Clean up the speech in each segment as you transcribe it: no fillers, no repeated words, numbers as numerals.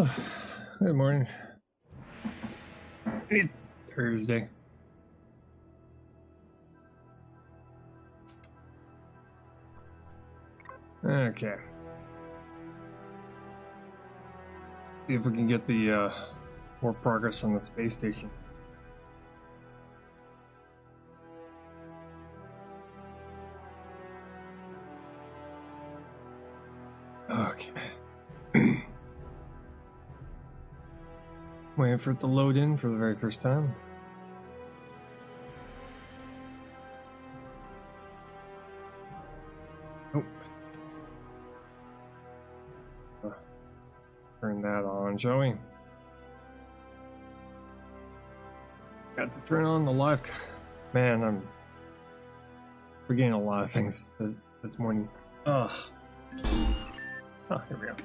Oh, good morning. It's Thursday. Okay. See if we can get the more progress on the space station. Okay. Waiting for it to load in for the very first time. Oh. Turn that on, shall we? Got to turn on the live. Man, I'm forgetting a lot of things this morning. Ugh. Oh, here we go.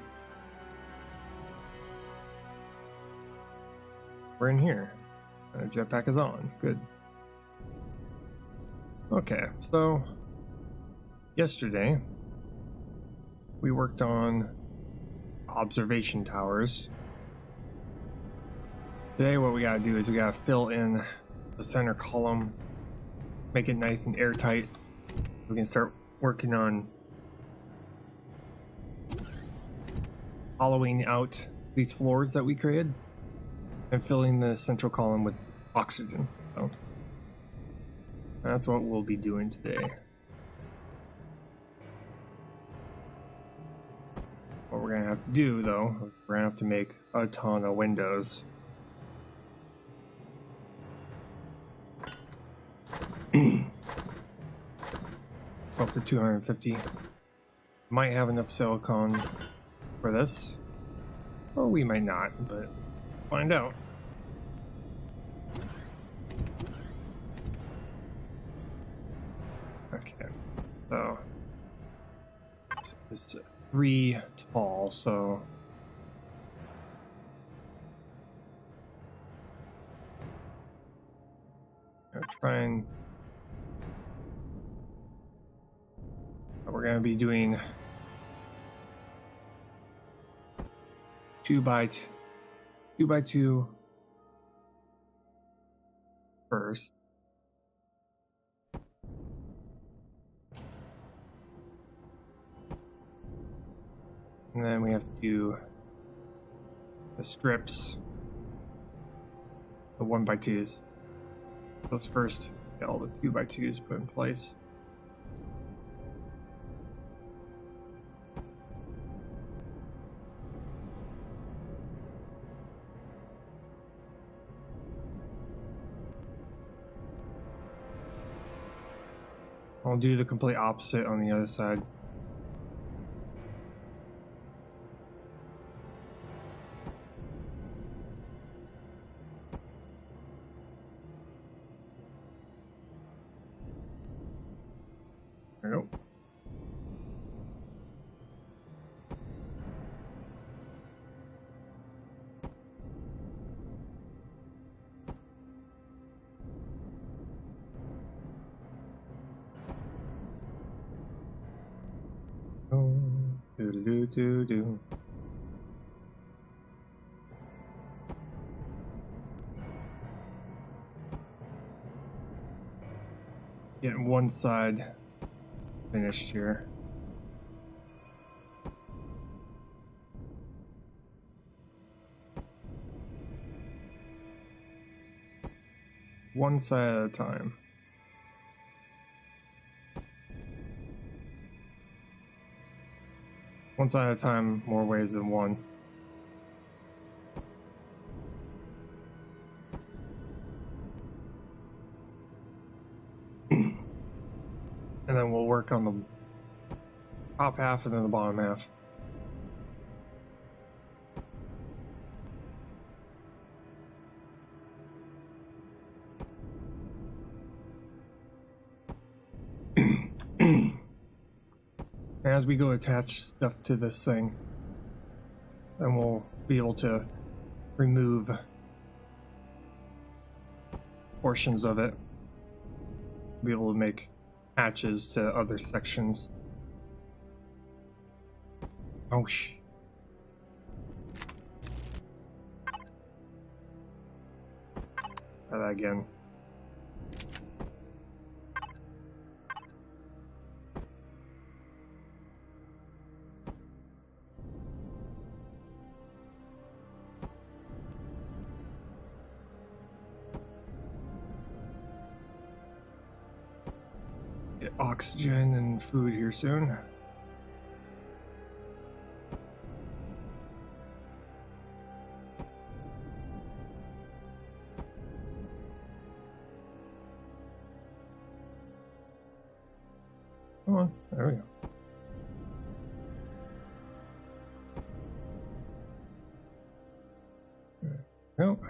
We're in here. Jetpack is on. Good. Okay, so yesterday we worked on observation towers. Today what we gotta do is we gotta fill in the center column, make it nice and airtight. We can start working on hollowing out these floors that we created and filling the central column with oxygen. So that's what we'll be doing today. What we're gonna have to do, though, we're gonna have to make a ton of windows. Up to 250. Might have enough silicon for this, or we might not, but find out. Okay, so it's 3 tall, so I'm gonna try and we're gonna be doing 2 by 2 first. And then we have to do the strips, the 1 by 2s. Those first, get all the 2 by 2s put in place. I'll do the complete opposite on the other side. There we go. Do. Getting one side finished here. One side at a time. One side at a time, more ways than one. And then we'll work on the top half and then the bottom half. As we go attach stuff to this thing, then we'll be able to remove portions of it, be able to make hatches to other sections. Oh Try that again. Get oxygen and food here soon. Come on, there we go. Nope.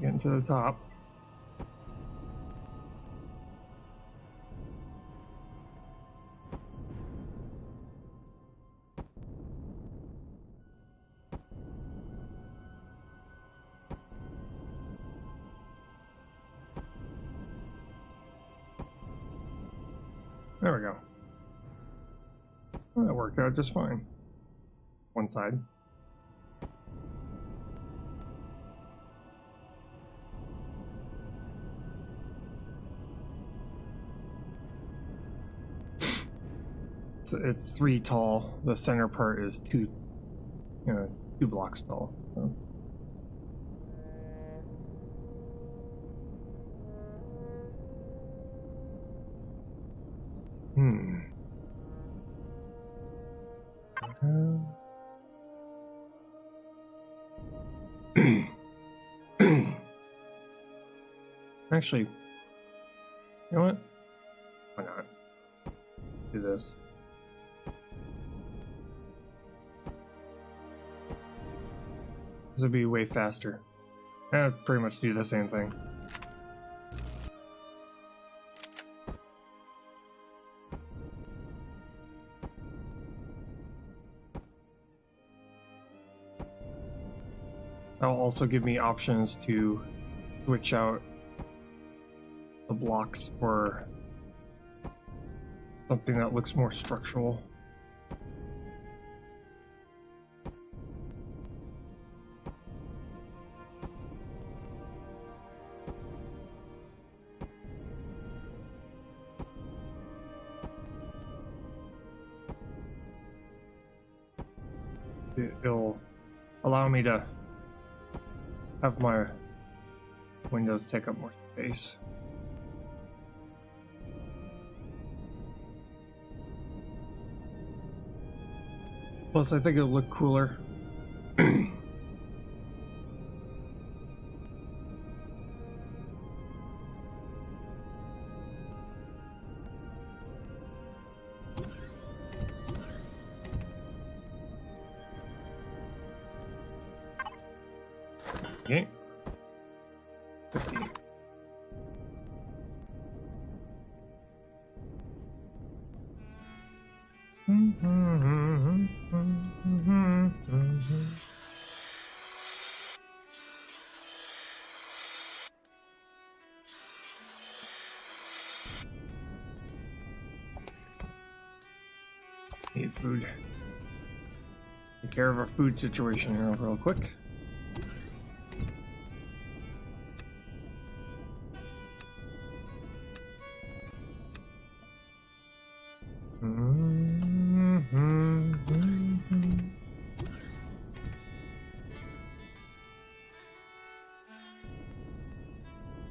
Getting to the top. There we go. Well, that worked out just fine. One side. It's 3 tall. The center part is 2 blocks tall. So. Actually, you know what? Why not? Do this. This would be way faster. I'd pretty much do the same thing. That'll also give me options to switch out the blocks for something that looks more structural. It'll allow me to have my windows take up more space. Plus, I think it'll look cooler. Okay. 50. Need food. Take care of our food situation here real quick.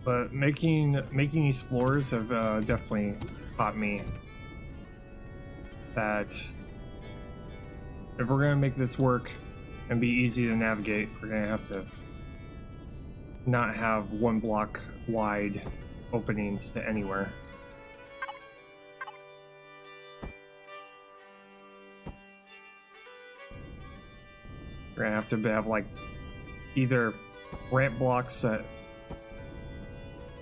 But making these floors have definitely taught me that if we're gonna make this work and be easy to navigate, we're gonna have to not have 1 block wide openings to anywhere. We're gonna have to have like either ramp blocks that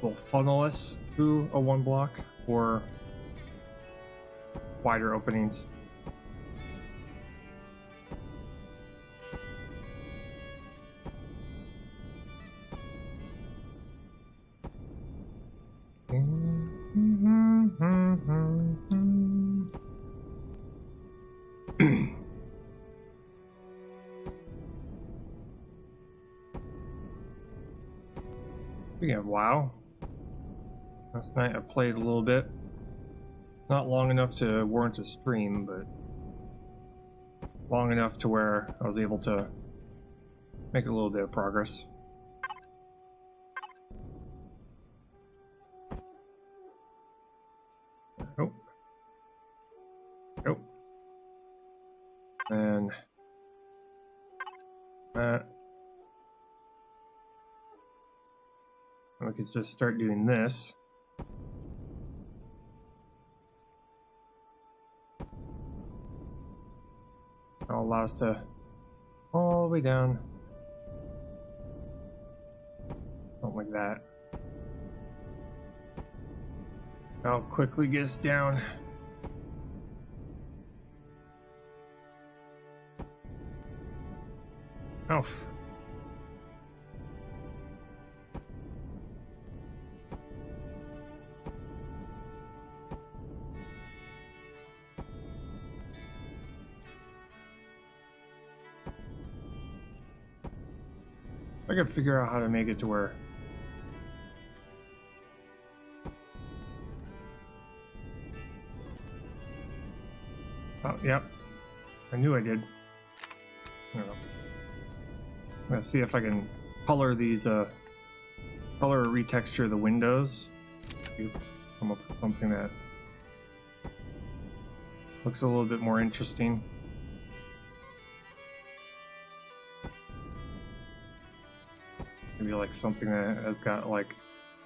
will funnel us through a 1 block or wider openings. Speaking of WoW, last night I played a little bit. Not long enough to warrant a stream, but long enough to where I was able to make a little bit of progress. Oh. Oh. And that. We could just start doing this. That'll allow us to all the way down. Something like that. That'll quickly get us down. Oh. I gotta figure out how to make it to where oh, yep. I knew I did. I don't know. I'm gonna see if I can color these color or retexture the windows. Come up with something that looks a little bit more interesting. Maybe like something that has got like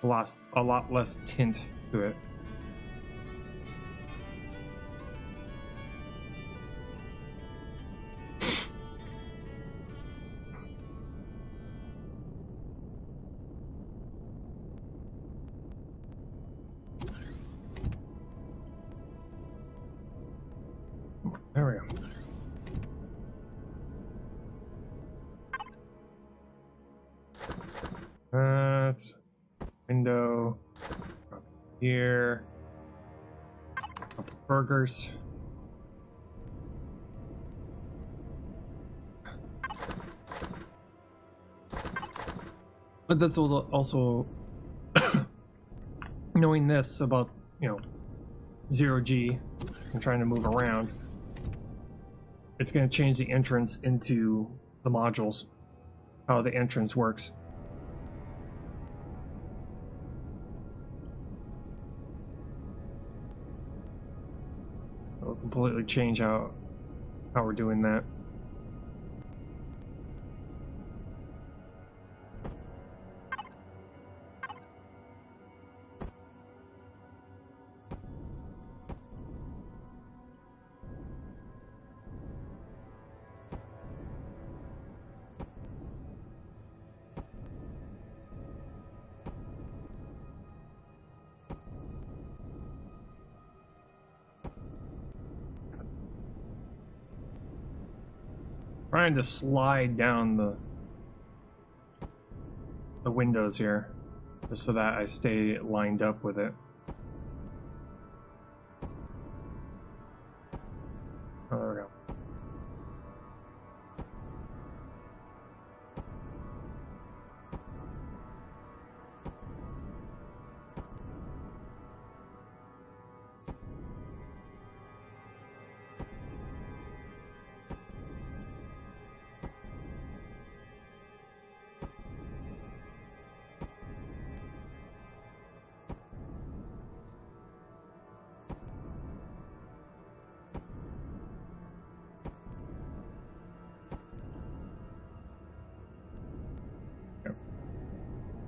a lot less tint to it. There we go. That window up here. Couple burgers. But this will also knowing this about, you know, 0G and trying to move around, it's going to change the entrance into the modules, how the entrance works. It'll completely change how we're doing that. Trying to slide down the windows here, just so that I stay lined up with it. Oh, there we go.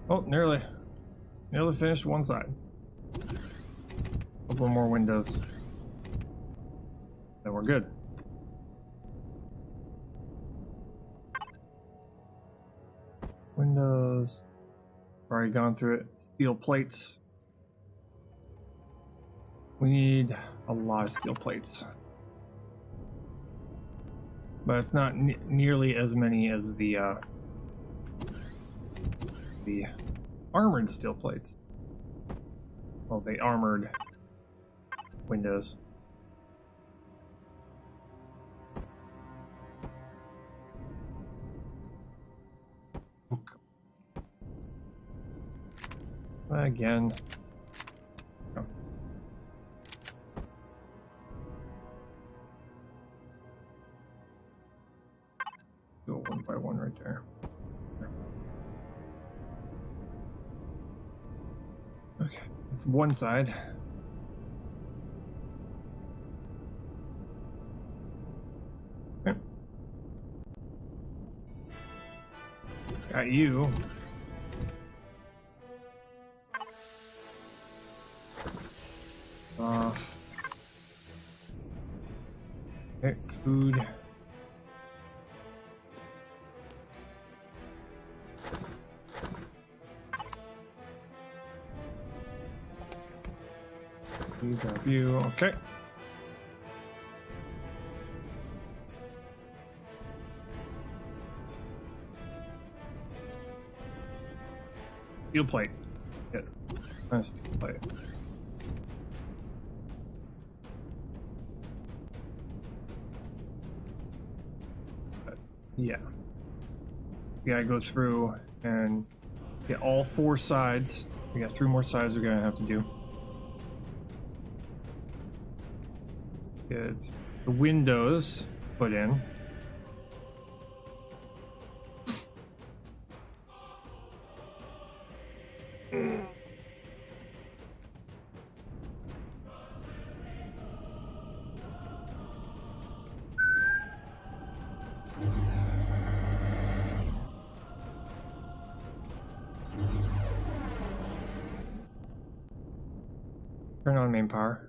Oh, nearly finished one side. Couple more windows. Then we're good. Windows. Already gone through it. Steel plates. We need a lot of steel plates. But it's not nearly as many as the armored steel plates. Well, the armored windows. Again. Oh. Go one by one right there. Okay, that's one side. Okay. Got you. Okay, food. Grab you. Okay. Steel plate. Good. Nice steel plate. Yeah. We gotta go through and get all 4 sides. We got 3 more sides we're gonna have to do. Get the windows put in. Turn on main power.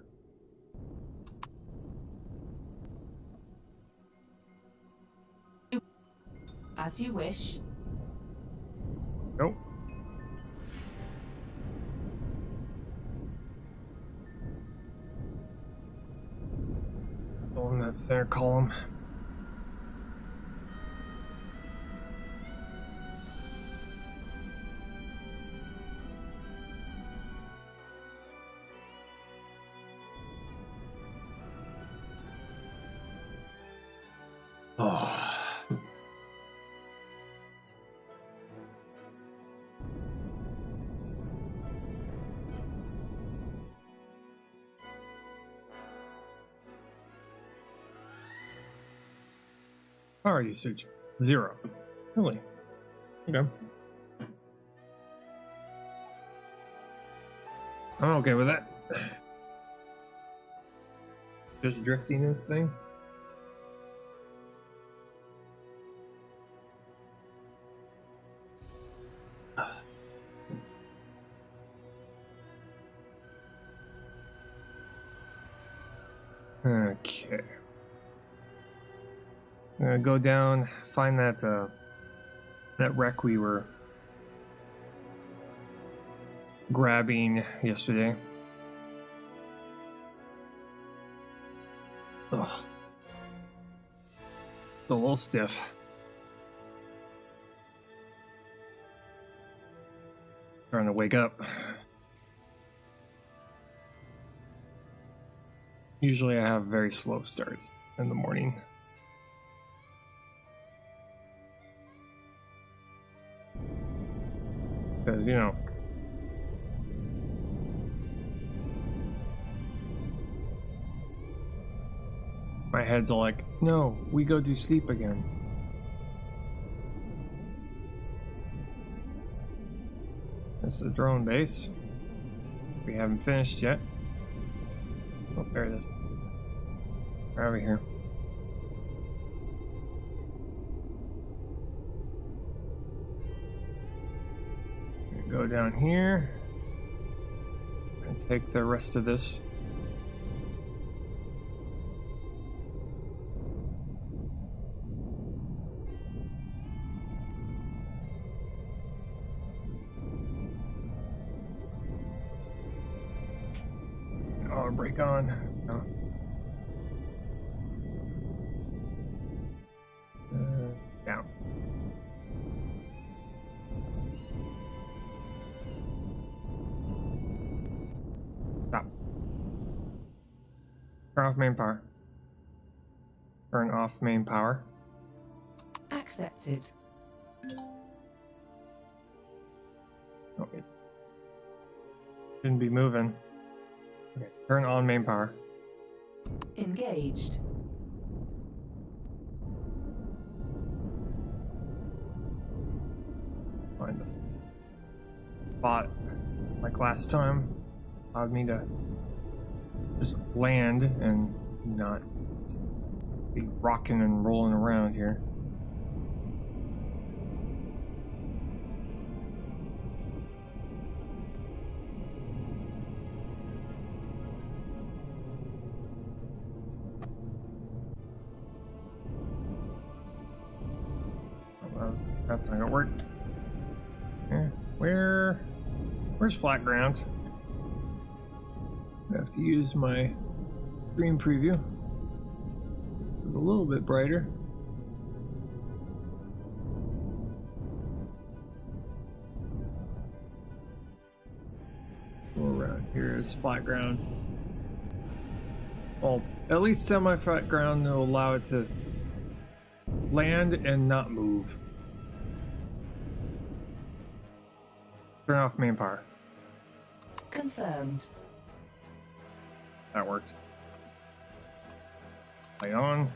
As you wish. Nope. All in that center column. Oh. Power usage 0. Really? Okay. I'm okay with that. Just drifting this thing. Okay. I'm gonna go down, find that that wreck we were grabbing yesterday. Ugh. It's a little stiff. Trying to wake up. Usually I have very slow starts in the morning. Because, you know, my head's all like, no, we go to sleep again. This is the drone base. We haven't finished yet. Oh, there it is. Right over here. Go down here and take the rest of this. Oh, break on. No. Down. Stop. Turn off main power. Turn off main power. Accepted. Oh, wait. Shouldn't be moving. Okay, turn on main power. Engaged. Find the spot like last time. Allowed me to just land and not be rocking and rolling around here. That's not gonna work. Yeah, where's flat ground? I have to use my screen preview. It's a little bit brighter. Go around here is flat ground. Well, at least semi-flat ground will allow it to land and not move. Turn off main power. Confirmed. That worked. Play on.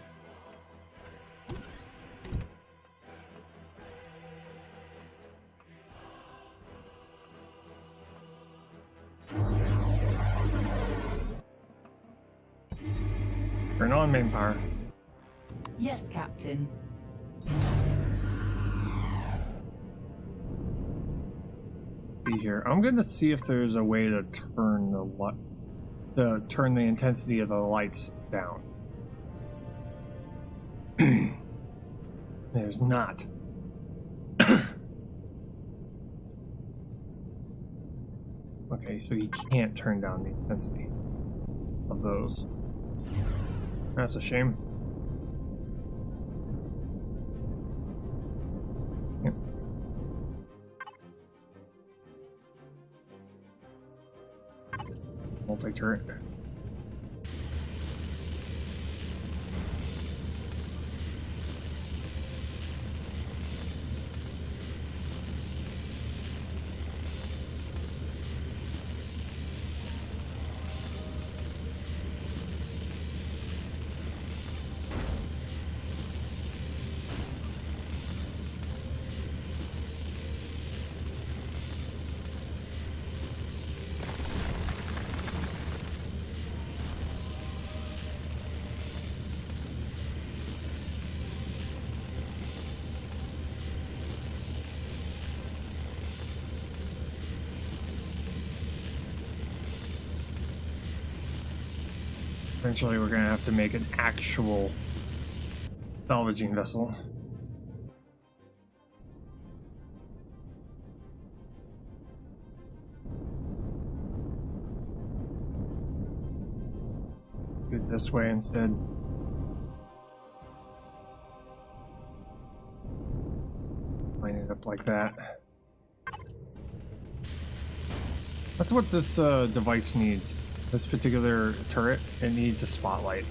Turn on main power. Yes, Captain. Be here. I'm going to see if there's a way to turn the intensity of the lights down. There's not. Okay, so you can't turn down the intensity of those. That's a shame. Yep. Multi-turret. Eventually we're going to have to make an actual salvaging vessel. Do it this way instead. Line it up like that. That's what this device needs. This particular turret, it needs a spotlight.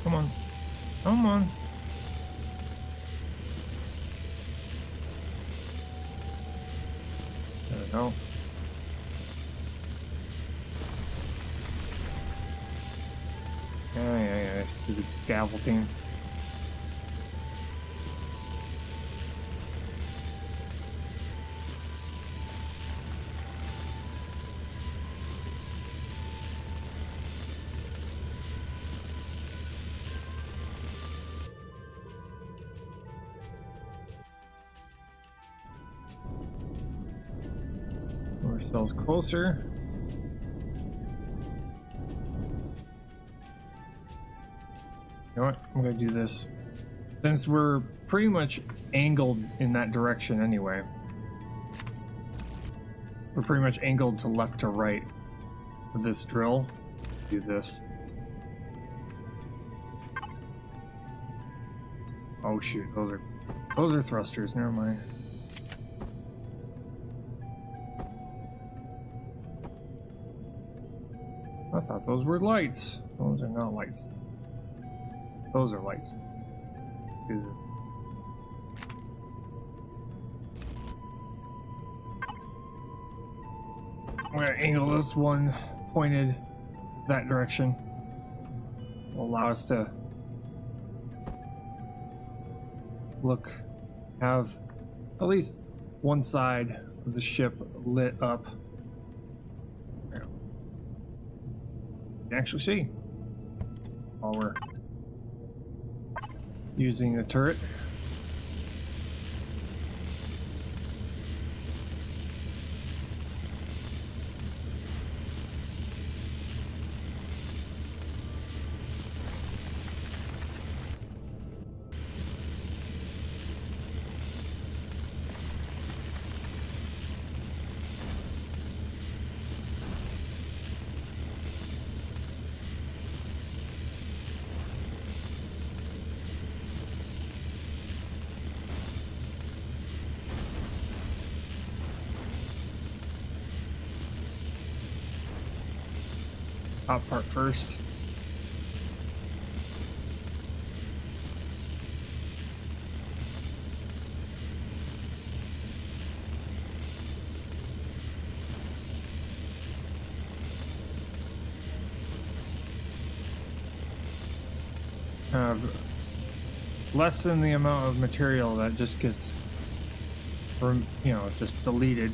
Come on. Come on. There we go. Yeah, stupid scaffolding. cells closer. You know what? I'm gonna do this. Since we're pretty much angled in that direction anyway. We're pretty much angled to left to right with this drill. Do this. Oh shoot, those are thrusters, never mind. I thought those were lights. Those are not lights. Those are lights. I'm gonna angle this one pointed that direction. Will allow us to have at least one side of the ship lit up. You can actually see while we're using the turret. Top part first. Lessen the amount of material that just gets, just deleted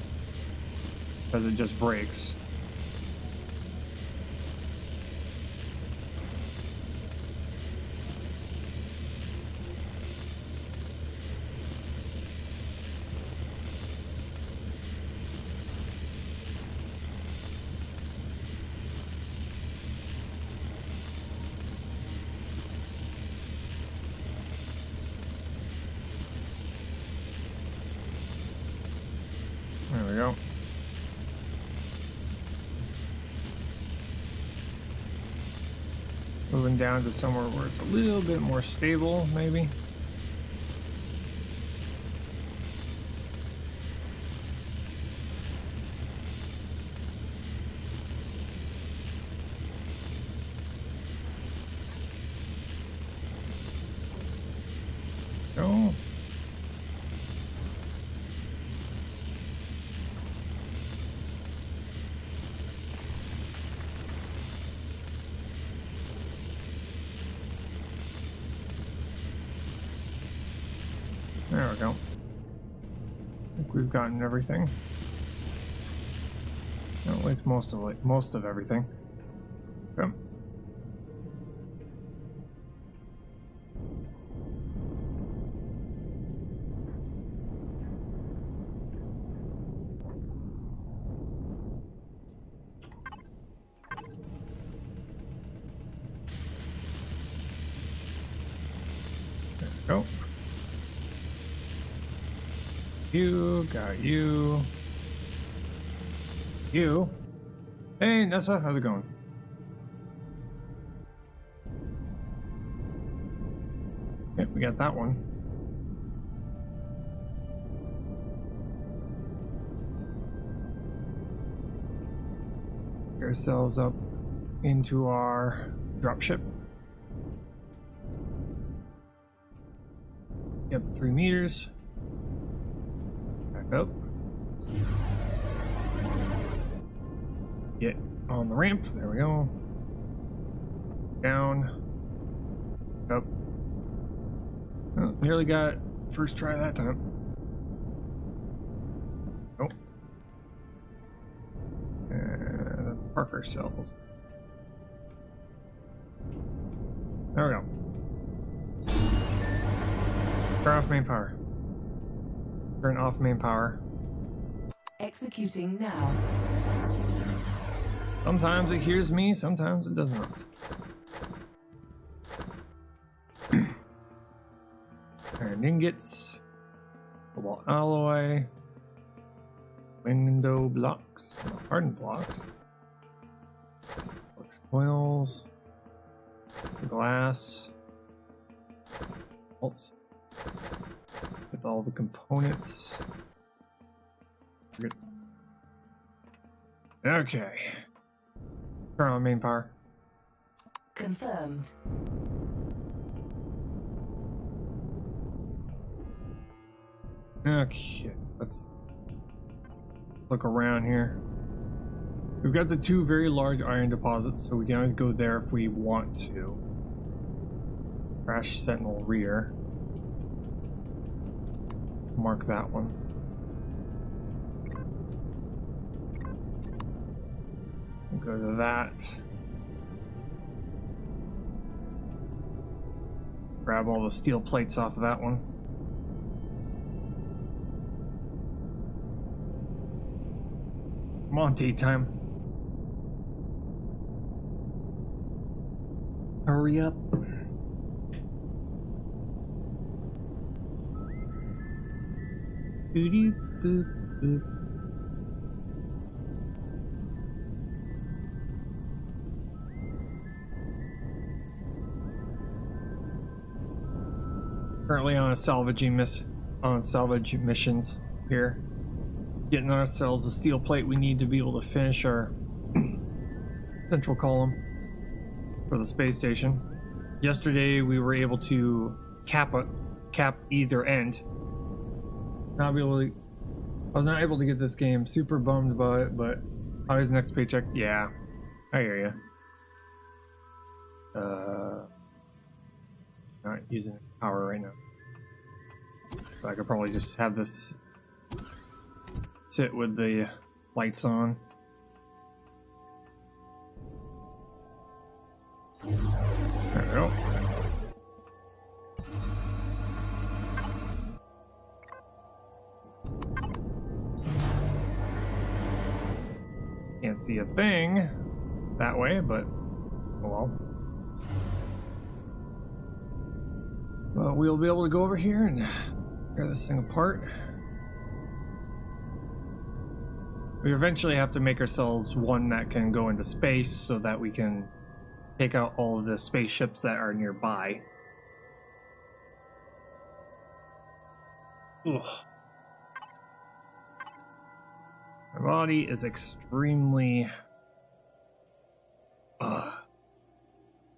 because it just breaks. There we go. Moving down to somewhere where it's a little bit more stable, maybe. Go. There we go. I think we've gotten everything. Well, at least most of everything. Okay. There we go. You got you. You. Hey, Nessa, how's it going? Yep, we got that one. Get ourselves up into our dropship. Get the 3 meters. Up. Get on the ramp. There we go. Down. Up. Oh, nearly got it. First try that time. Oh. And park ourselves. There we go. Turn off main power. Turn off main power. Executing now. Sometimes it hears me, sometimes it does not. Iron ingots, cobalt alloy, window blocks, hardened blocks, flux coils, glass, with all the components. Okay. Turn on main power. Confirmed. Okay, let's look around here. We've got the two very large iron deposits, so we can always go there if we want to. Crash Sentinel rear. Mark that one. We'll go to that. Grab all the steel plates off of that one. Come on, tea time. Hurry up. Boop, boop, boop. Currently on a salvage missions here. Getting ourselves a steel plate we need to be able to finish our central column for the space station. Yesterday we were able to cap either end. I was not able to get this game. Super bummed about it, but always next paycheck. Yeah, I hear you. Not using power right now, so I could probably just have this sit with the lights on. There we go. Can't see a thing that way, but oh well. Well, we'll be able to go over here and tear this thing apart. We eventually have to make ourselves one that can go into space so that we can take out all of the spaceships that are nearby. Ugh. My body is extremely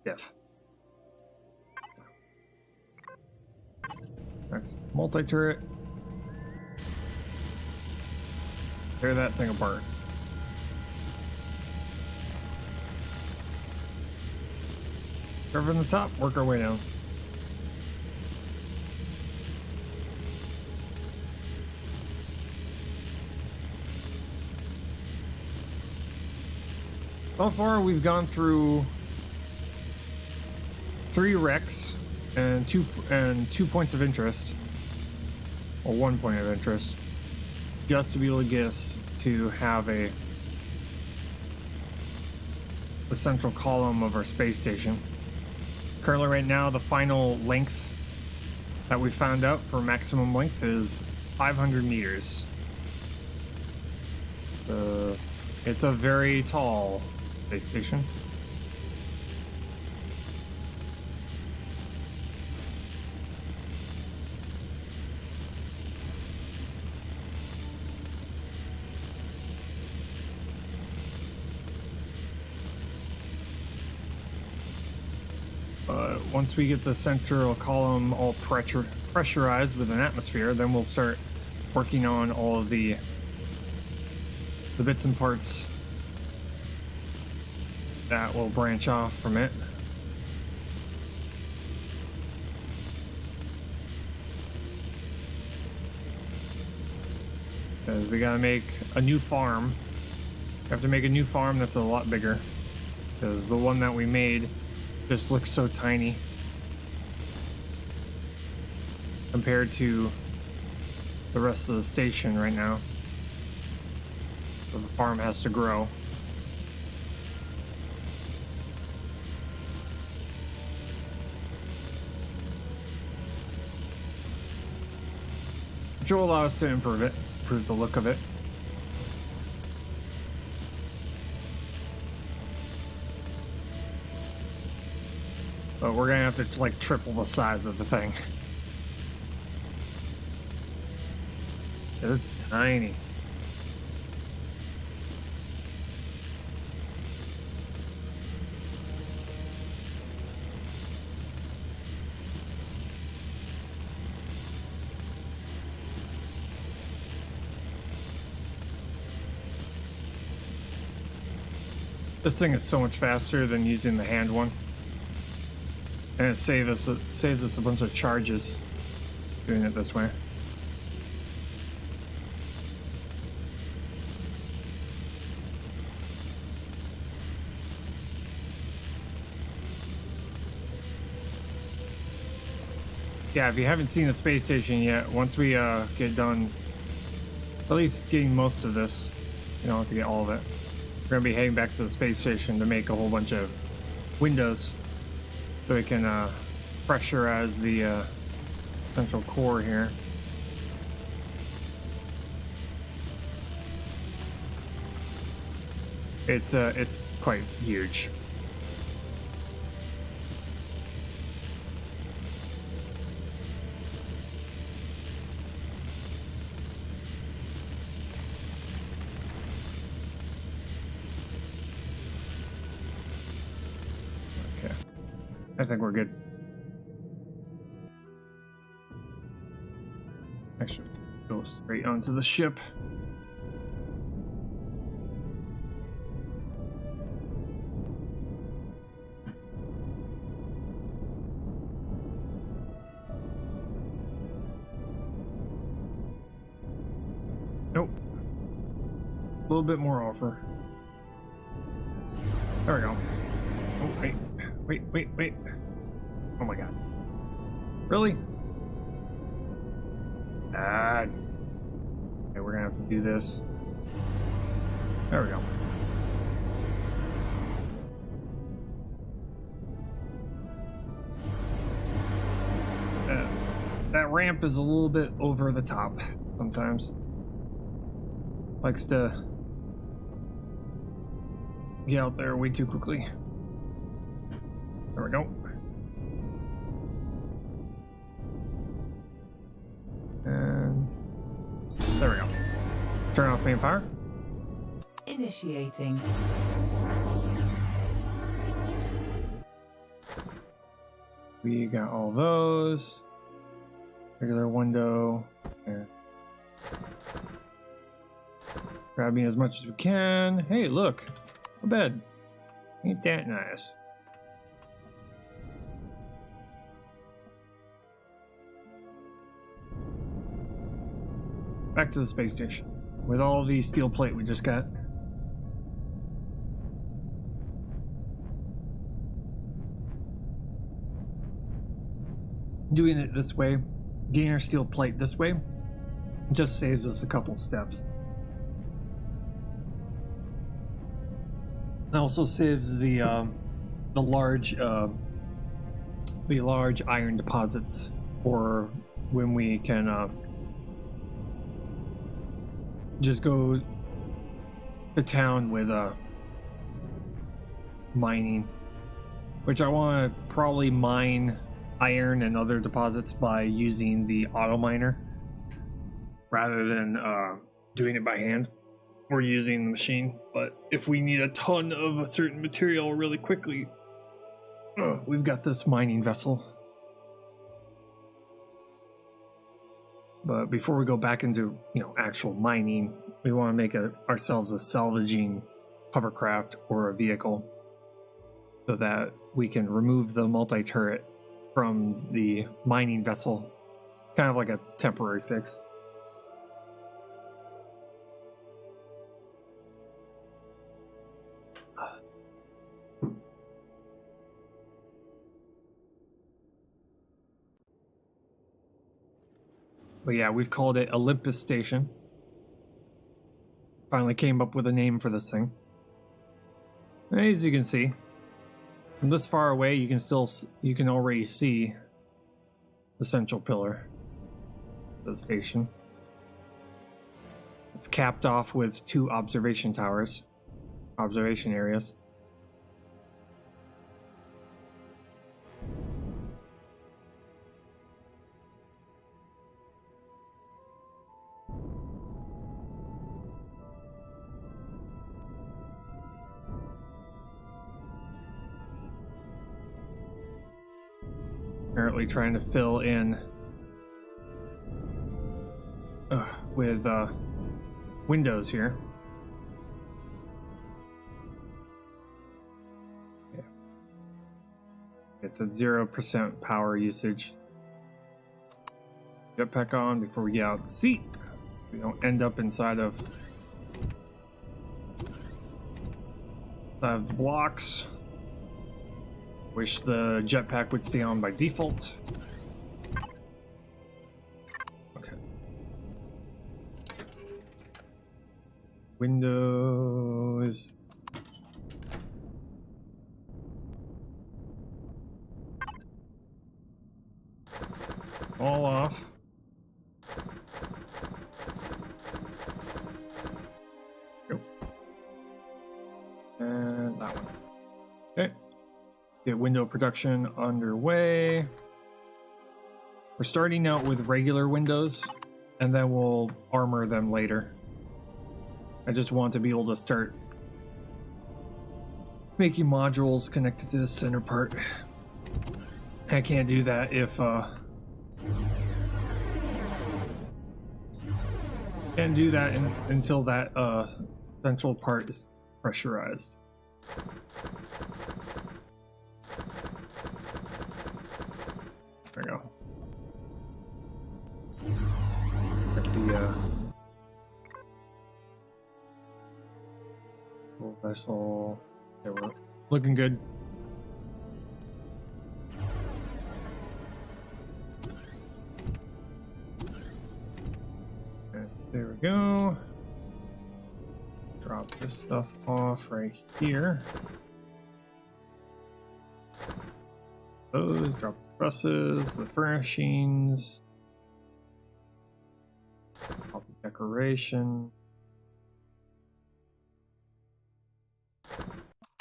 stiff. Next, multi-turret. Tear that thing apart. Start from the top, work our way down. So far, we've gone through 3 wrecks and two points of interest, or 1 point of interest, just to be able to get us to have the central column of our space station. Currently, right now, the final length that we found out for maximum length is 500 meters. It's a very tall space station. Once we get the central column all pressurized with an atmosphere, then we'll start working on all of the bits and parts that will branch off from it. Because we gotta make a new farm. We have to make a new farm that's a lot bigger, because the one that we made just looks so tiny compared to the rest of the station right now. So the farm has to grow. which will allow us to improve the look of it. But we're gonna have to like triple the size of the thing. It's tiny. This thing is so much faster than using the hand one. And it saves us a bunch of charges doing it this way. Yeah, if you haven't seen the space station yet, once we get done, at least getting most of this, you don't have to get all of it. We're gonna be heading back to the space station to make a whole bunch of windows so we can pressurize the central core here. It's quite huge. I think we're good. Actually, go straight onto the ship. Nope. A little bit more offer. There we go. Oh, wait. Oh my god. Really? Bad. Okay, we're gonna have to do this. There we go. That ramp is a little bit over the top sometimes. Likes to get out there way too quickly. There we go. And there we go. Turn off main power. Initiating. We got all those. Regular window. And grabbing as much as we can. Hey, look. A bed. Ain't that nice? Back to the space station with all the steel plate we just got. Doing it this way, getting our steel plate this way, just saves us a couple steps. It also saves the large iron deposits for when we can just go to town with mining, which I want to probably mine iron and other deposits by using the auto miner rather than doing it by hand or using the machine. But if we need a ton of a certain material really quickly, we've got this mining vessel. But before we go back into, actual mining, we want to make ourselves a salvaging hovercraft or a vehicle so that we can remove the multi-turret from the mining vessel. Kind of like a temporary fix. But yeah, we've called it Olympus Station. Finally came up with a name for this thing. And as you can see, from this far away, you can already see the central pillar of the station. It's capped off with 2 observation towers, observation areas. Apparently trying to fill in with windows here. Yeah. It's a 0% power usage. Jetpack on before we get out the seat. We don't end up inside of the blocks. Wish the jetpack would stay on by default. Okay. Windows. All off. Go. And that one. Okay. Get window production underway. We're starting out with regular windows, and then we'll armor them later. I just want to be able to start making modules connected to the center part. I can't do that if can't do that until that central part is pressurized. There we go. Got the little vessel. There we're looking good. Okay, there we go. Drop this stuff off right here. Those, drop the trusses, the furnishings, all the decoration,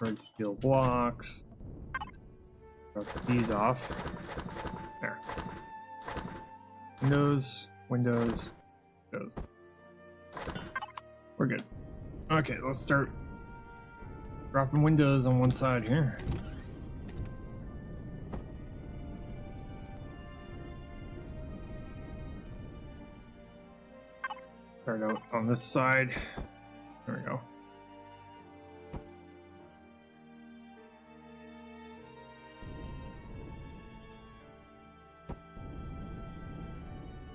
red steel blocks, drop these off, there, windows, windows, windows, we're good. Okay, let's start dropping windows on one side here. Start out on this side. There we go.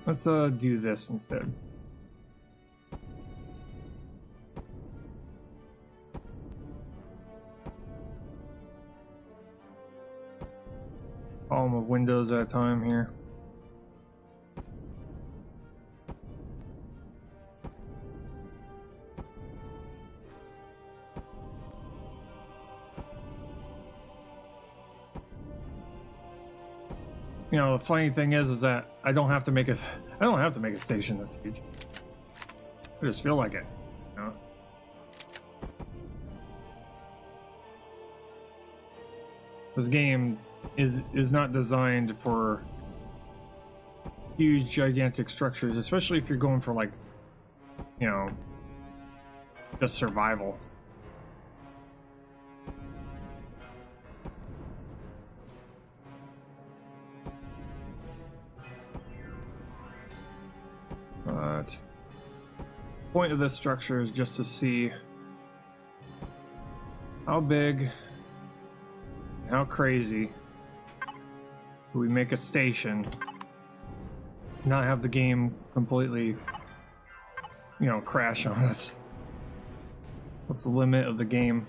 Let's do this instead. Column of windows at a time here. You know, the funny thing is that I don't have to make a station this huge. I just feel like it, you know? This game is not designed for huge, gigantic structures, especially if you're going for, like, you know, just survival. But the point of this structure is just to see how big, how crazy do we make a station, not have the game completely, you know, crash on us. What's the limit of the game?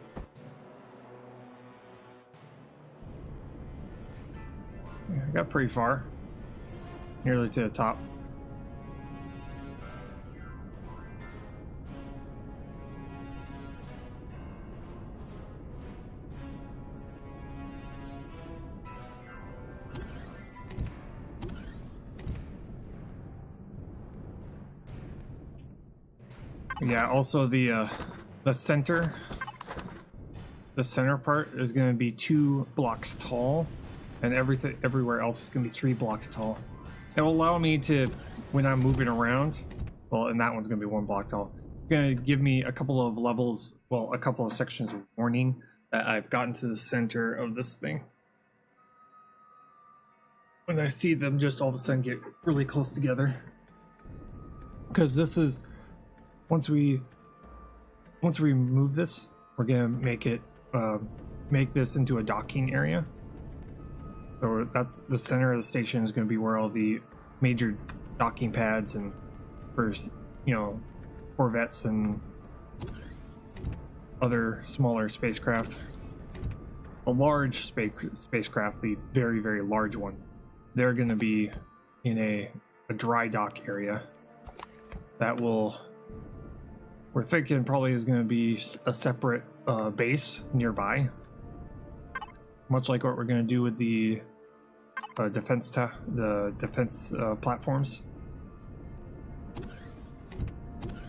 Yeah, I got pretty far, nearly to the top. Yeah, also the center part is going to be 2 blocks tall, and everywhere else is going to be 3 blocks tall. It will allow me to, when I'm moving around, well, and that one's going to be 1 block tall. It's going to give me a couple of levels, well, a couple of sections of warning that I've gotten to the center of this thing. When I see them just all of a sudden get really close together. Because this is, once we move this, we're gonna make this into a docking area. So that's the center of the station is going to be where all the major docking pads and for, you know, corvettes and other smaller spacecraft. A large spacecraft, the very, very large ones, they're going to be in a dry dock area that we're thinking probably is going to be a separate base nearby, much like what we're going to do with the defense platforms,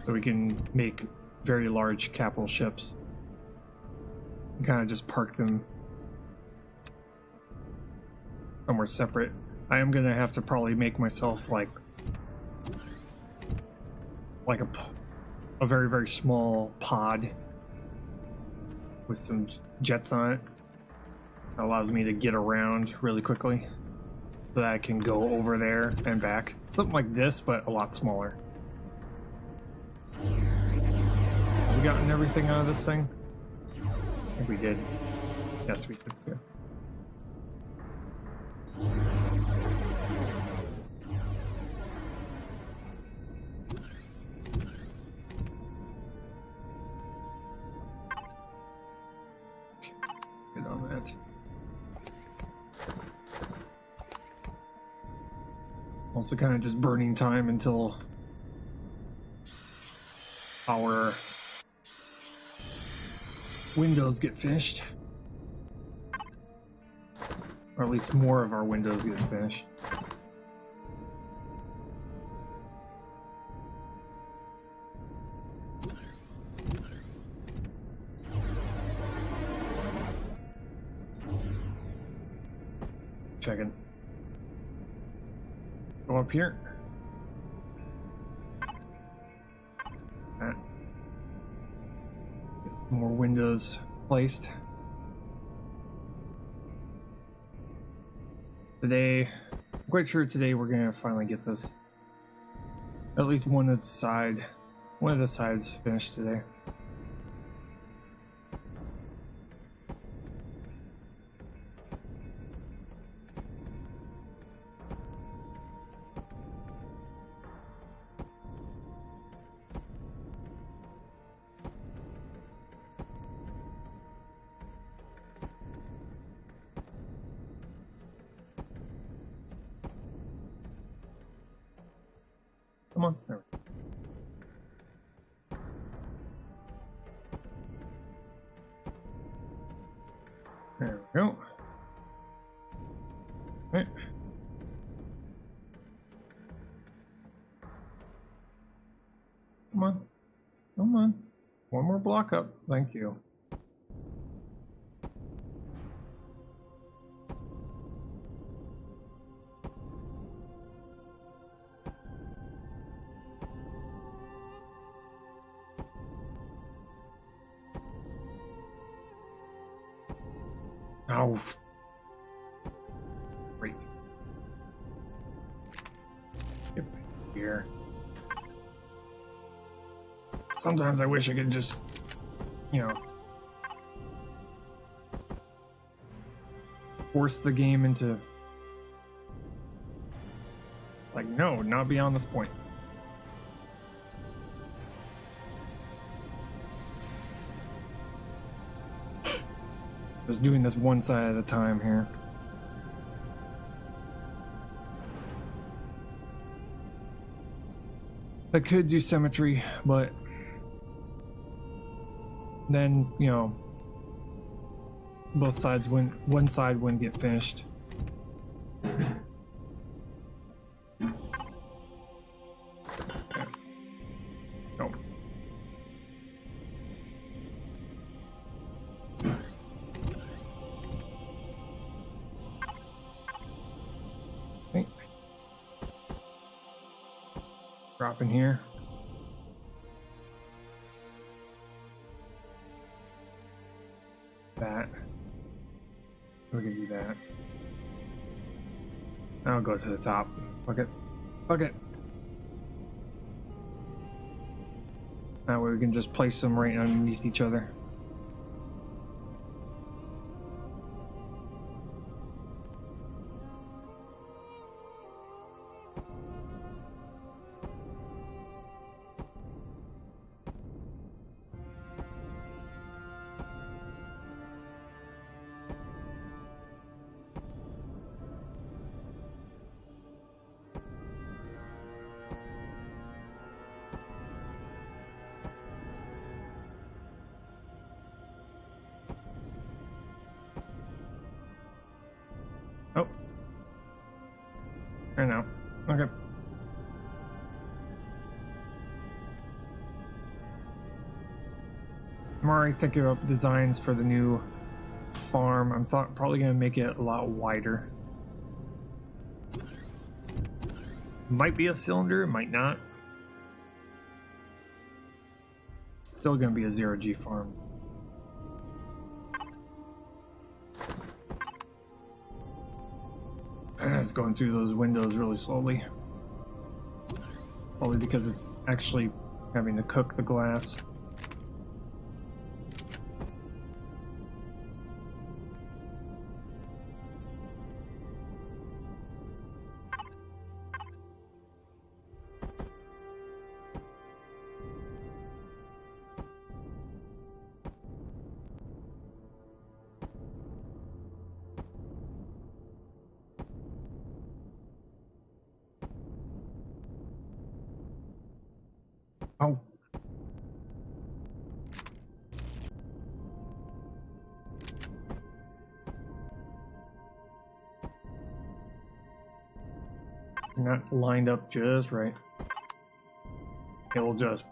so we can make very large capital ships and kind of just park them somewhere separate. I am gonna have to probably make myself like a very, very small pod with some jets on it. That allows me to get around really quickly so that I can go over there and back. Something like this, but a lot smaller. Have we gotten everything out of this thing? I think we did. Yes, we did. Yeah. Get on that. Also kind of just burning time until our windows get finished. Or at least more of our windows get finished. Checking. Go up here. Get some more windows placed. Today, I'm quite sure today we're gonna finally get this. At least one of the sides finished today. Come on, there we go. There we go. Right. Come on. Come on. One more block up. Thank you. Oh. Great. Get back here. Sometimes I wish I could just, you know, force the game into, like, no, not beyond this point. Just doing this one side at a time here. I could do symmetry, but then, you know, both sides one side wouldn't get finished. Okay. Oh. drop in here. That. We can do that. I'll go to the top. Fuck it. Fuck it. That way we can just place them right underneath each other. Oh. I know. Okay. I'm already thinking about designs for the new farm. I'm probably going to make it a lot wider. Might be a cylinder, it might not. Still going to be a 0G farm. It's going through those windows really slowly. Probably because it's actually having to cook the glass. Oh. Not lined up just right. It will just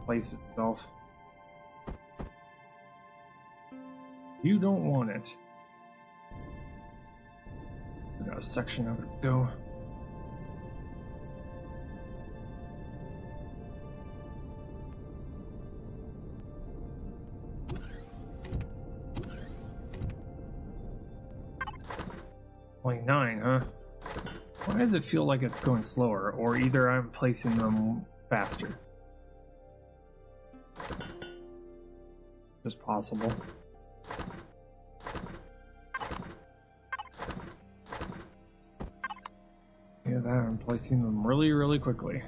place itself. You don't want it. We got a section of it to go. Only 9, huh? Why does it feel like it's going slower? Or either I'm placing them faster. Just possible. Yeah, that I'm placing them really, really quickly.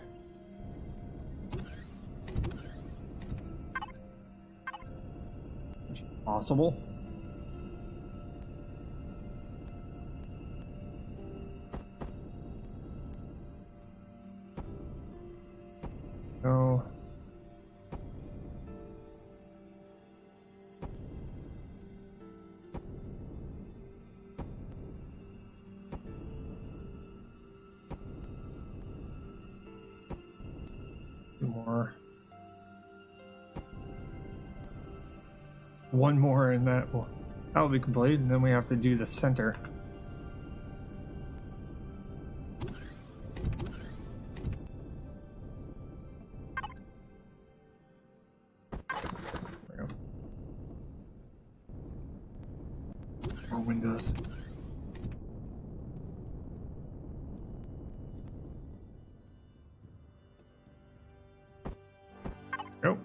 Which is possible. No. Two more. One more and that'll be complete, and then we have to do the center. More windows. Nope.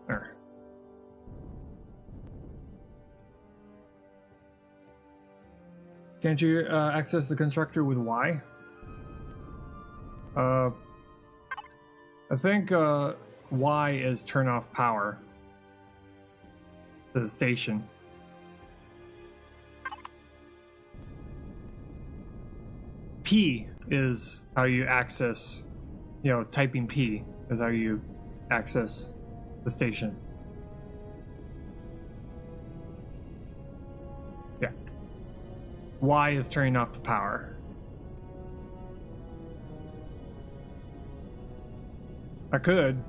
There. Can't you access the constructor with Y? I think Y is turn off power to the station. P is how you access, typing P is how you access the station. Yeah. Y is turning off the power. I could.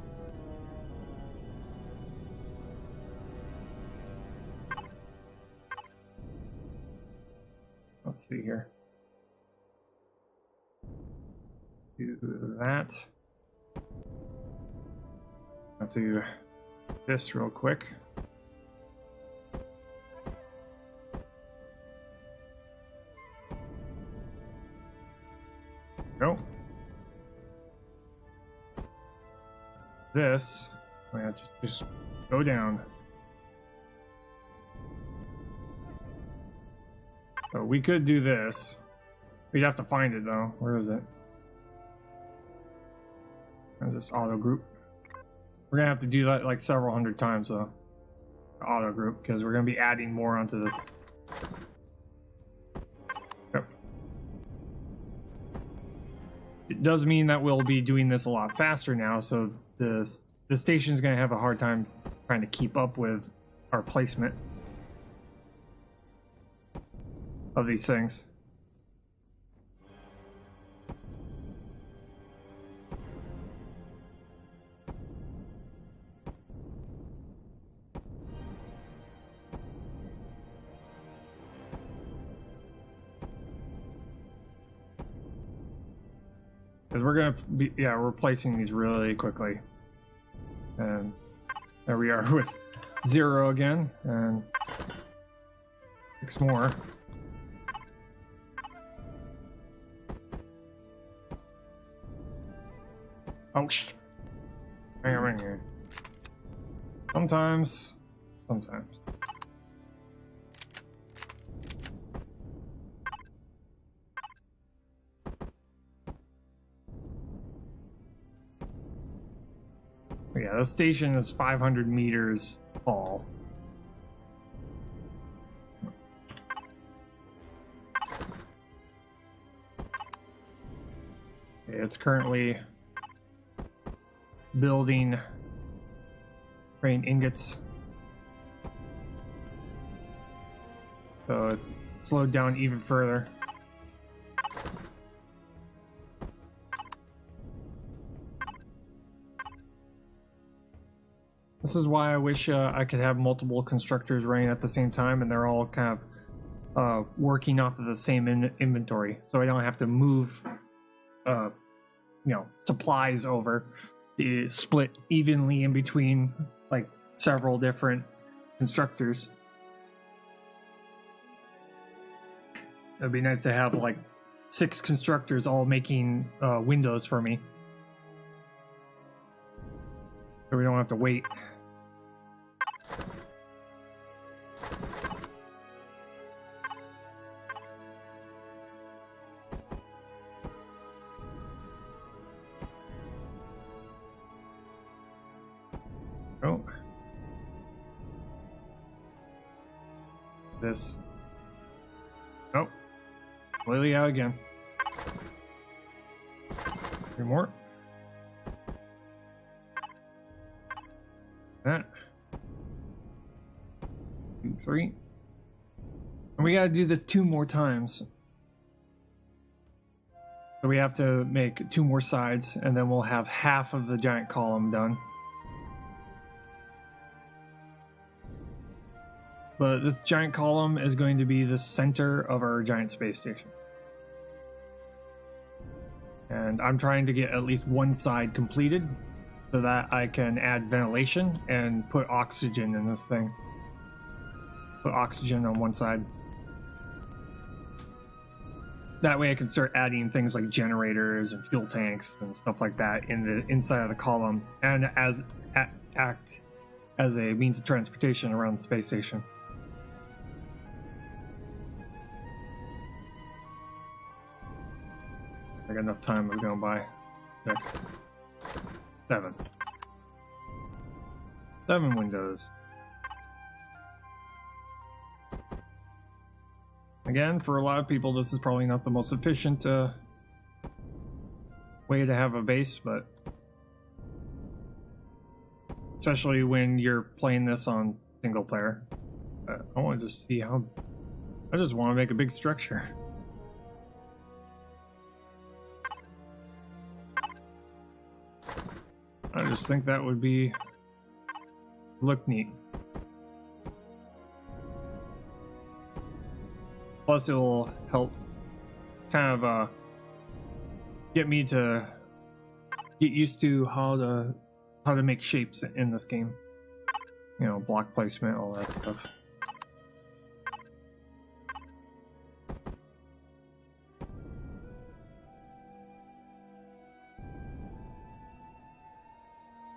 Let's see here. Do that. I'll do this real quick. Go. This, just go down. So we could do this. We'd have to find it though. Where is it? There's this auto group. We're gonna have to do that like several hundred times though. The auto group, because we're gonna be adding more onto this. Yep. It does mean that we'll be doing this a lot faster now, so the station's gonna have a hard time trying to keep up with our placement of these things. Because we're gonna be, yeah, we're placing these really quickly. And there we are with 0 again, and 6 more. Oh, hang on here. Sometimes. Yeah, the station is 500 meters tall. It's currently building grain ingots. So it's slowed down even further. This is why I wish I could have multiple constructors running at the same time, and they're all kind of working off of the same inventory, so I don't have to move, supplies over. It's split evenly in between like several different constructors. It'd be nice to have like 6 constructors all making windows for me, so we don't have to wait. Oh. This. Oh. Completely out again. 3 more. That. 2, 3. And we gotta do this 2 more times. So we have to make 2 more sides, and then we'll have half of the giant column done. But this giant column is going to be the center of our giant space station. And I'm trying to get at least one side completed so that I can add ventilation and put oxygen in this thing. Put oxygen on one side. That way I can start adding things like generators and fuel tanks and stuff like that in the inside of the column, and act as a means of transportation around the space station. I got enough time of going by. Okay. 7 windows. Again, for a lot of people, this is probably not the most efficient way to have a base, but especially when you're playing this on single player. I want to just see how. I just want to make a big structure. I just think that would look neat. Plus, it will help kind of get me to get used to how to make shapes in this game. You know, block placement, all that stuff.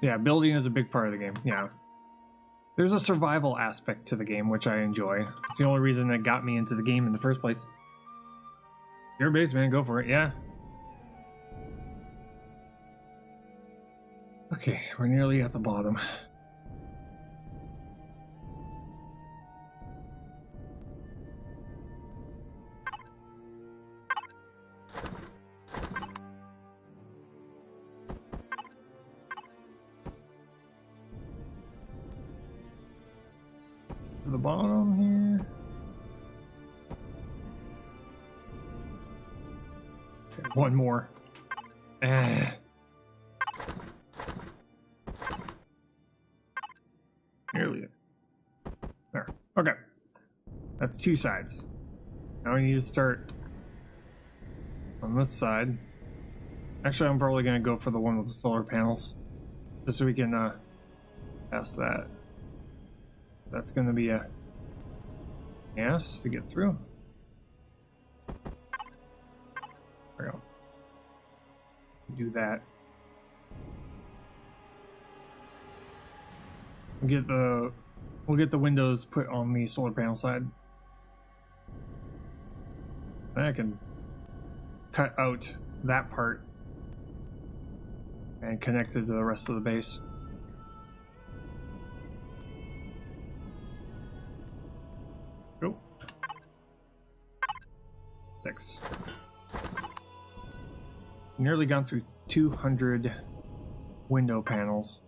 Yeah, building is a big part of the game. Yeah. There's a survival aspect to the game, which I enjoy. It's the only reason that got me into the game in the first place. Your base, man, go for it. Yeah. Okay, we're nearly at the bottom. To the bottom here. Okay, one more. Nearly there. Okay. That's two sides. Now we need to start on this side. Actually, I'm probably going to go for the one with the solar panels. Just so we can pass that. That's going to be a yes to get through. There we go. Do that. We'll get the windows put on the solar panel side. Then I can cut out that part and connect it to the rest of the base. Go. 6. Nearly gone through 200 window panels.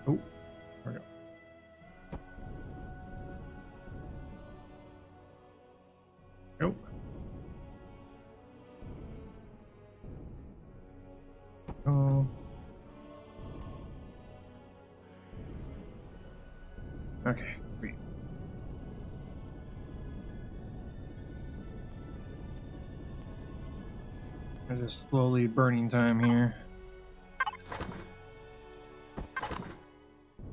Oh, there we go. Nope. Oh. Okay, great. I'm just slowly burning time here.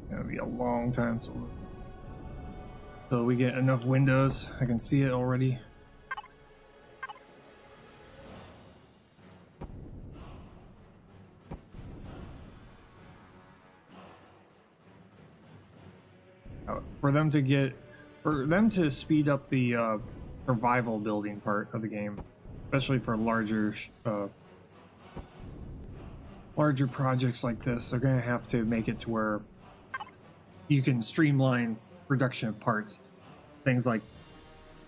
That'll be a long time so we get enough windows. I can see it already. For them to speed up the survival building part of the game, especially for larger projects like this, they're going to have to make it to where you can streamline production of parts. Things like,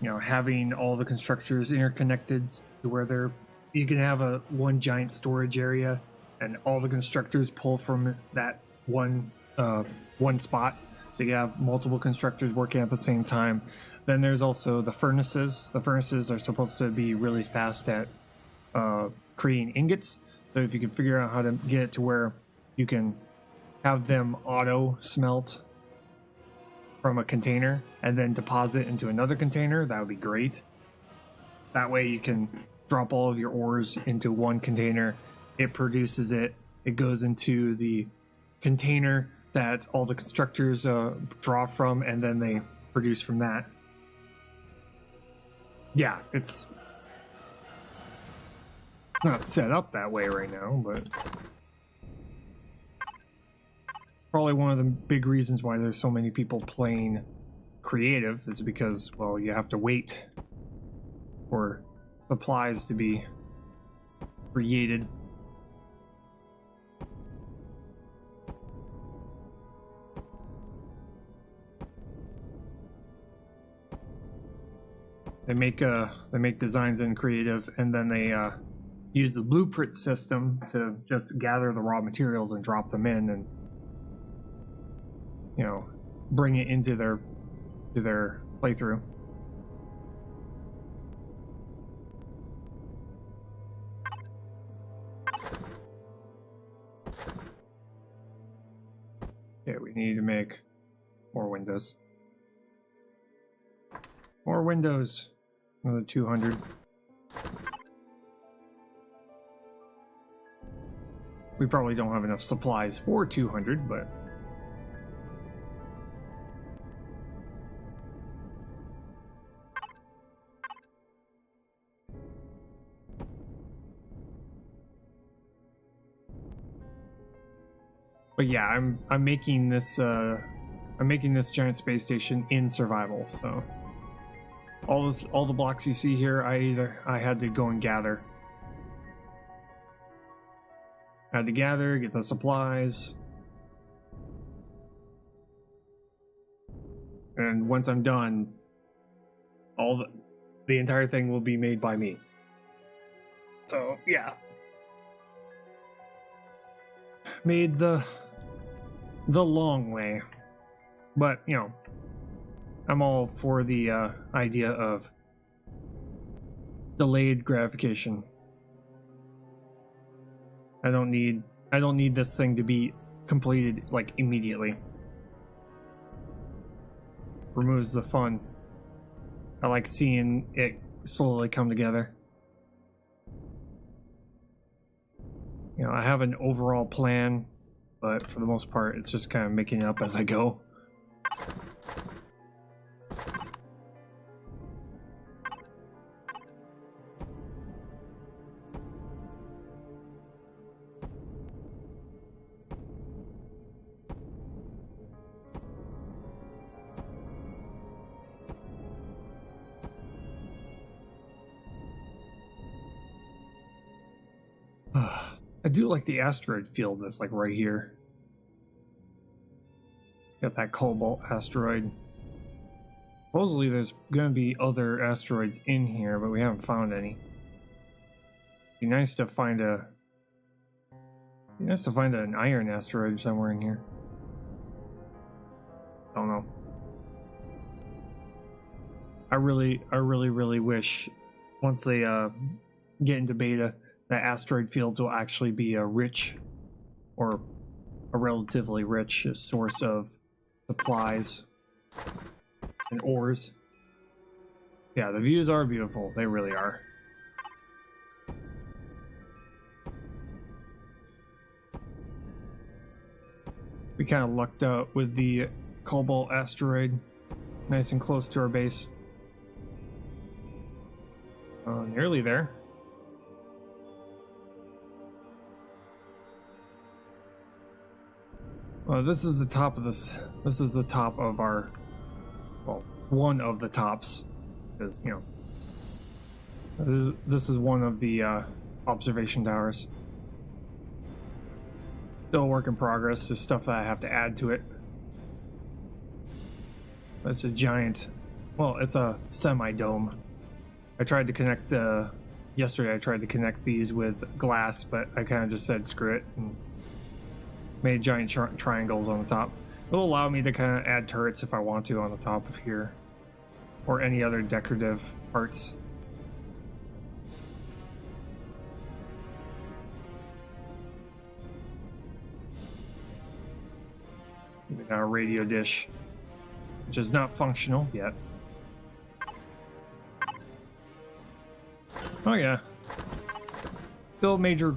you know, having all the constructors interconnected to where you can have one giant storage area and all the constructors pull from that one spot. So you have multiple constructors working at the same time. Then there's also the furnaces. The furnaces are supposed to be really fast at creating ingots. So if you can figure out how to get it to where you can have them auto smelt from a container and then deposit into another container, that would be great. That way you can drop all of your ores into one container. It produces it. It goes into the container that all the constructors draw from, and then they produce from that. Yeah, it's not set up that way right now, but probably one of the big reasons why there's so many people playing creative is because, well, you have to wait for supplies to be created. They make designs in creative, and then they use the blueprint system to just gather the raw materials and drop them in, and you know, bring it into their playthrough. We need to make more windows. More windows. Another 200. We probably don't have enough supplies for 200, but... But yeah, I'm making this giant space station in survival. So all the blocks you see here, I had to go and gather. I had to gather, get the supplies, and once I'm done, the entire thing will be made by me. So yeah, made the long way, but you know, I'm all for the idea of delayed gratification. I don't need this thing to be completed like immediately. Removes the fun. I like seeing it slowly come together. You know, I have an overall plan, but for the most part, it's just kind of making it up as I go. I do like the asteroid field that's like right here. Got that cobalt asteroid. Supposedly there's gonna be other asteroids in here, but we haven't found any. Be nice to find an iron asteroid somewhere in here. I don't know. I really wish once they get into beta that asteroid fields will actually be a rich or a relatively rich source of supplies and ores. Yeah, the views are beautiful. They really are. We kind of lucked out with the cobalt asteroid, nice and close to our base. Nearly there. This is the top of this. This is the top of our, well, one of the tops, because you know, this is one of the observation towers. Still a work in progress. There's stuff that I have to add to it. It's a giant. Well, it's a semi-dome. I tried to connect yesterday. I tried to connect these with glass, but I kind of just said screw it and made giant triangles on the top. It'll allow me to kind of add turrets if I want to on the top of here, or any other decorative parts. Even our radio dish, which is not functional yet. Oh yeah, still a major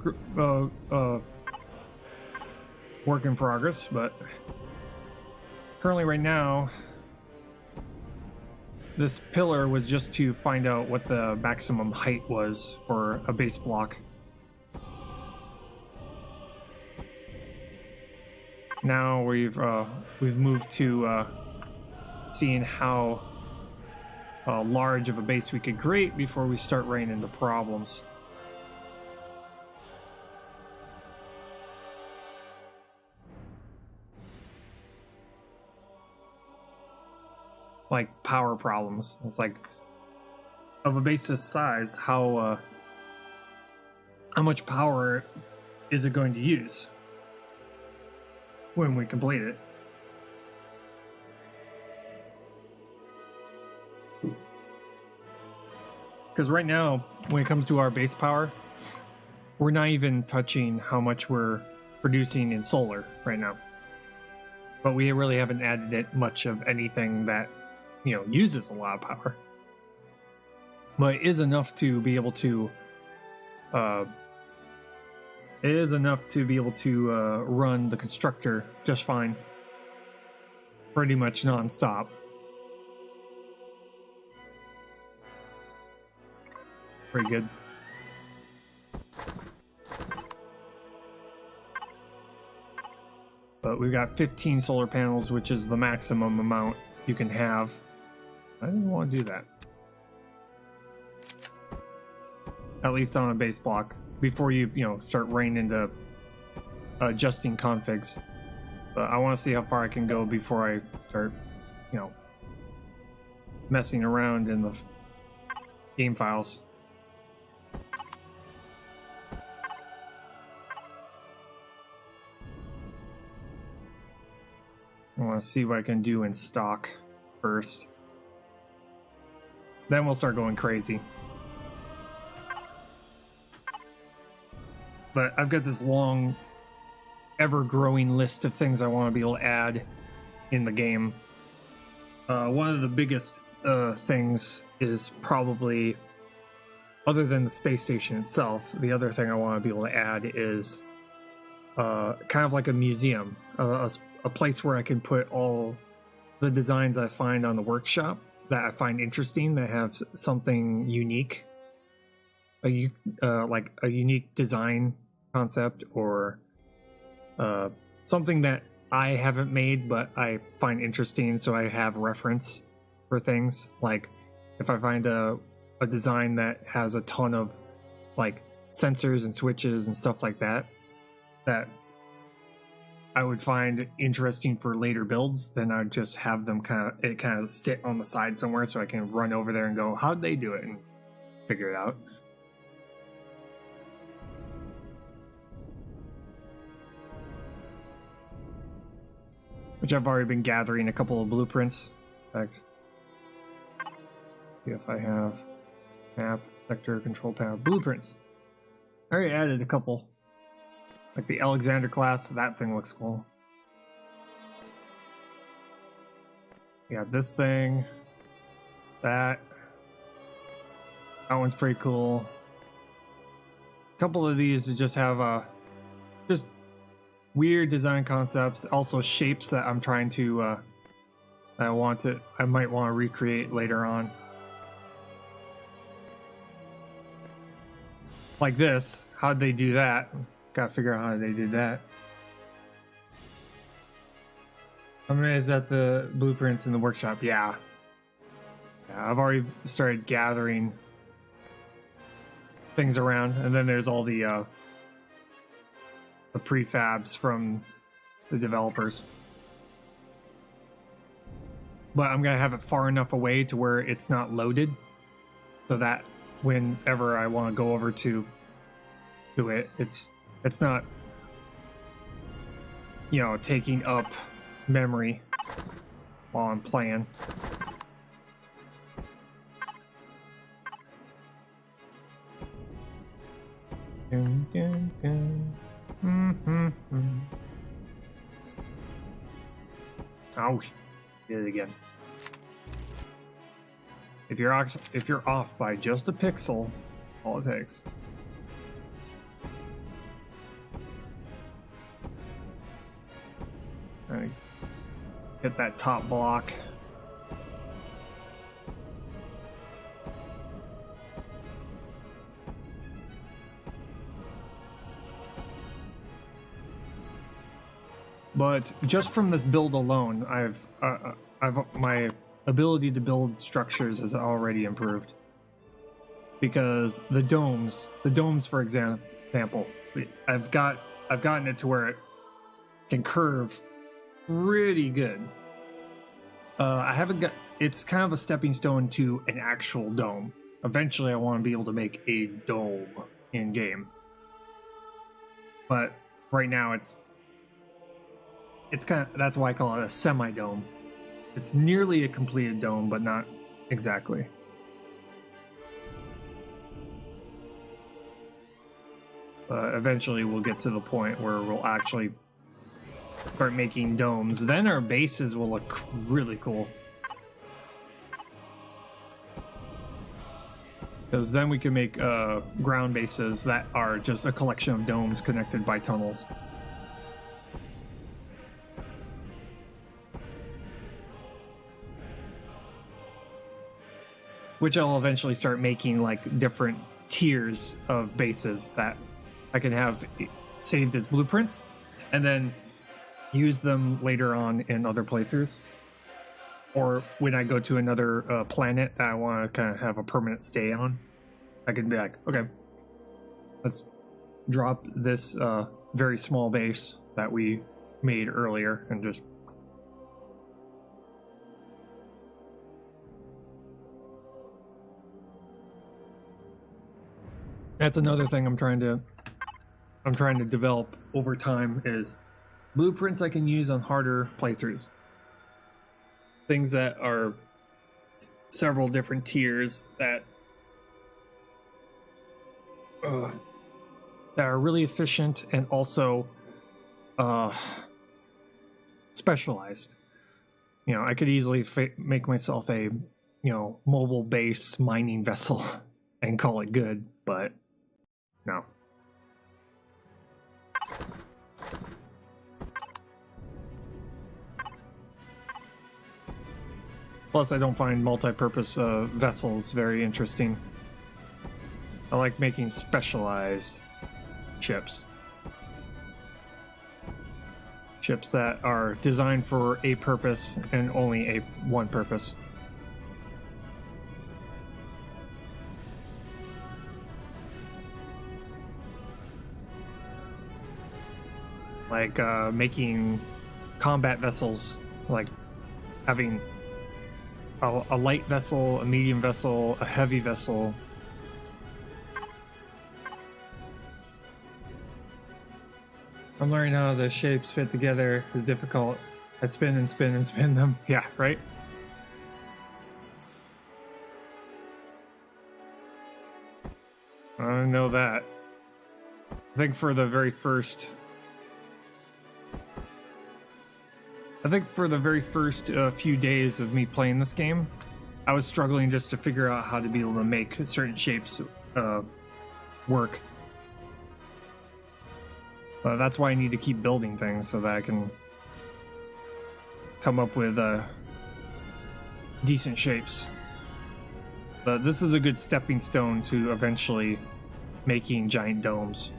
work in progress, but currently right now this pillar was just to find out what the maximum height was for a base block. Now we've moved to seeing how large of a base we could create before we start running into problems. Like power problems. It's like, of a base this size, how much power is it going to use when we complete it? Because right now, when it comes to our base power, we're not even touching how much we're producing in solar right now. but we really haven't added it much of anything that, you know, uses a lot of power. But it is enough to be able to run the constructor just fine, pretty much non-stop. Pretty good. But we've got 15 solar panels, which is the maximum amount you can have. I didn't want to do that. At least on a base block, before you start running into adjusting configs. But I want to see how far I can go before I start, messing around in the game files. I want to see what I can do in stock first. Then we'll start going crazy. But I've got this long, ever-growing list of things I want to be able to add in the game. One of the biggest things is probably, other than the space station itself, the other thing I want to be able to add is kind of like a museum, a place where I can put all the designs I find on the workshop that I find interesting, that have something unique, like a unique design concept, or something that I haven't made but I find interesting, so I have reference for things. Like if I find a design that has a ton of like sensors and switches and stuff like that I would find interesting for later builds, then I'd just have them kind of sit on the side somewhere so I can run over there and go, how'd they do it, and figure it out. Which I've already been gathering a couple of blueprints. In fact, see if I have map, sector, control panel, blueprints. I already added a couple. Like the Alexander class, that thing looks cool. Yeah, this thing, that one's pretty cool. A couple of these just have just weird design concepts, also shapes that I'm trying to I might want to recreate later on. Like this, how'd they do that? Gotta figure out how they did that. How many is that the blueprints in the workshop? Yeah, I've already started gathering things around, and then there's all the prefabs from the developers. But I'm gonna have it far enough away to where it's not loaded, so that whenever I want to go over to it, it's not, taking up memory while I'm playing. Dun, dun, dun. Oh, did it again. If you're off by just a pixel, all it takes. Right. Hit that top block. But just from this build alone, I've my ability to build structures has already improved. Because the domes, for example, I've gotten it to where it can curve pretty good. I haven't got. It's kind of a stepping stone to an actual dome. Eventually, I want to be able to make a dome in game. But right now, it's kind of, that's why I call it a semi-dome. It's nearly a completed dome, but not exactly. Eventually, we'll get to the point where we'll actually start making domes. Then our bases will look really cool. Because then we can make ground bases that are just a collection of domes connected by tunnels. Which I'll eventually start making like different tiers of bases that I can have saved as blueprints and then use them later on in other playthroughs. Or when I go to another planet that I want to kind of have a permanent stay on, I can be like, okay, let's drop this very small base that we made earlier and just... That's another thing I'm trying to develop over time is blueprints I can use on harder playthroughs. Things that are several different tiers that are really efficient and also specialized. You know, I could easily make myself a, you know, mobile base mining vessel and call it good, but no. Plus, I don't find multi-purpose vessels very interesting. I like making specialized ships. Ships that are designed for a purpose and only one purpose. Like making combat vessels, like having a light vessel, a medium vessel, a heavy vessel. I'm learning how the shapes fit together is difficult. I spin and spin and spin them. Yeah, right? I don't know that. I think for the very first few days of me playing this game, I was struggling just to figure out how to be able to make certain shapes work. That's why I need to keep building things so that I can come up with decent shapes. But this is a good stepping stone to eventually making giant domes.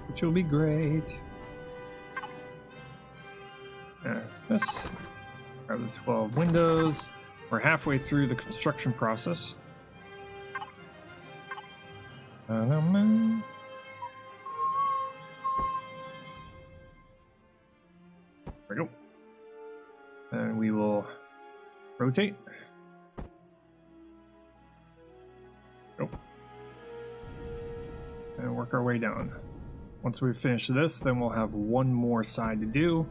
Which will be great. This. Grab the 12 windows. We're halfway through the construction process. There we go. And we will rotate. Go. And work our way down. Once we finish this, then we'll have one more side to do.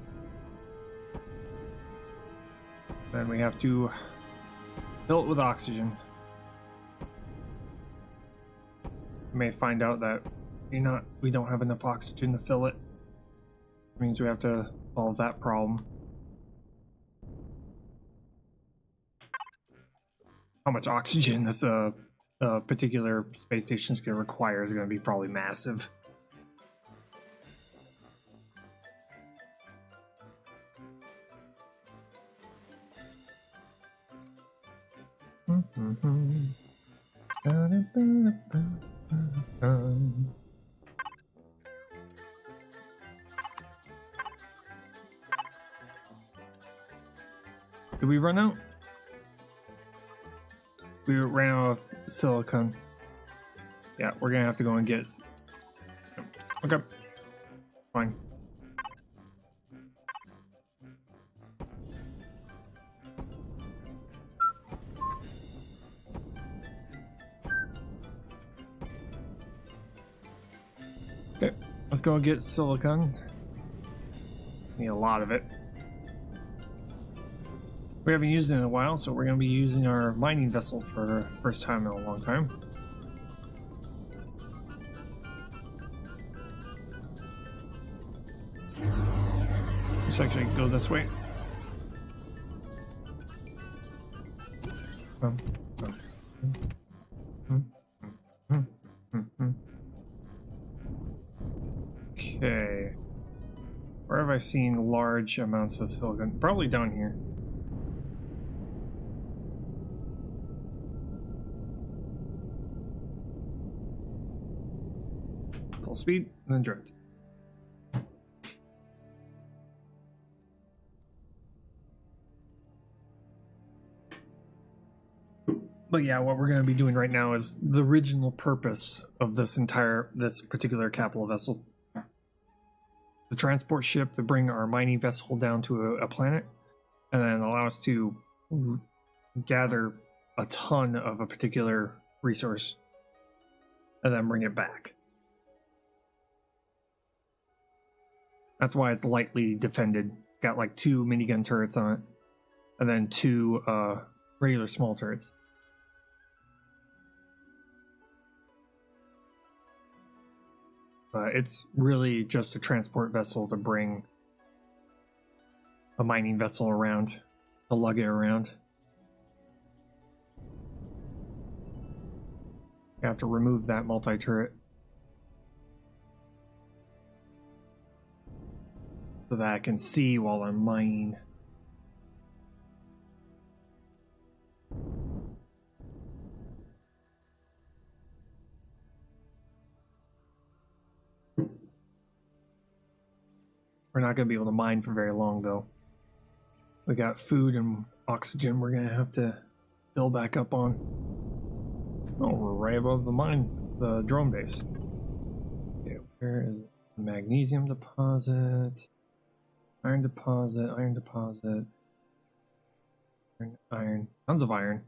Then we have to fill it with oxygen. We may find out that we don't have enough oxygen to fill it. It means we have to solve that problem. How much oxygen this particular space station is going to require is going to be probably massive. Did we run out? We ran out of silicon. Yeah, we're gonna have to go and get it. Okay. Fine. Okay, let's go get silicon. Need a lot of it. We haven't used it in a while, so we're going to be using our mining vessel for the first time in a long time. Let's actually go this way. Okay. Where have I seen large amounts of silicon? Probably down here. Full speed, and then drift. But yeah, what we're going to be doing right now is the original purpose of this particular capital vessel. The transport ship to bring our mining vessel down to a planet, and then allow us to gather a ton of a particular resource, and then bring it back. That's why it's lightly defended. Got like 2 minigun turrets on it, and then 2 regular small turrets. It's really just a transport vessel to bring a mining vessel around, to lug it around. You have to remove that multi-turret so that I can see while I'm mining. We're not going to be able to mine for very long, though. We got food and oxygen we're going to have to fill back up on. Oh, we're right above the drone base. Okay, where is the magnesium deposit? Iron deposit, iron deposit. Iron. Tons of iron.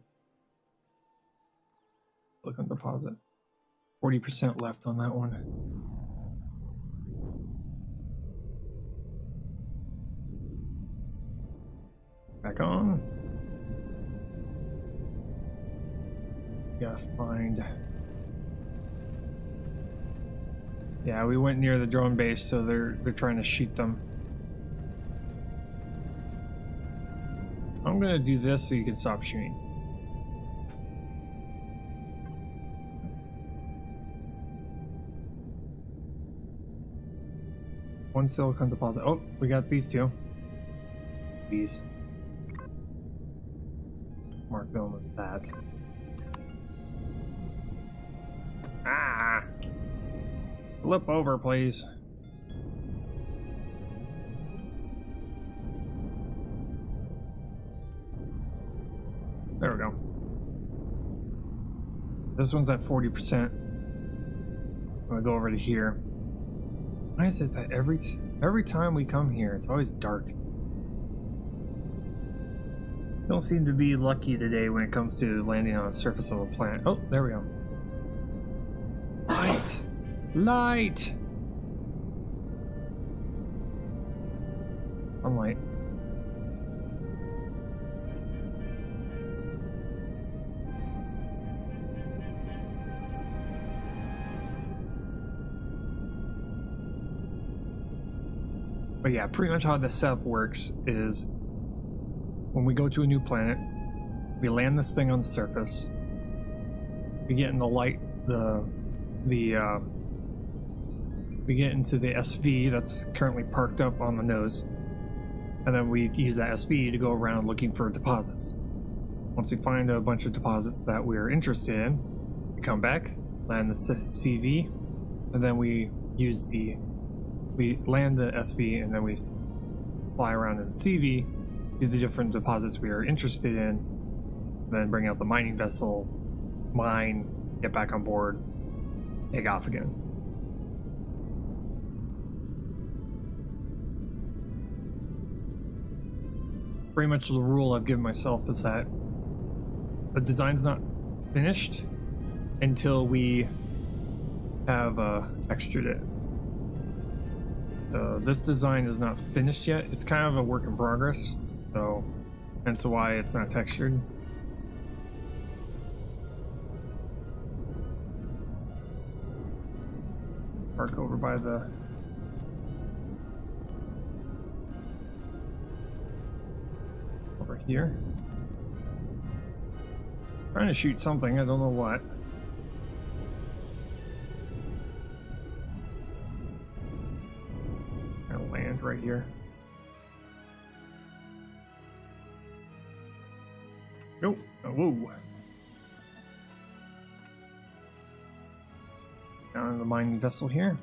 Silicon deposit. 40% left on that one. Back on. Gotta find. Yeah, we went near the drone base, so they're trying to shoot them. I'm gonna do this so you can stop shooting. One silicon deposit. Oh, we got these 2. These. Mark them with that. Ah! Flip over, please. There we go. This one's at 40%. I'm gonna go over to here. Why is it that every time we come here, it's always dark? Don't seem to be lucky today when it comes to landing on the surface of a planet. Oh, there we go. Light! Light! Sunlight. But yeah, pretty much how the setup works is when we go to a new planet, we land this thing on the surface, we get in the light, we get into the SV that's currently parked up on the nose, and then we use that SV to go around looking for deposits. Once we find a bunch of deposits that we're interested in, we come back, land the CV, and then we land the SV, and then we fly around in the CV, do the different deposits we are interested in, then bring out the mining vessel, mine, get back on board, take off again. Pretty much the rule I've given myself is that the design's not finished until we have textured it. This design is not finished yet. It's kind of a work in progress. So That's why it's not textured. Park over by the... over here. Trying to shoot something, I don't know what. Gonna land right here. Nope. Oh, whoa. Down in the mining vessel here.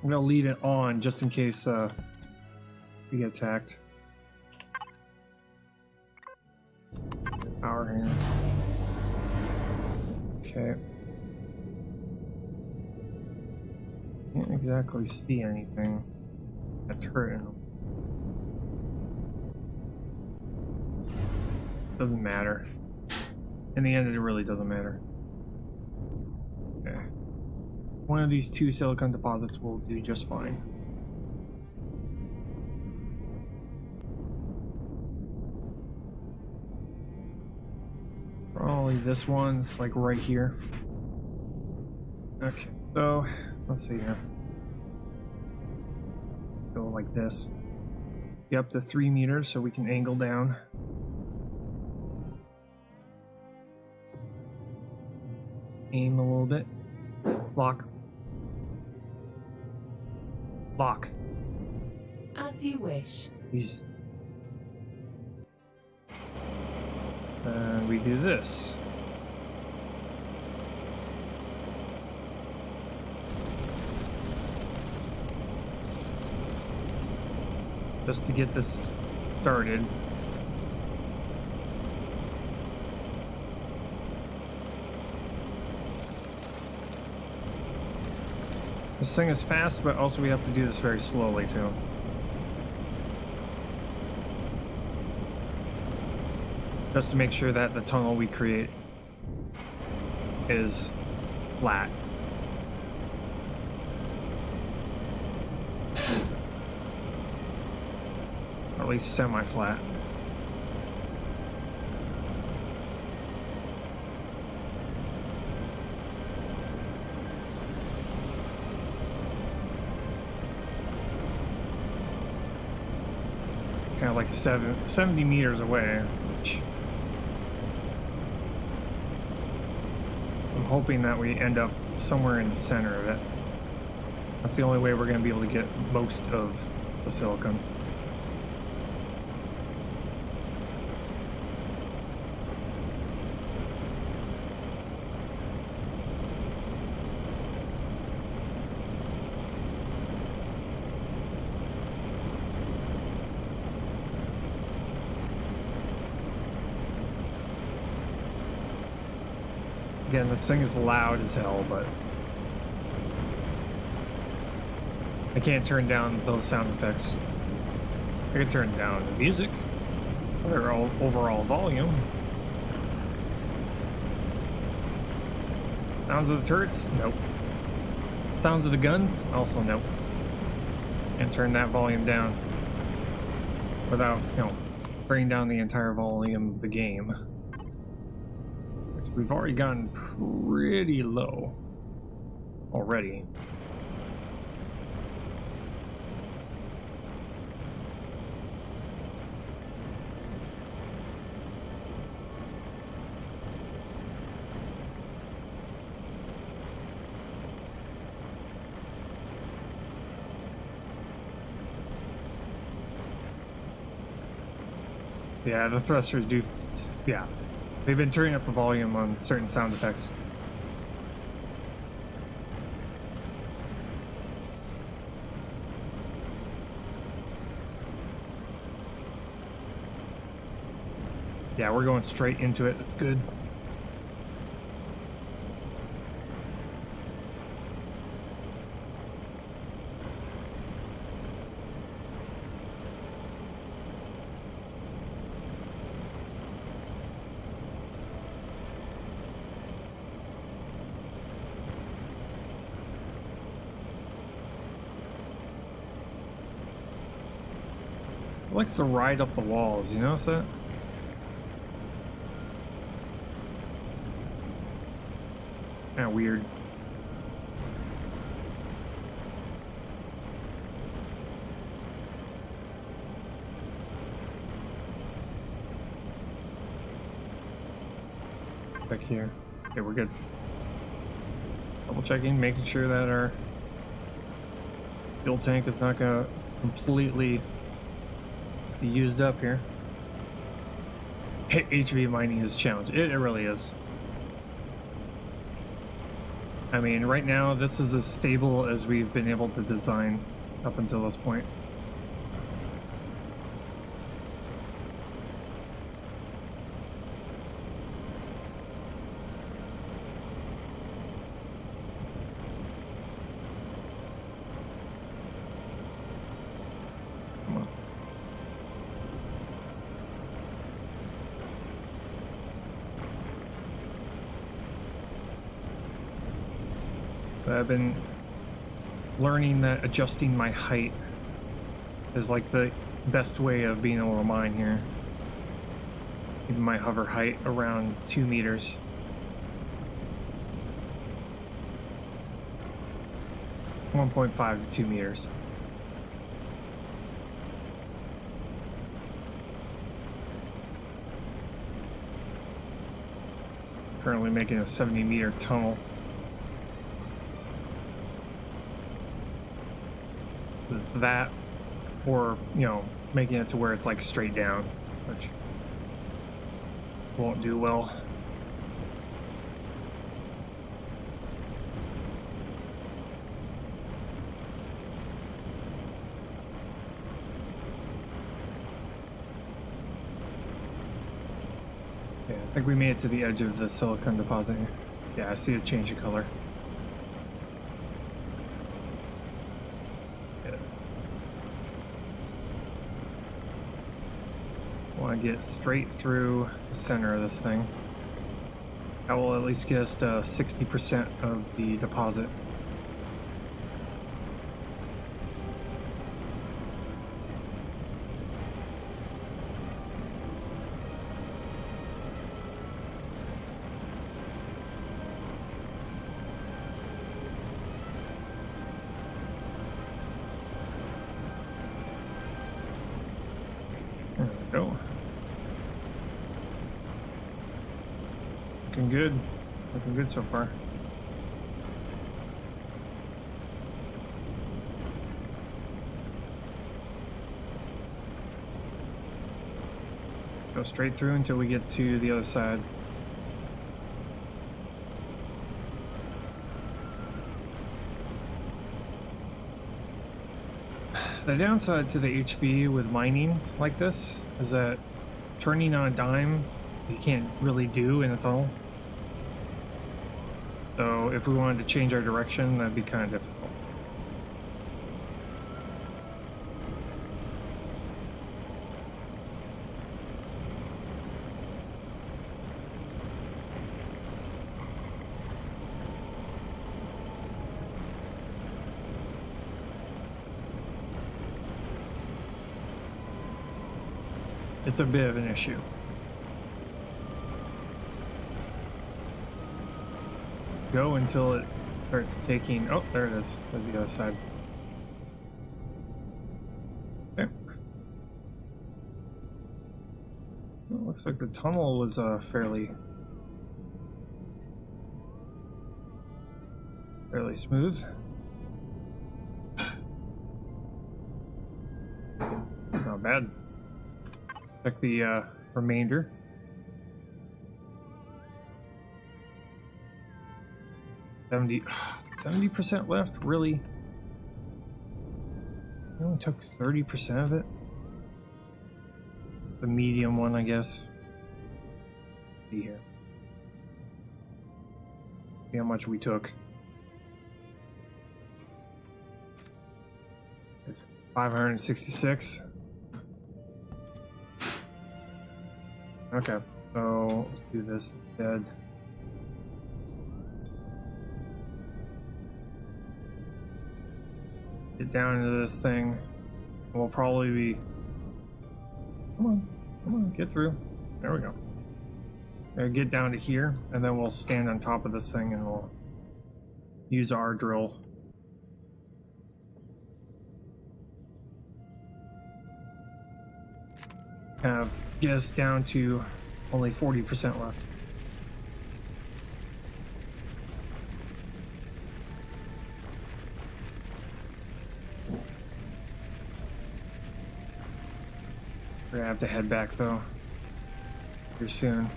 I'm gonna leave it on just in case we get attacked. Power here. Okay. Can't exactly see anything. A turret in them. Doesn't matter. In the end, it really doesn't matter. Okay. One of these two silicon deposits will do just fine. Probably this one's like right here. Okay, so let's see here. Go like this. Get up to 3 meters so we can angle down. Aim a little bit. Lock. Lock. As you wish. Jesus. And we do this. Just to get this started. This thing is fast, but also we have to do this very slowly too. Just to make sure that the tunnel we create is flat. Or at least semi-flat. Kind of like 70 meters away, which I'm hoping that we end up somewhere in the center of it. That's the only way we're going to be able to get most of the silicon. Again, this thing is loud as hell, but I can't turn down those sound effects. I can turn down the music, or overall volume. Sounds of the turrets? Nope. Sounds of the guns? Also nope. And turn that volume down without, bringing down the entire volume of the game. We've already gotten pretty low already. Yeah, the thrusters do, yeah. They've been turning up the volume on certain sound effects. Yeah, we're going straight into it. That's good. It likes to ride up the walls, you notice that? Kind of weird. Back here. Okay, we're good. Double checking, making sure that our fuel tank is not gonna completely be used up here. HV mining is a challenge. It really is. I mean, right now, this is as stable as we've been able to design up until this point. Come on. I've been learning that adjusting my height is like the best way of being able to mine here. Keeping my hover height around 2 meters. (1.5 to 2 meters). Currently making a 70-meter tunnel. It's that, or, you know, making it to where it's like straight down, which won't do well. Yeah, I think we made it to the edge of the silicon deposit here. Yeah, I see a change of color. Want to get straight through the center of this thing. That will at least get us to 60% of the deposit. There we go. Looking good. Looking good so far. Go straight through until we get to the other side. The downside to the HV with mining like this is that turning on a dime you can't really do in a tunnel. So if we wanted to change our direction, that'd be kind of difficult. It's a bit of an issue. Go until it starts taking... Oh, there it is. There's the other side. Okay. Well, looks like the tunnel was fairly smooth. Not bad. Check the remainder. 70% left? Really? We only took 30% of it? The medium one, I guess. See here. See how much we took. 566. Okay, so let's do this instead. Get down into this thing. We'll probably be... Come on, get through. There we go. Get down to here, and then we'll stand on top of this thing and we'll use our drill. Get us down to only 40% left. We're gonna have to head back though, here soon.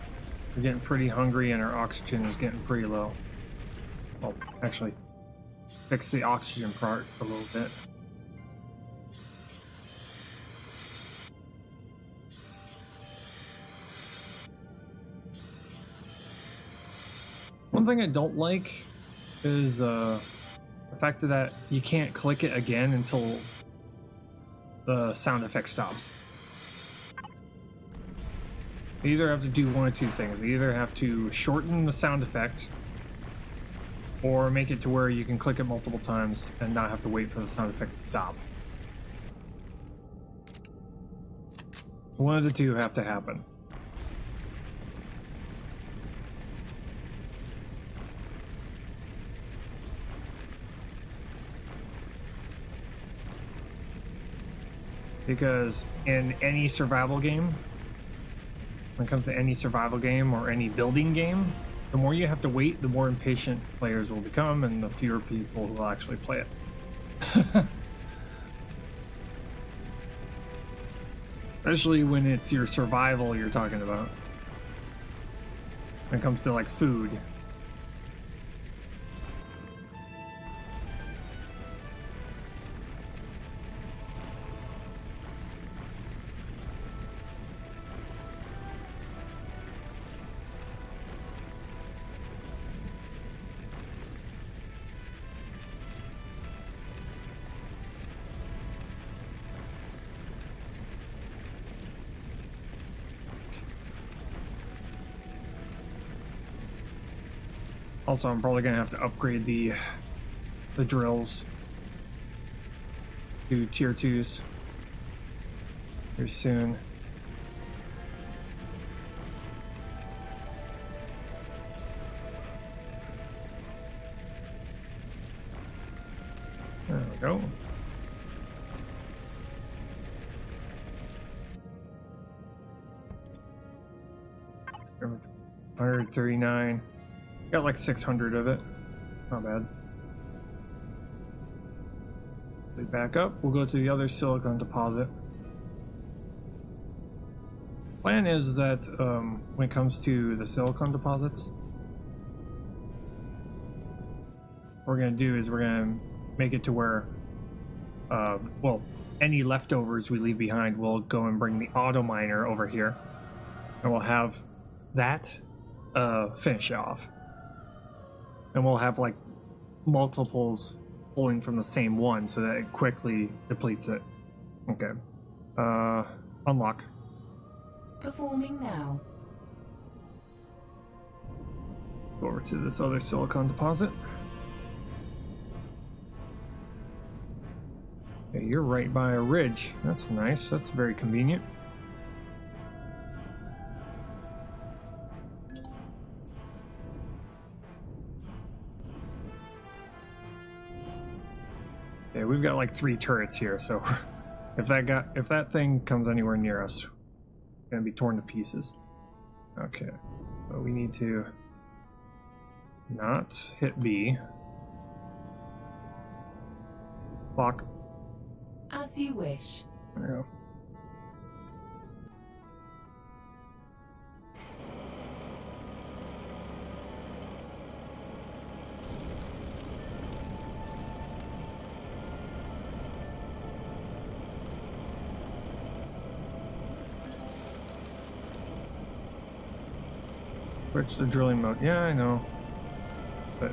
We're getting pretty hungry and our oxygen is getting pretty low. Well, actually, fix the oxygen part a little bit. One thing I don't like is the fact that you can't click it again until the sound effect stops. You either have to do one of two things. You either have to shorten the sound effect or make it to where you can click it multiple times and not have to wait for the sound effect to stop. One of the two have to happen. Because in any survival game, when it comes to any survival game or any building game, the more you have to wait, the more impatient players will become and the fewer people will actually play it. Especially when it's your survival you're talking about. When it comes to like food. Also, I'm probably gonna have to upgrade the drills to tier 2s here soon. There we go. $139. Got like 600 of it. Not bad. We back up. We'll go to the other silicon deposit. Plan is that when it comes to the silicon deposits, what we're going to do is we're going to make it to where, well, any leftovers we leave behind, we'll go and bring the auto miner over here, and we'll have that finish off. And we'll have like multiples pulling from the same one so that it quickly depletes it. Okay. Unlock. Performing now. Go over to this other silicon deposit. Okay, you're right by a ridge. That's nice. That's very convenient. Okay, we've got like 3 turrets here, so if that thing comes anywhere near us, it's gonna be torn to pieces. Okay, so we need to not hit B. Lock. As you wish. There we go. Switch the drilling mode. Yeah, I know. But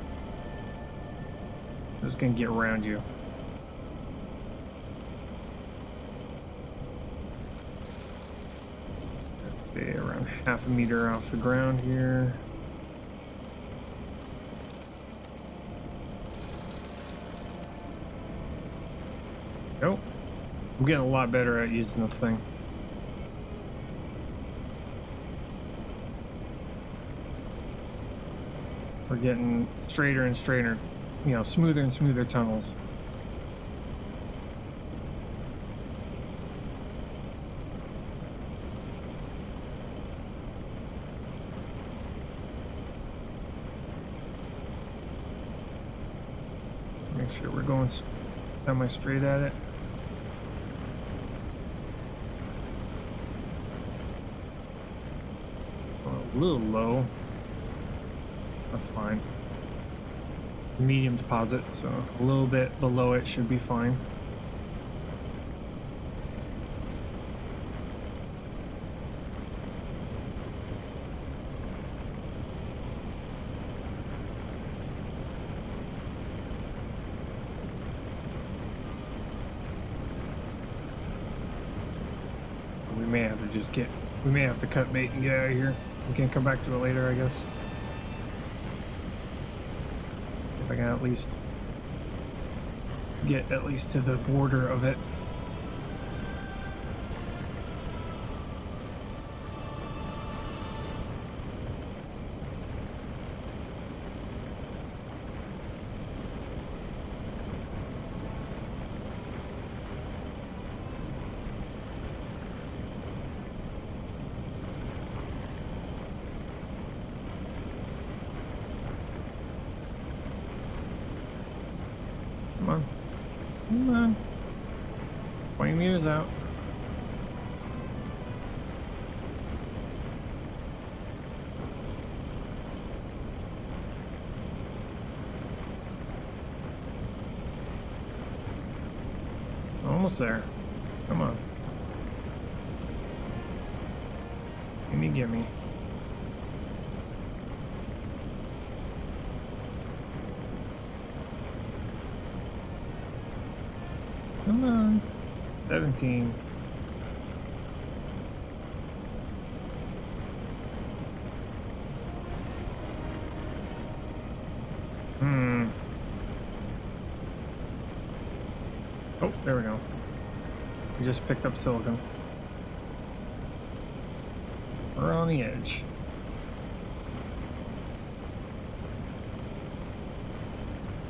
I'm just gonna get around you. Okay, around half a meter off the ground here. Nope. I'm getting a lot better at using this thing. We're getting straighter and straighter. you know, smoother and smoother tunnels. Make sure we're going semi-straight at it. A little low. That's fine. Medium deposit, so a little bit below it should be fine. We may have to just we may have to cut bait and get out of here. We can come back to it later, I guess. If I can at least get to the border of it. Come on. Come on. 20 meters out. Almost there. Come on. Gimme, gimme. Come on. 17. Oh, there we go. We just picked up silicon. We're on the edge.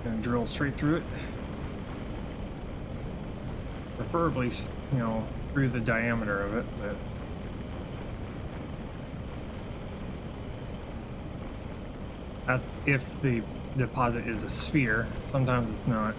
Gonna drill straight through it. Preferably, you know, through the diameter of it, but that's if the deposit is a sphere. Sometimes it's not.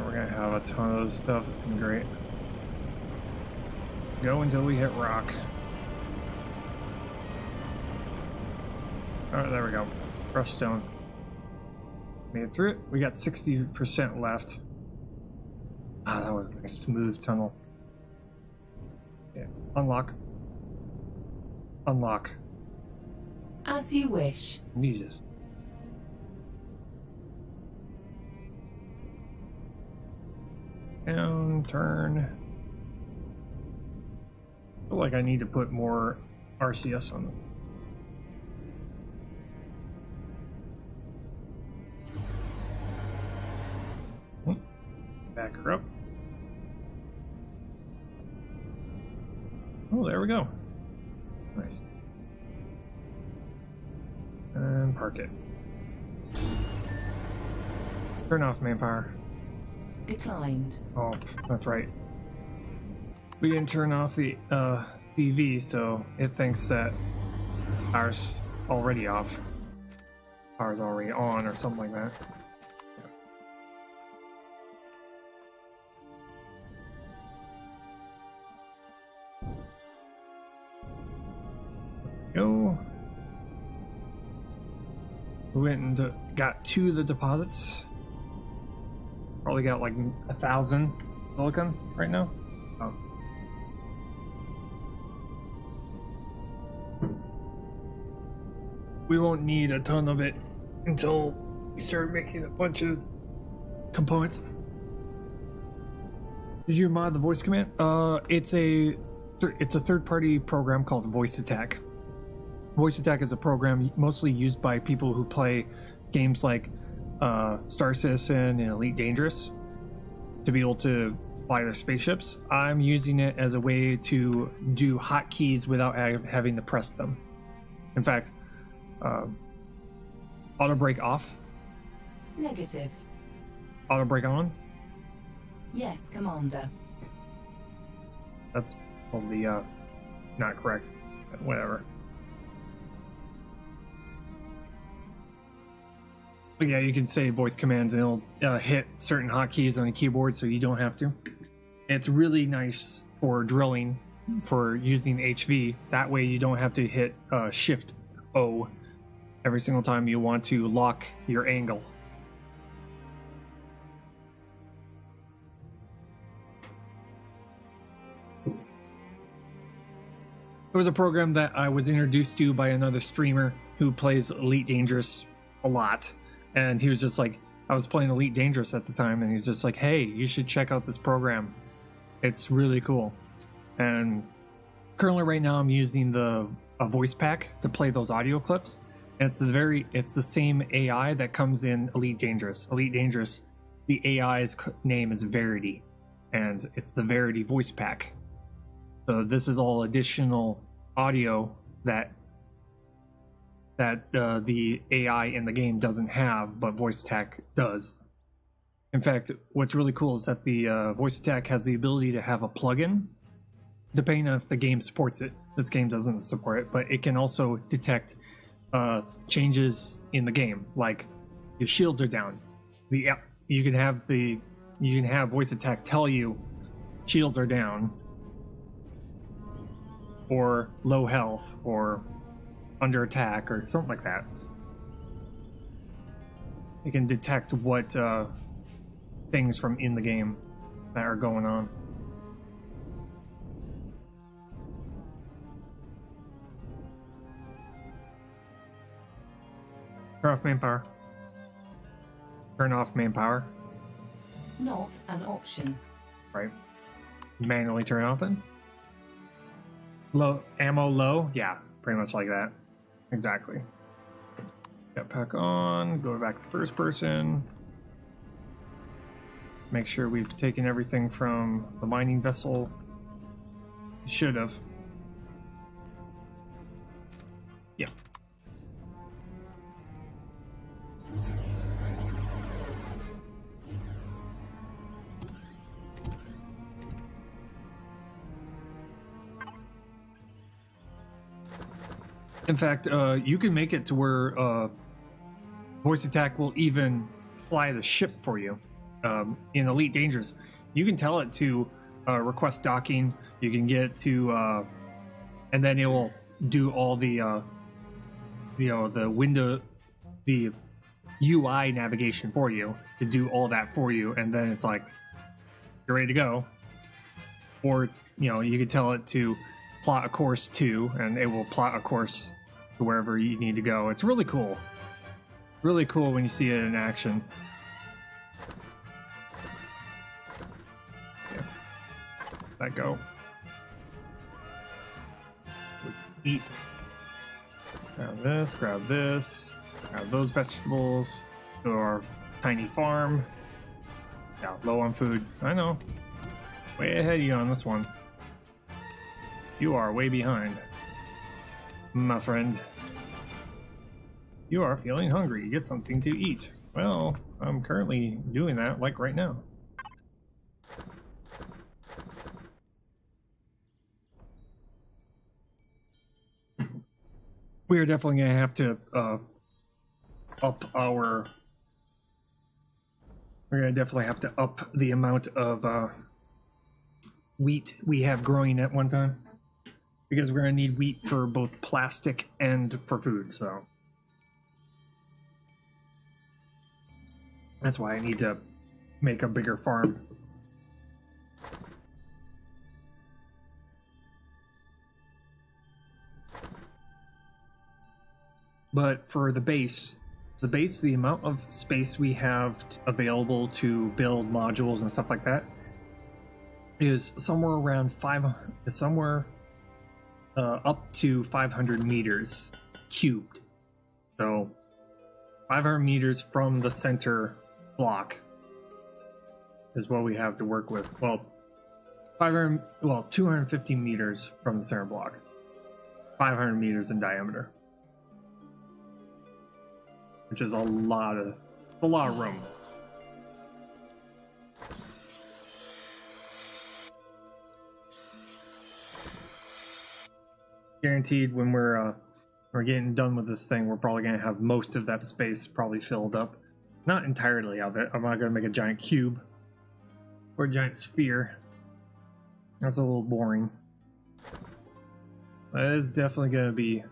We're gonna have a ton of this stuff. It's gonna be great. Go until we hit rock. Oh, there we go. Crushed stone. Made it through it. We got 60% left. Ah, that was a nice smooth tunnel. Yeah. Unlock. Unlock. As you wish. Jesus. Down, turn. I feel like I need to put more RCS on this. Back her up. Oh, there we go. Nice. And park it. Turn off main power. Declined. Oh, that's right. We didn't turn off the TV, so it thinks that power's already off. Power's already on or something like that. Go. We went and got 2 of the deposits. Probably got like 1,000 silicon right now. Oh. We won't need a ton of it until we start making a bunch of components. Did you mod the voice command? It's a third-party program called Voice Attack. Voice Attack is a program mostly used by people who play games like Star Citizen and Elite Dangerous to be able to fly their spaceships. I'm using it as a way to do hotkeys without having to press them. In fact, auto brake off. Negative. Auto brake on. Yes, Commander. That's probably not correct. But whatever. But yeah, you can say voice commands and it'll hit certain hotkeys on the keyboard so you don't have to. It's really nice for drilling, for using HV. That way you don't have to hit Shift O every single time you want to lock your angle. It was a program that I was introduced to by another streamer who plays Elite Dangerous a lot. And he was just like, I was playing Elite Dangerous at the time, and he's just like, hey, you should check out this program. It's really cool. And currently right now I'm using a voice pack to play those audio clips. And it's the same AI that comes in Elite Dangerous. Elite Dangerous, the AI's name is Verity, and it's the Verity voice pack. So this is all additional audio that the AI in the game doesn't have, but Voice Attack does. In fact, what's really cool is that the Voice Attack has the ability to have a plugin, depending on if the game supports it. This game doesn't support it, but it can also detect changes in the game, like your shields are down. You can have Voice Attack tell you shields are down, or low health, or under attack, or something like that. It can detect what things from in the game that are going on. Turn off main power. Turn off main power. Not an option. Right. Manually turn off then. Low ammo low? Yeah, pretty much like that. Exactly. Jetpack on, go back to first person. Make sure we've taken everything from the mining vessel. Should have. Yep. In fact, you can make it to where Voice Attack will even fly the ship for you. In Elite Dangerous, you can tell it to request docking. You can get it to, and then it will do all the, the window, the UI navigation for you to do all that for you. And then it's like, you're ready to go. Or, you can tell it to plot a course to, and it will plot a course to wherever you need to go. It's really cool. Really cool when you see it in action. Yeah. Let go. Eat. Grab this, grab those vegetables. Go to our tiny farm. Yeah, low on food. I know. Way ahead of you on this one. You are way behind, my friend. You are feeling hungry. Get something to eat. Well, I'm currently doing that, like right now. We are definitely going to have to We're going to definitely have to up the amount of wheat we have growing at one time. Because we're going to need wheat for both plastic and for food, so. That's why I need to make a bigger farm. But for the base, the amount of space we have available to build modules and stuff like that, is somewhere around up to 500 meters cubed. So 500 meters from the center block is what we have to work with. Well, 250 meters from the center block. 500 meters in diameter. Which is a lot of room. Guaranteed when we're getting done with this thing, we're probably gonna have most of that space probably filled up. Not entirely of it. I'm not gonna make a giant cube or a giant sphere. That's a little boring. But it is definitely gonna be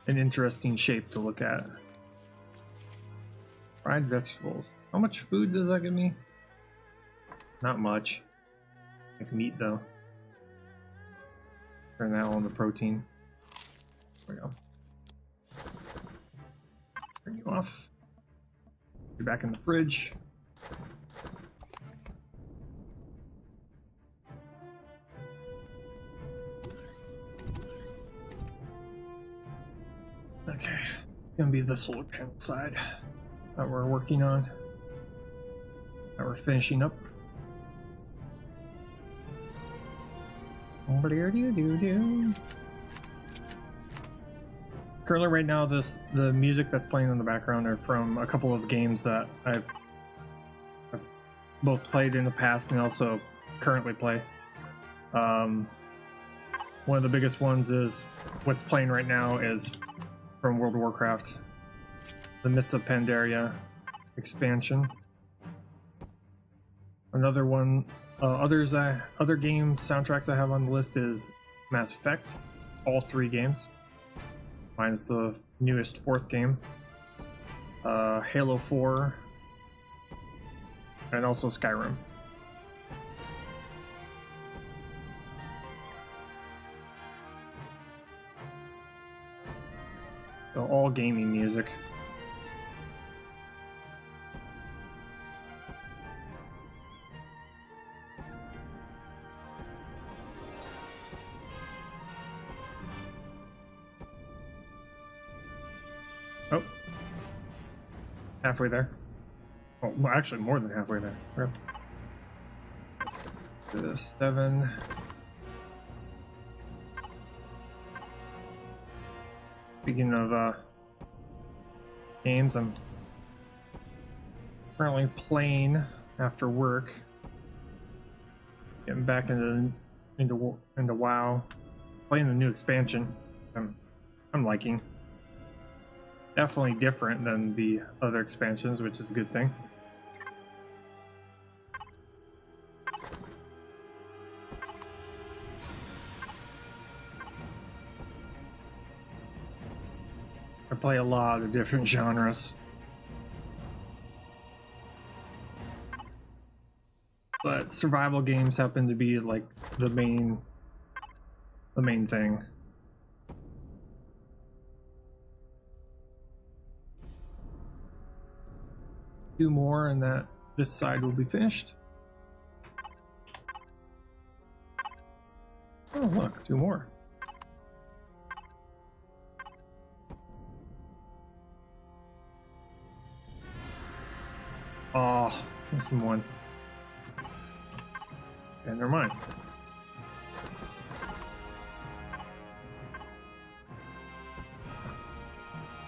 an interesting shape to look at. Fried vegetables. How much food does that give me? Not much. Like meat though. Turn that on the protein. There we go. Turn you off. You're back in the fridge. Okay. It's gonna be the solar panel side that we're working on. That we're finishing up. Currently, right now, the music that's playing in the background are from a couple of games that I've both played in the past and also currently play. One of the biggest ones is what's playing right now is from World of Warcraft, the Mists of Pandaria expansion. Another one. Other game soundtracks I have on the list is Mass Effect, all 3 games, minus the newest 4th game, Halo 4, and also Skyrim. So all gaming music. Oh, halfway there. Oh, well, actually more than halfway there. We're up to 7. Speaking of games, I'm currently playing after work. Getting back into WoW. Playing the new expansion. I'm liking. Definitely different than the other expansions, which is a good thing. I play a lot of different genres. But survival games happen to be like the main thing. 2 more and this side will be finished. Oh look, 2 more. Oh, missing 1. And never mind.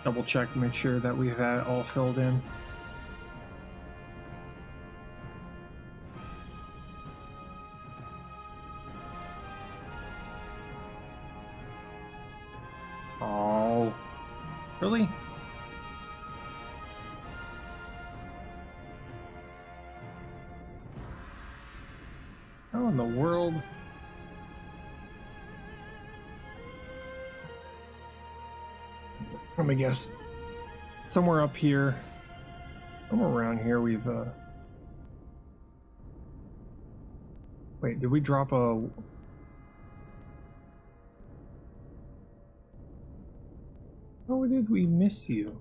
Double check, make sure that we've had it all filled in. Oh, really? How in the world? Let me guess. Somewhere up here, somewhere around here, we've wait, did we drop a? How did we miss you?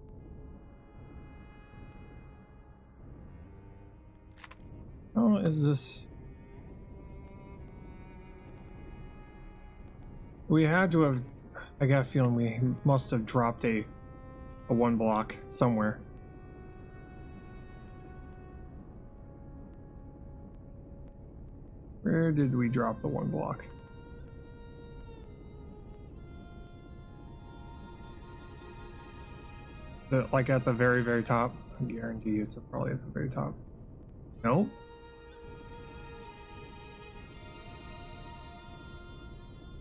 How is this? We had to have. I got a feeling we must have dropped a one block somewhere. Where did we drop the one block? Like at the very, very top? I guarantee it's probably at the very top. Nope.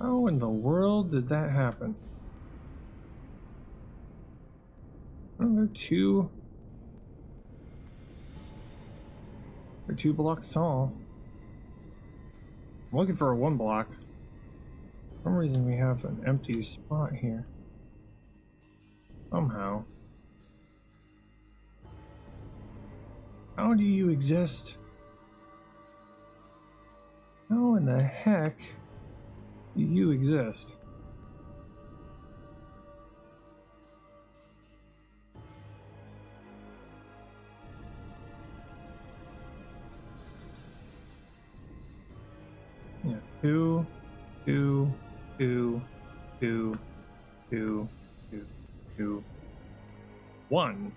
How in the world did that happen? Oh, they're two blocks tall. I'm looking for a one block. For some reason we have an empty spot here. Somehow. How do you exist? How in the heck do you exist? Yeah, 2, 2, 2, 2, 2, 2, 2, 1.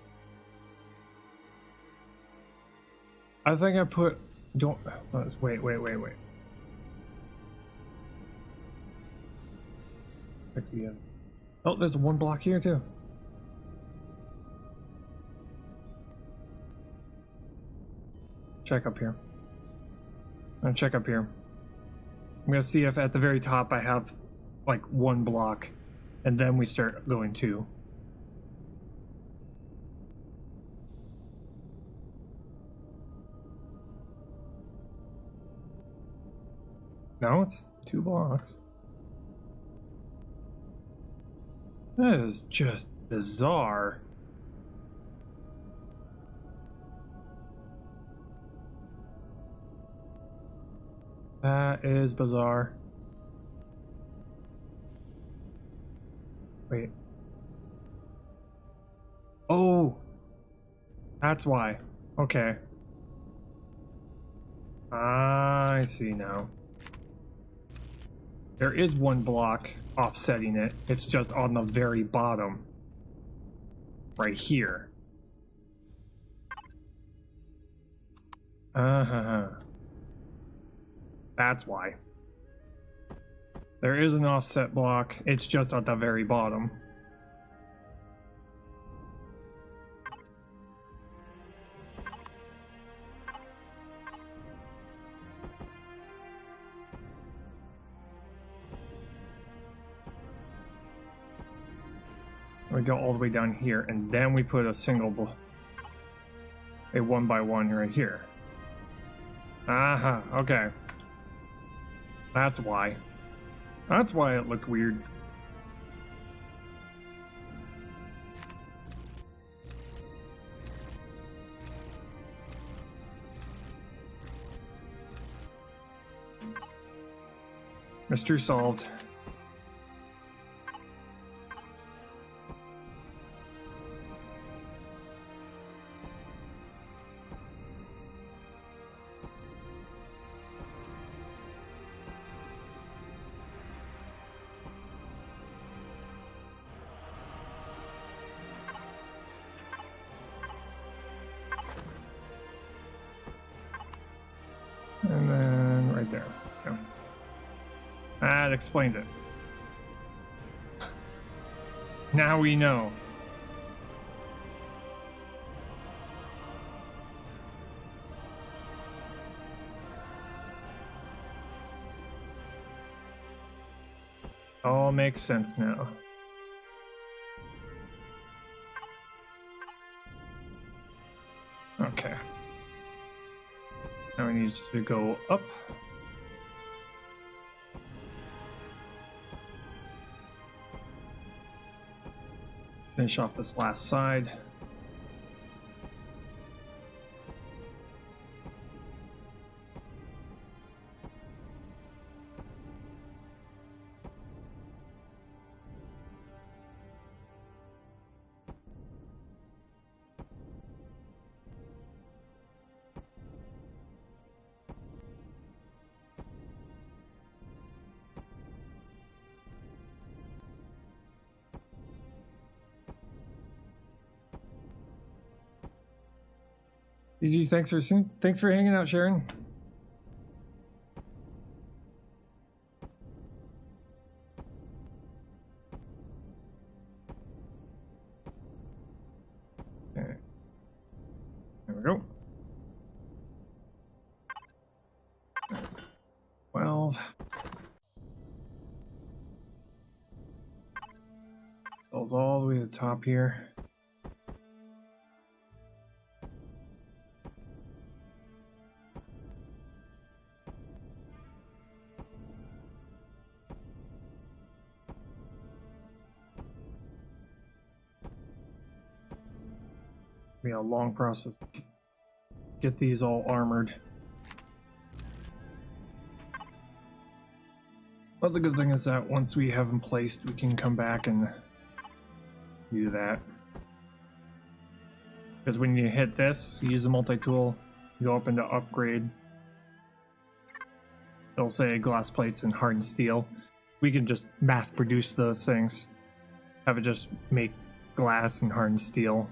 I think I put. Don't. Wait. Oh, there's one block here too. Check up here. I'm gonna check up here. I'm gonna see if at the very top I have like one block, and then we start going 2. No, it's 2 blocks. That is just bizarre. That is bizarre. Wait. Oh! That's why. Okay. I see now. There is one block offsetting it. It's just on the very bottom. Right here. That's why. There is an offset block. It's just at the very bottom. We go all the way down here, and then we put a single, a 1x1 right here. Okay. That's why. That's why it looked weird. Mystery solved. And then right there. Yeah. That explains it. Now we know. All makes sense now. Okay. Now we need to go up. Finish off this last side. GG, thanks for hanging out, Sharon. Okay. There we go. 12. Goes all the way to the top here. Be a long process to get these all armored. But the good thing is that once we have them placed, we can come back and do that. Because when you hit this, you use a multi-tool, you go up into upgrade. It'll say glass plates and hardened steel. We can just mass produce those things. Have it just make glass and hardened steel.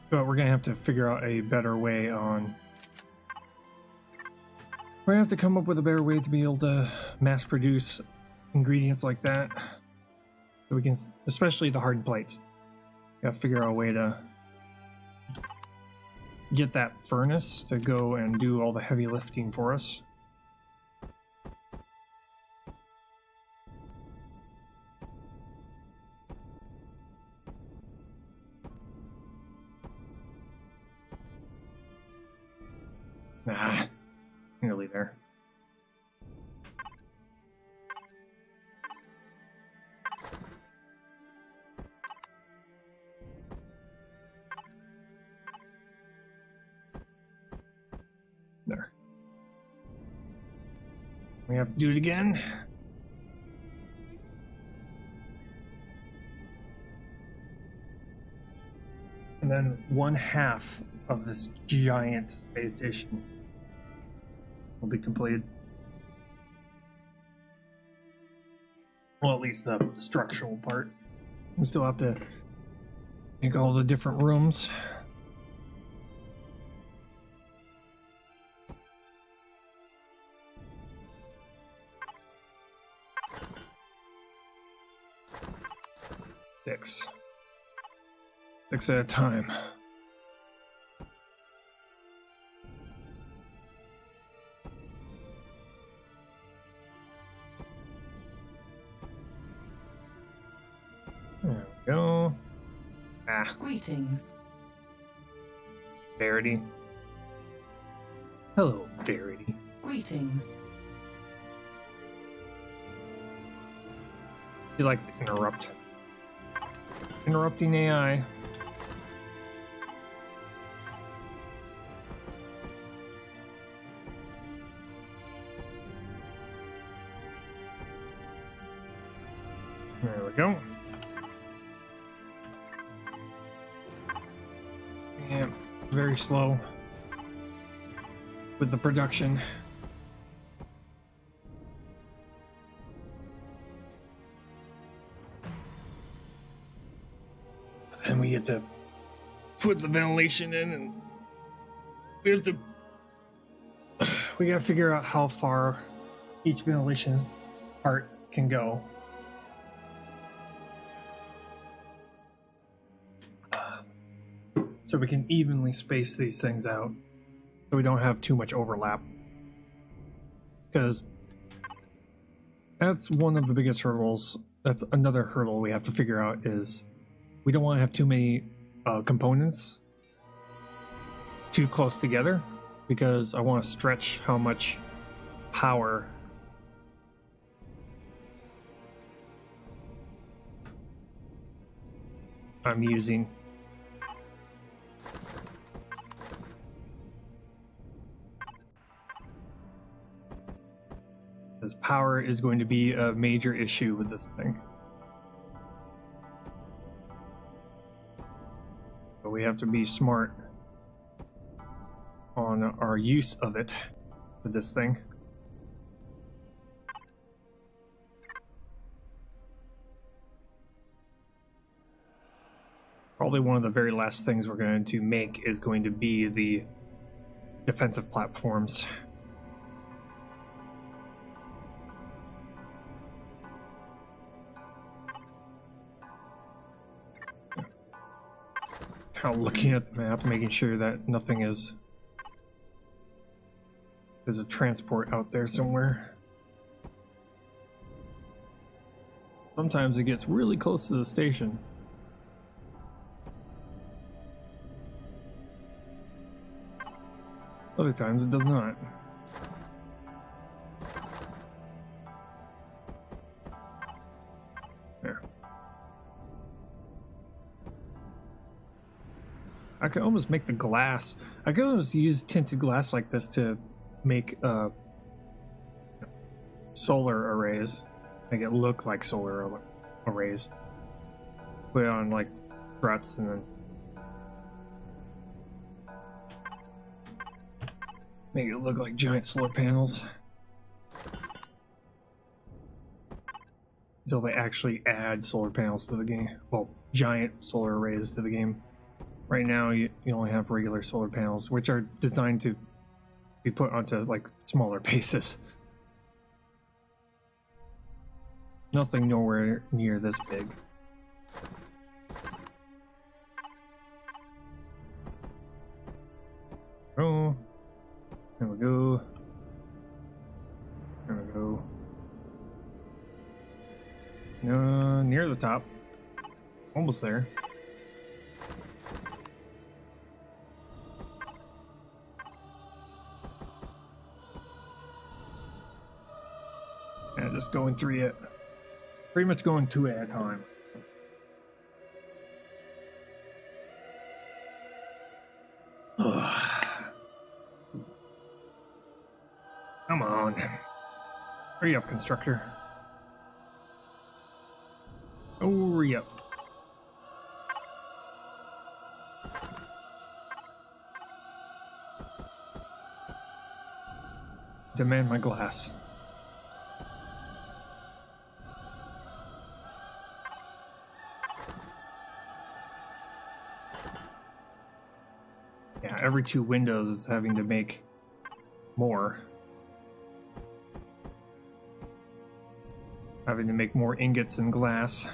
But we're gonna have to figure out a better way on... We're gonna have to come up with a better way to be able to mass produce ingredients like that. So we can, especially the hardened plates. Gotta figure out a way to get that furnace to go and do all the heavy lifting for us. Nah, nearly there. There. We have to do it again. And then 1/2 of this giant space station will be completed. Well, at least the structural part. We still have to make all the different rooms. Six at a time. There we go. Greetings. Verity. Hello, Verity. Greetings. He likes to interrupt. Interrupting AI. There we go. Yeah, very slow with the production. And we get to put the ventilation in, and we gotta figure out how far each ventilation part can go. So we can evenly space these things out so we don't have too much overlap. Because that's one of the biggest hurdles. That's another hurdle we have to figure out is we don't want to have too many components too close together, because I want to stretch how much power I'm using. Because power is going to be a major issue with this thing. So we have to be smart on our use of it with this thing. Probably one of the very last things we're going to make is going to be the defensive platforms. Kind of looking at the map, making sure that nothing is... There's a transport out there somewhere. Sometimes it gets really close to the station. Other times it does not. There. I could almost make the glass. I could almost use tinted glass like this to make solar arrays. Make it look like solar arrays. Put it on like struts and then make it look like giant solar panels. Until they actually add solar panels to the game. Well, giant solar arrays to the game. Right now, you only have regular solar panels, which are designed to be put onto like smaller bases. Nothing nowhere near this big. Oh, there we go. There we go. Near the top. Almost there. And just going through it. Pretty much going 2 at a time. Come on. Hurry up, constructor. Hurry up. Demand my glass. Yeah, every 2 windows is having to make more. Having to make more ingots and glass.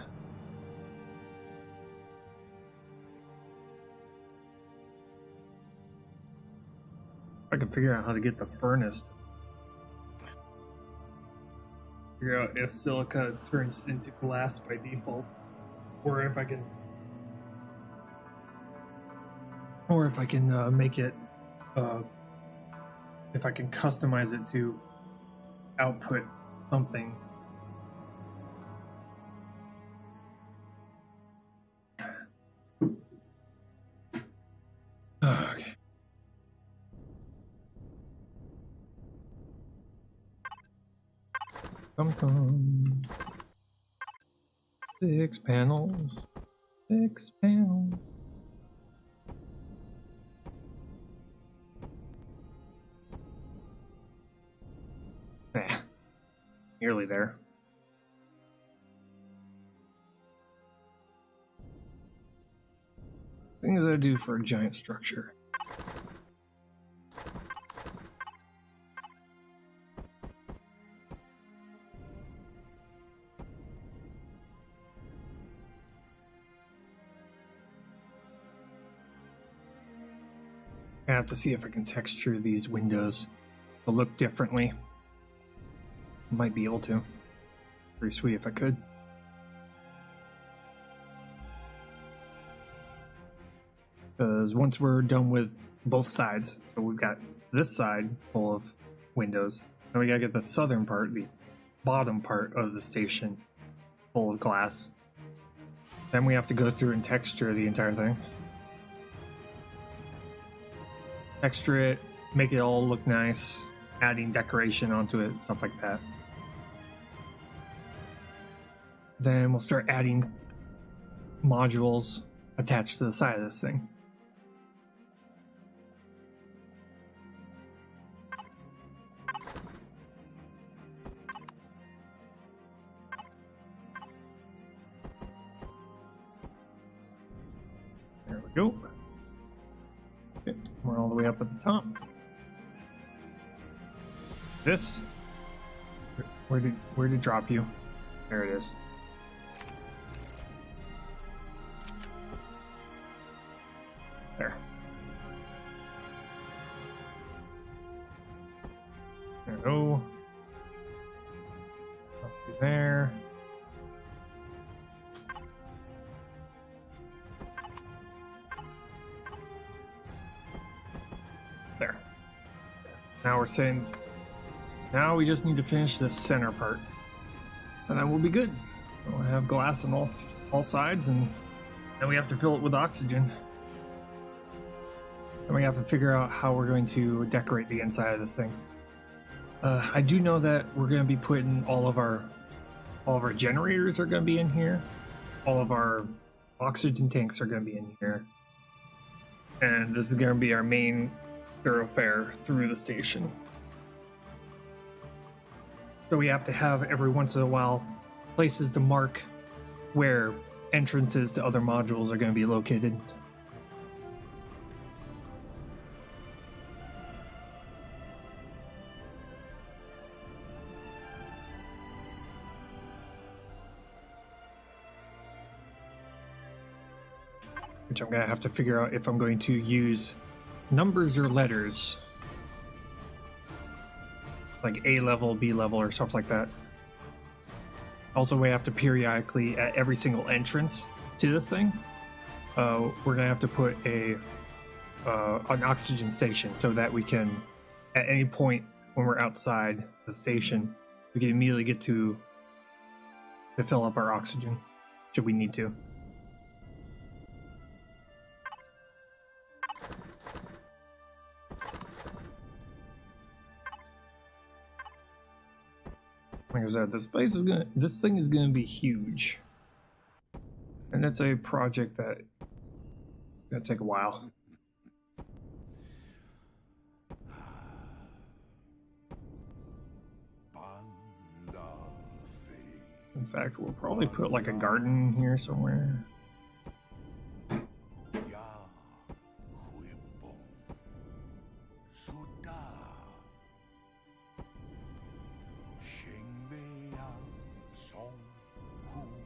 I can figure out how to get the furnace. Figure out if silica turns into glass by default, or if I can make it, if I can customize it to output something. Okay. Come. 6 panels. 6 panels. Nearly there. Things I do for a giant structure. I have to see if I can texture these windows to look differently. Might be able to. Pretty sweet if I could. Because once we're done with both sides, so we've got this side full of windows, and we gotta get the southern part, the bottom part of the station, full of glass. Then we have to go through and texture the entire thing. Texture it, make it all look nice, adding decoration onto it, stuff like that. Then we'll start adding modules attached to the side of this thing. Go. Okay, we're all the way up at the top. This. Where did it drop you? There it is. There. There we go. Up to there. There. Now we're saying, now we just need to finish this center part, and then we'll be good. We'll have glass on all sides, and then we have to fill it with oxygen. And we have to figure out how we're going to decorate the inside of this thing. I do know that we're going to be putting all of our generators are going to be in here. All of our oxygen tanks are going to be in here. And this is going to be our main thoroughfare through the station. So we have to have every once in a while places to mark where entrances to other modules are going to be located. Which I'm going to have to figure out if I'm going to use numbers or letters. Like A level, B level, or stuff like that. Also, we have to periodically, at every single entrance to this thing, we're going to have to put an oxygen station so that we can, at any point when we're outside the station, we can immediately get to fill up our oxygen, should we need to. Like I said, this thing is gonna be huge, and it's a project that gonna take a while. In fact, we'll probably put like a garden here somewhere.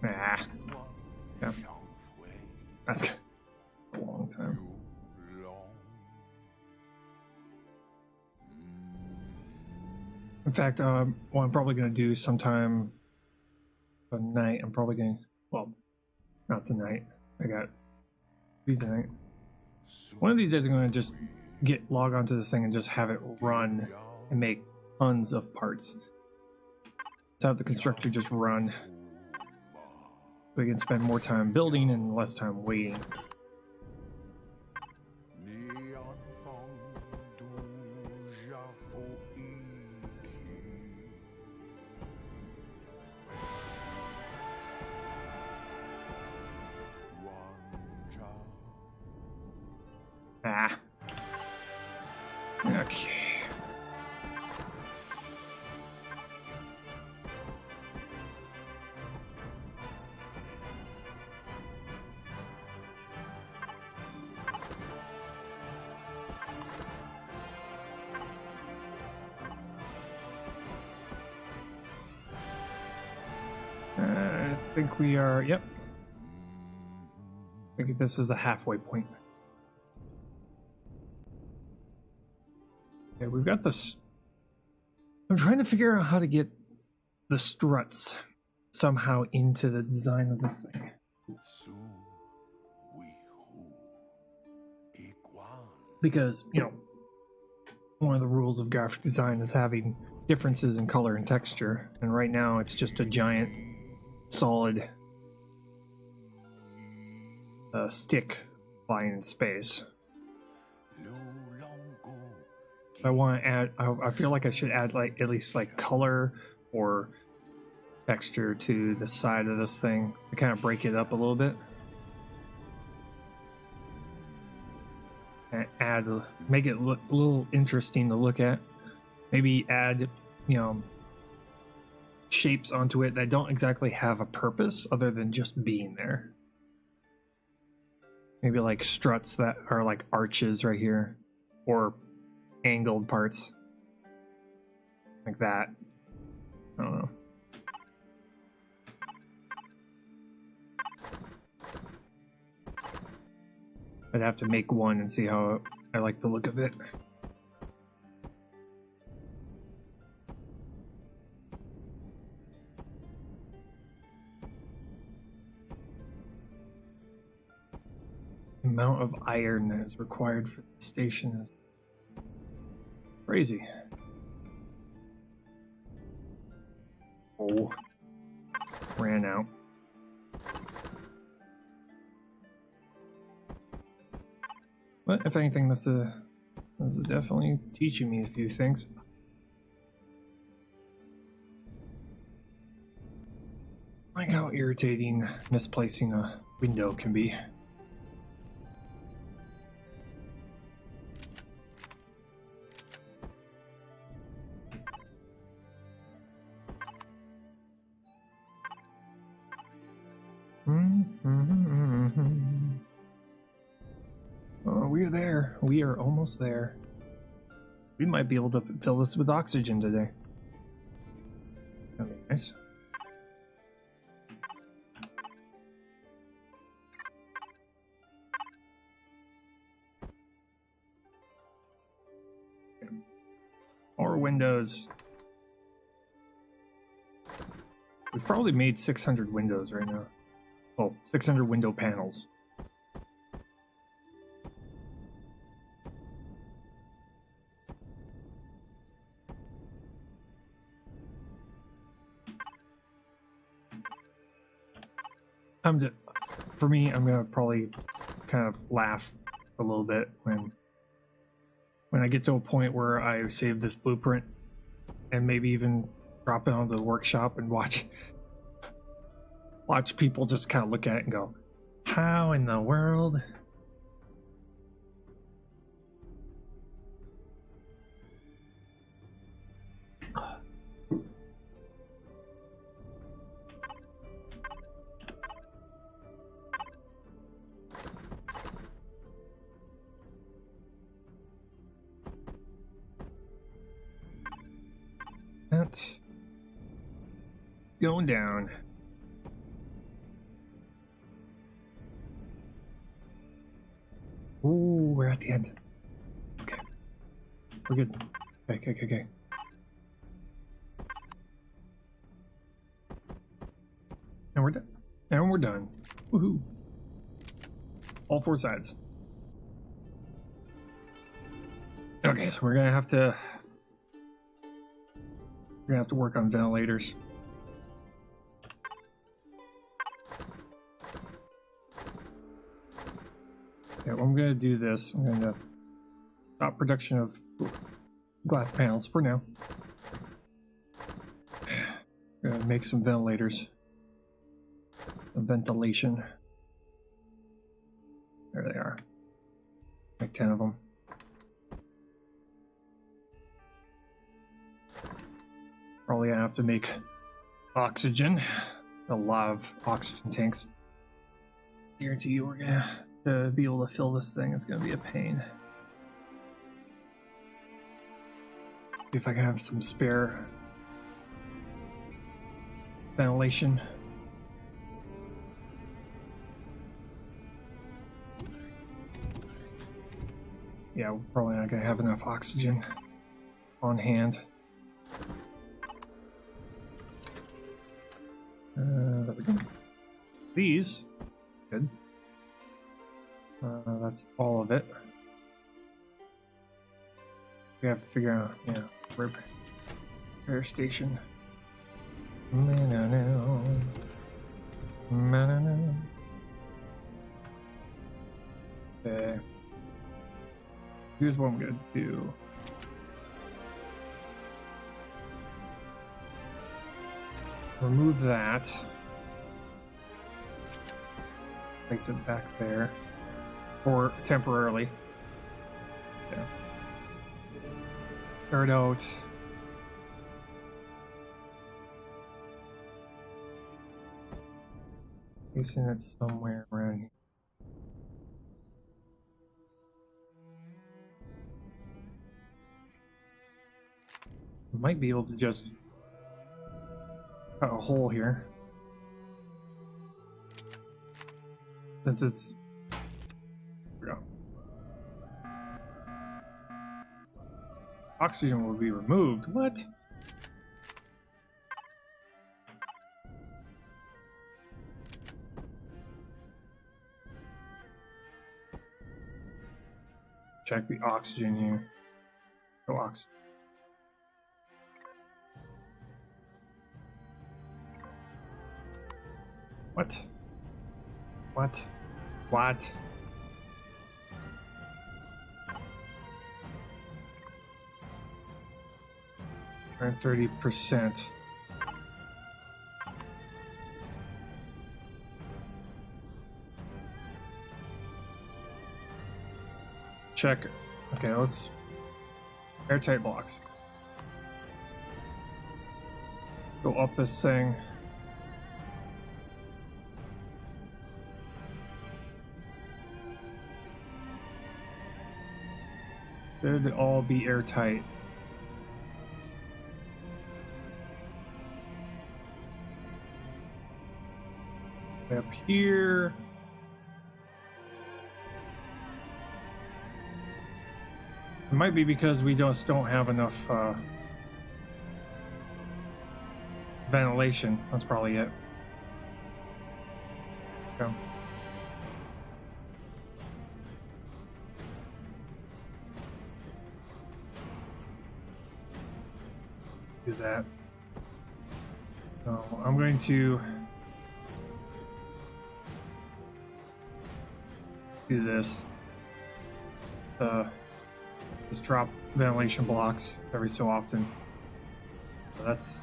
Ah, yeah. That's a long time. In fact, what I'm probably going to do sometime tonight, I'm probably going to, well, not tonight. I got tonight. One of these days I'm going to just log onto this thing and just have it run and make tons of parts. Let's have the constructor just run. We can spend more time building and less time waiting. Ah. Okay. I think we are, yep. I think this is a halfway point. Okay, we've got this. I'm trying to figure out how to get the struts somehow into the design of this thing. Because, you know, one of the rules of graphic design is having differences in color and texture, and right now it's just a giant solid stick flying in space. I want to add, I feel like I should add like at least like color or texture to the side of this thing to kind of break it up a little bit. And make it look a little interesting to look at. Maybe add, you know, shapes onto it that don't exactly have a purpose other than just being there. Maybe like struts that are like arches right here, or angled parts like that. I don't know. I'd have to make one and see how I like the look of it. The amount of iron that is required for the station is crazy. Oh, ran out. But if anything, this is definitely teaching me a few things. Like how irritating misplacing a window can be. Oh, we're there. We are almost there. We might be able to fill this with oxygen today. That'd be nice. More windows. We've probably made 600 windows right now. Oh, 600 window panels. For me, I'm gonna probably kind of laugh a little bit when I get to a point where I save this blueprint and maybe even drop it onto the workshop and watch people just kind of look at it and go, how in the world? That's going down. Ooh, we're at the end. Okay. We're good. Okay. And we're done. And we're done. Woohoo. All four sides. Okay, so we're gonna have to work on ventilators. Okay, well, I'm gonna do this. I'm gonna stop production of glass panels for now. Gonna make some ventilators. Some ventilation. There they are. Like 10 of them. Probably gonna have to make oxygen. A lot of oxygen tanks. Guarantee you we're gonna to be able to fill this thing is gonna be a pain. If I can have some spare ventilation. Yeah, we're probably not gonna have enough oxygen on hand. There we go. These, good. That's all of it. We have to figure out, yeah, repair station. Okay. Here's what I'm gonna do. Remove that. Place it back there. Or temporarily. Yeah. Start out. Placing it somewhere around here. Might be able to just cut a hole here. Since it's... There we go. Oxygen will be removed. What? Check the oxygen here. Go oxygen. What? What? What? Turn 30%. Check. Okay, let's airtight blocks. Go up this thing. Should all be airtight. Up here. It might be because we just don't have enough ventilation. That's probably it. Okay. Do that. So I'm going to do this. Just drop ventilation blocks every so often. So that's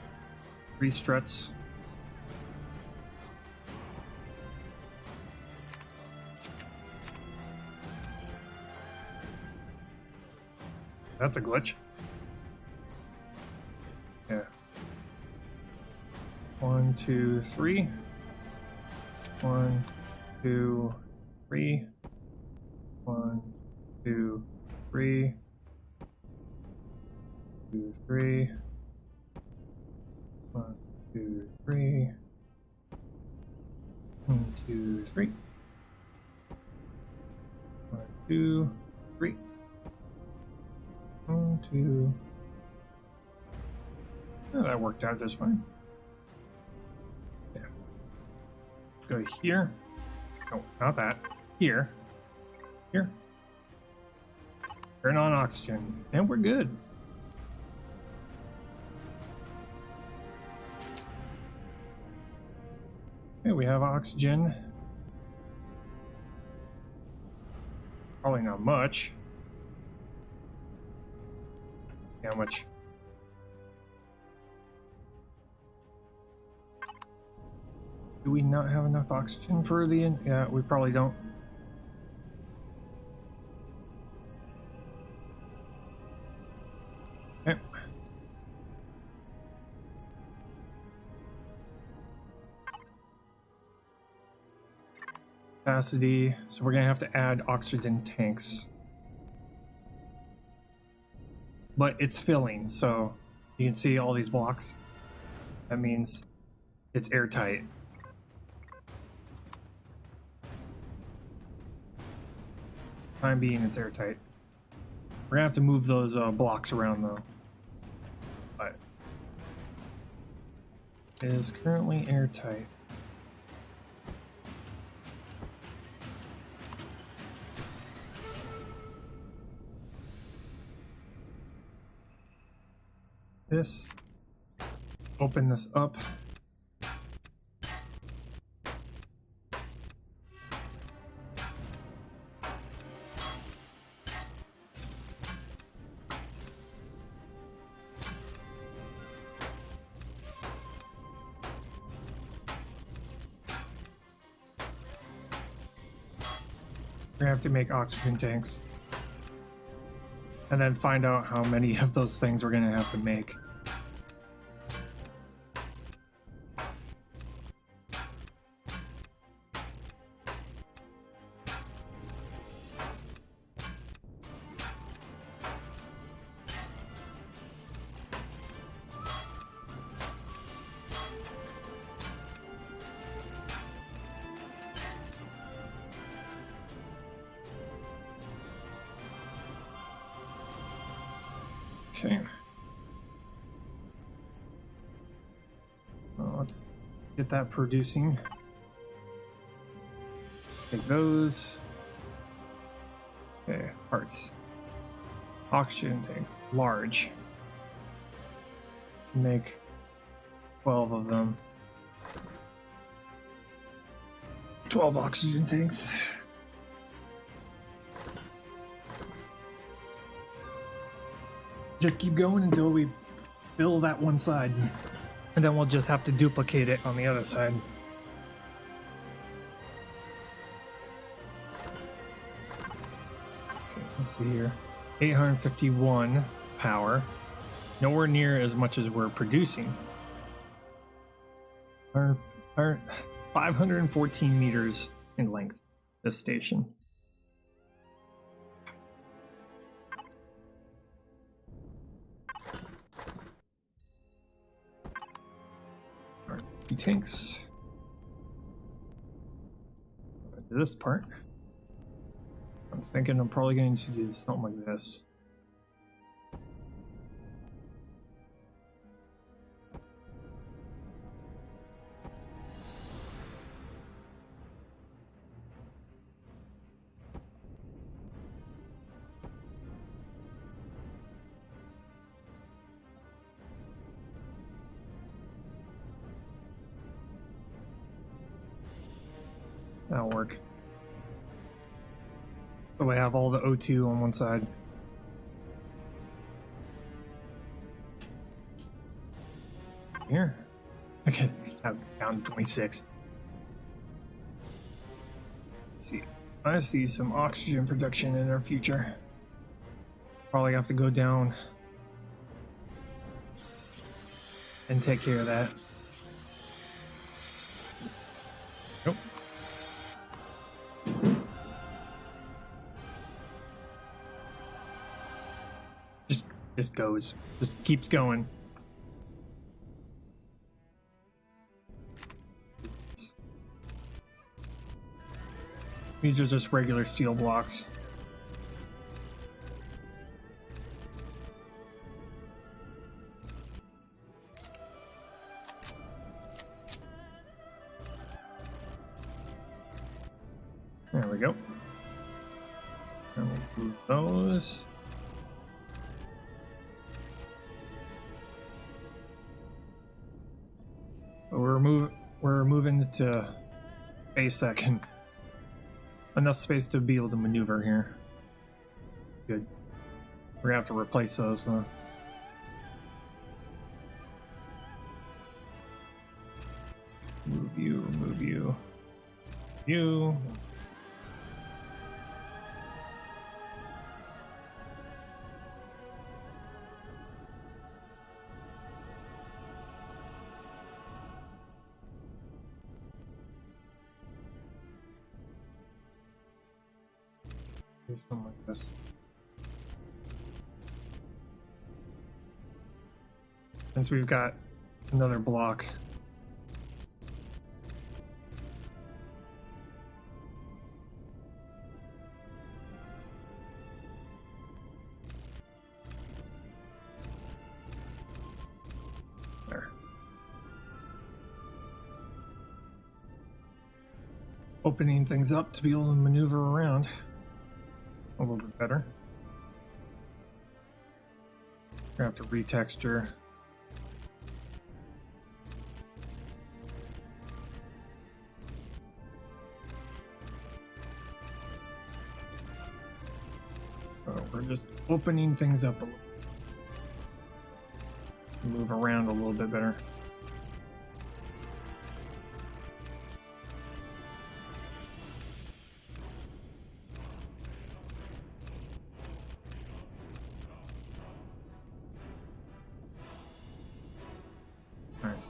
3 struts. That's a glitch. Yeah. 1, 2, 3. 1, 2, 3. 1, 2, 3. 2, 3. 1, 2, 3. 1, 2, 3. 1, 2, 3. 1, 2. Oh, that worked out just fine. Yeah. Let's go here. No, not that. Here. Here. Turn on oxygen, and we're good. Okay, we have oxygen. Probably not much. How much? Do we not have enough oxygen for the yeah, we probably don't. Okay. Capacity, so we're gonna have to add oxygen tanks. But it's filling, so you can see all these blocks. That means it's airtight. Time being, it's airtight. We're gonna have to move those blocks around though. But it is currently airtight. This, open this up. We're gonna have to make oxygen tanks. And then find out how many of those things we're gonna have to make. Okay. Well, let's get that producing. Take those. Okay, parts. Oxygen tanks. Large. Make 12 of them. 12 oxygen tanks. Just keep going until we fill that one side. And then we'll just have to duplicate it on the other side. Okay, let's see here. 851 power. Nowhere near as much as we're producing. 514 meters in length, this station. Alright, 2 tanks. This part. I was thinking I'm probably going to do something like this. That'll work. So I have all the O2 on one side. Here. Okay, down to 26. Let's see. I see some oxygen production in our future. Probably have to go down and take care of that. Nope. Just goes. Just keeps going. These are just regular steel blocks. There we go. And we'll move those. We're moving to space that can enough space to be able to maneuver here. Good. We're gonna have to replace those though. Move you, remove you. You. Something like this. Since we've got another block. There. Opening things up to be able to maneuver around a little bit better. We're gonna have to retexture. So we're just opening things up a little. Move around a little bit better. Nice.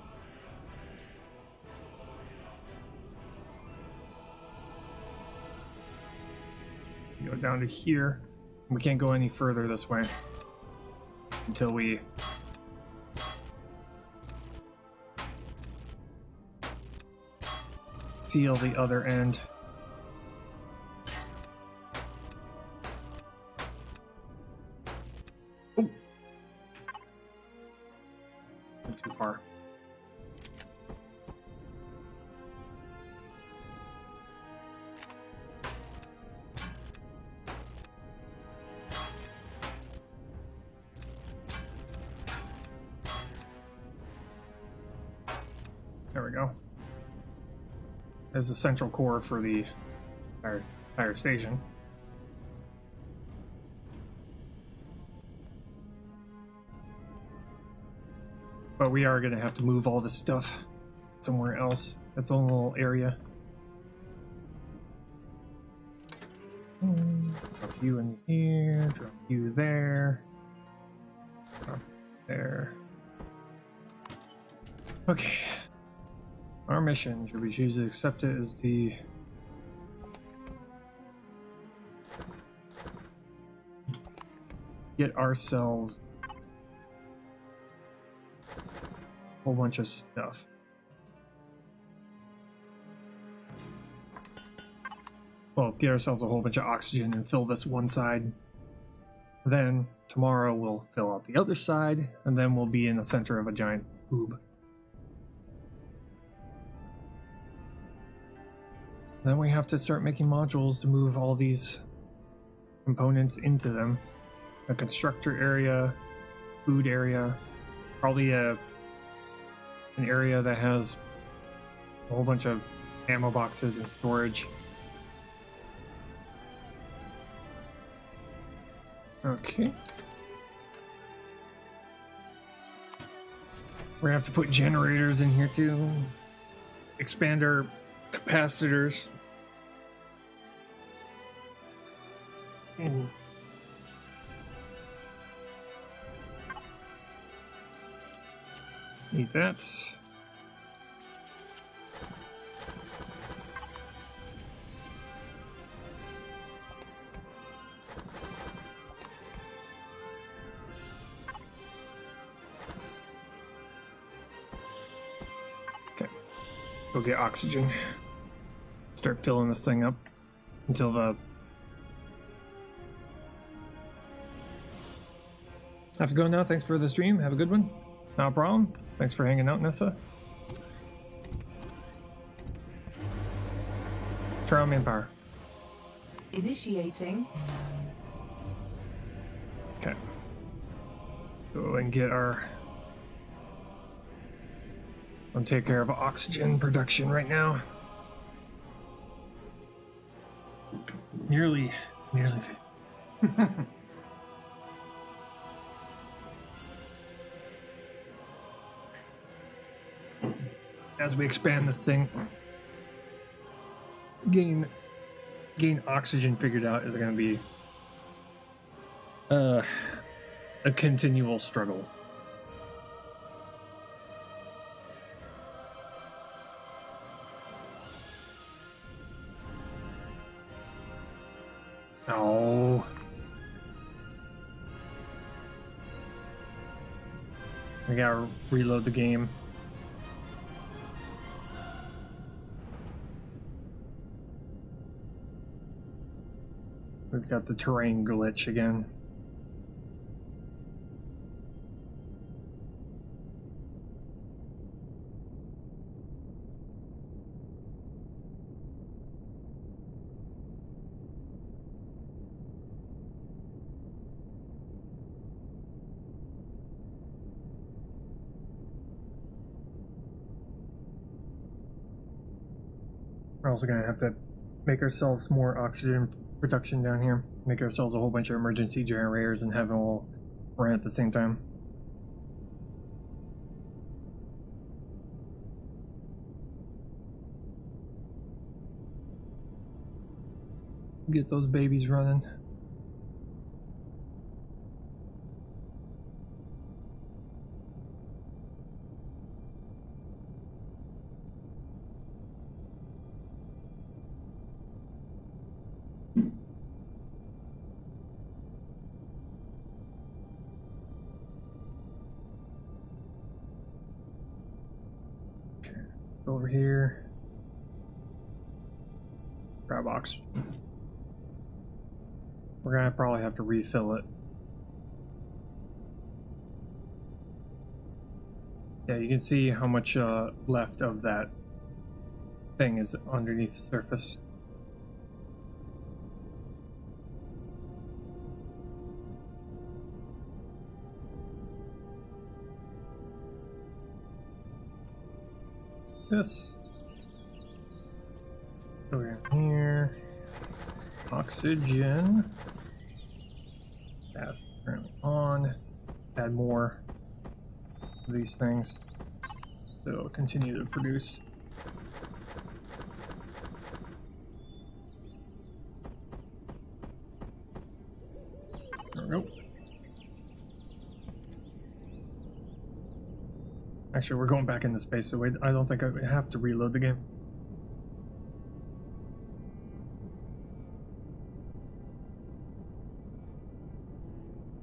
Go down to here. We can't go any further this way until we seal the other end. Oh, too far. There we go. There's the central core for the entire station. But we are going to have to move all this stuff somewhere else. Its own little area. Drop you in here, drop you there, drop there. Okay. Our mission, should we choose to accept it, is the get ourselves a whole bunch of stuff. Well, get ourselves a whole bunch of oxygen and fill this one side. Then tomorrow we'll fill out the other side, and then we'll be in the center of a giant tube. Then we have to start making modules to move all these components into them. A constructor area, food area, probably an area that has a whole bunch of ammo boxes and storage. Okay. We're gonna have to put generators in here too. Expand our capacitors. Need that. Go get oxygen. Start filling this thing up until the... I have to go now. Thanks for the stream. Have a good one. No problem. Thanks for hanging out, Nessa. Turn on manpower. Initiating. Okay. Go and get our... I'll take care of oxygen production right now. Nearly. As we expand this thing, gain oxygen figured out is going to be a continual struggle. Oh. I gotta reload the game. We've got the terrain glitch again. We're also going to have to make ourselves more oxygen production down here. Make ourselves a whole bunch of emergency generators and have them all run at the same time. Get those babies running. Over here, grab oxygen. We're gonna probably have to refill it. Yeah, you can see how much left of that thing is underneath the surface. This. Over here. Oxygen. That's currently on. Add more of these things. So it'll continue to produce. There we go. Actually, we're going back into space, so I don't think I have to reload the game.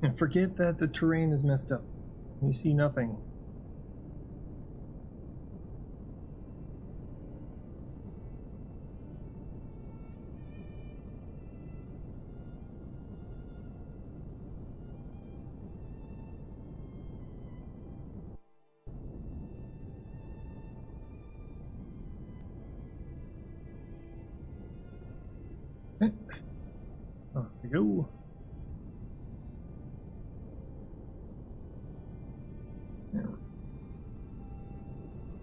And forget that the terrain is messed up. You see nothing. Off we go.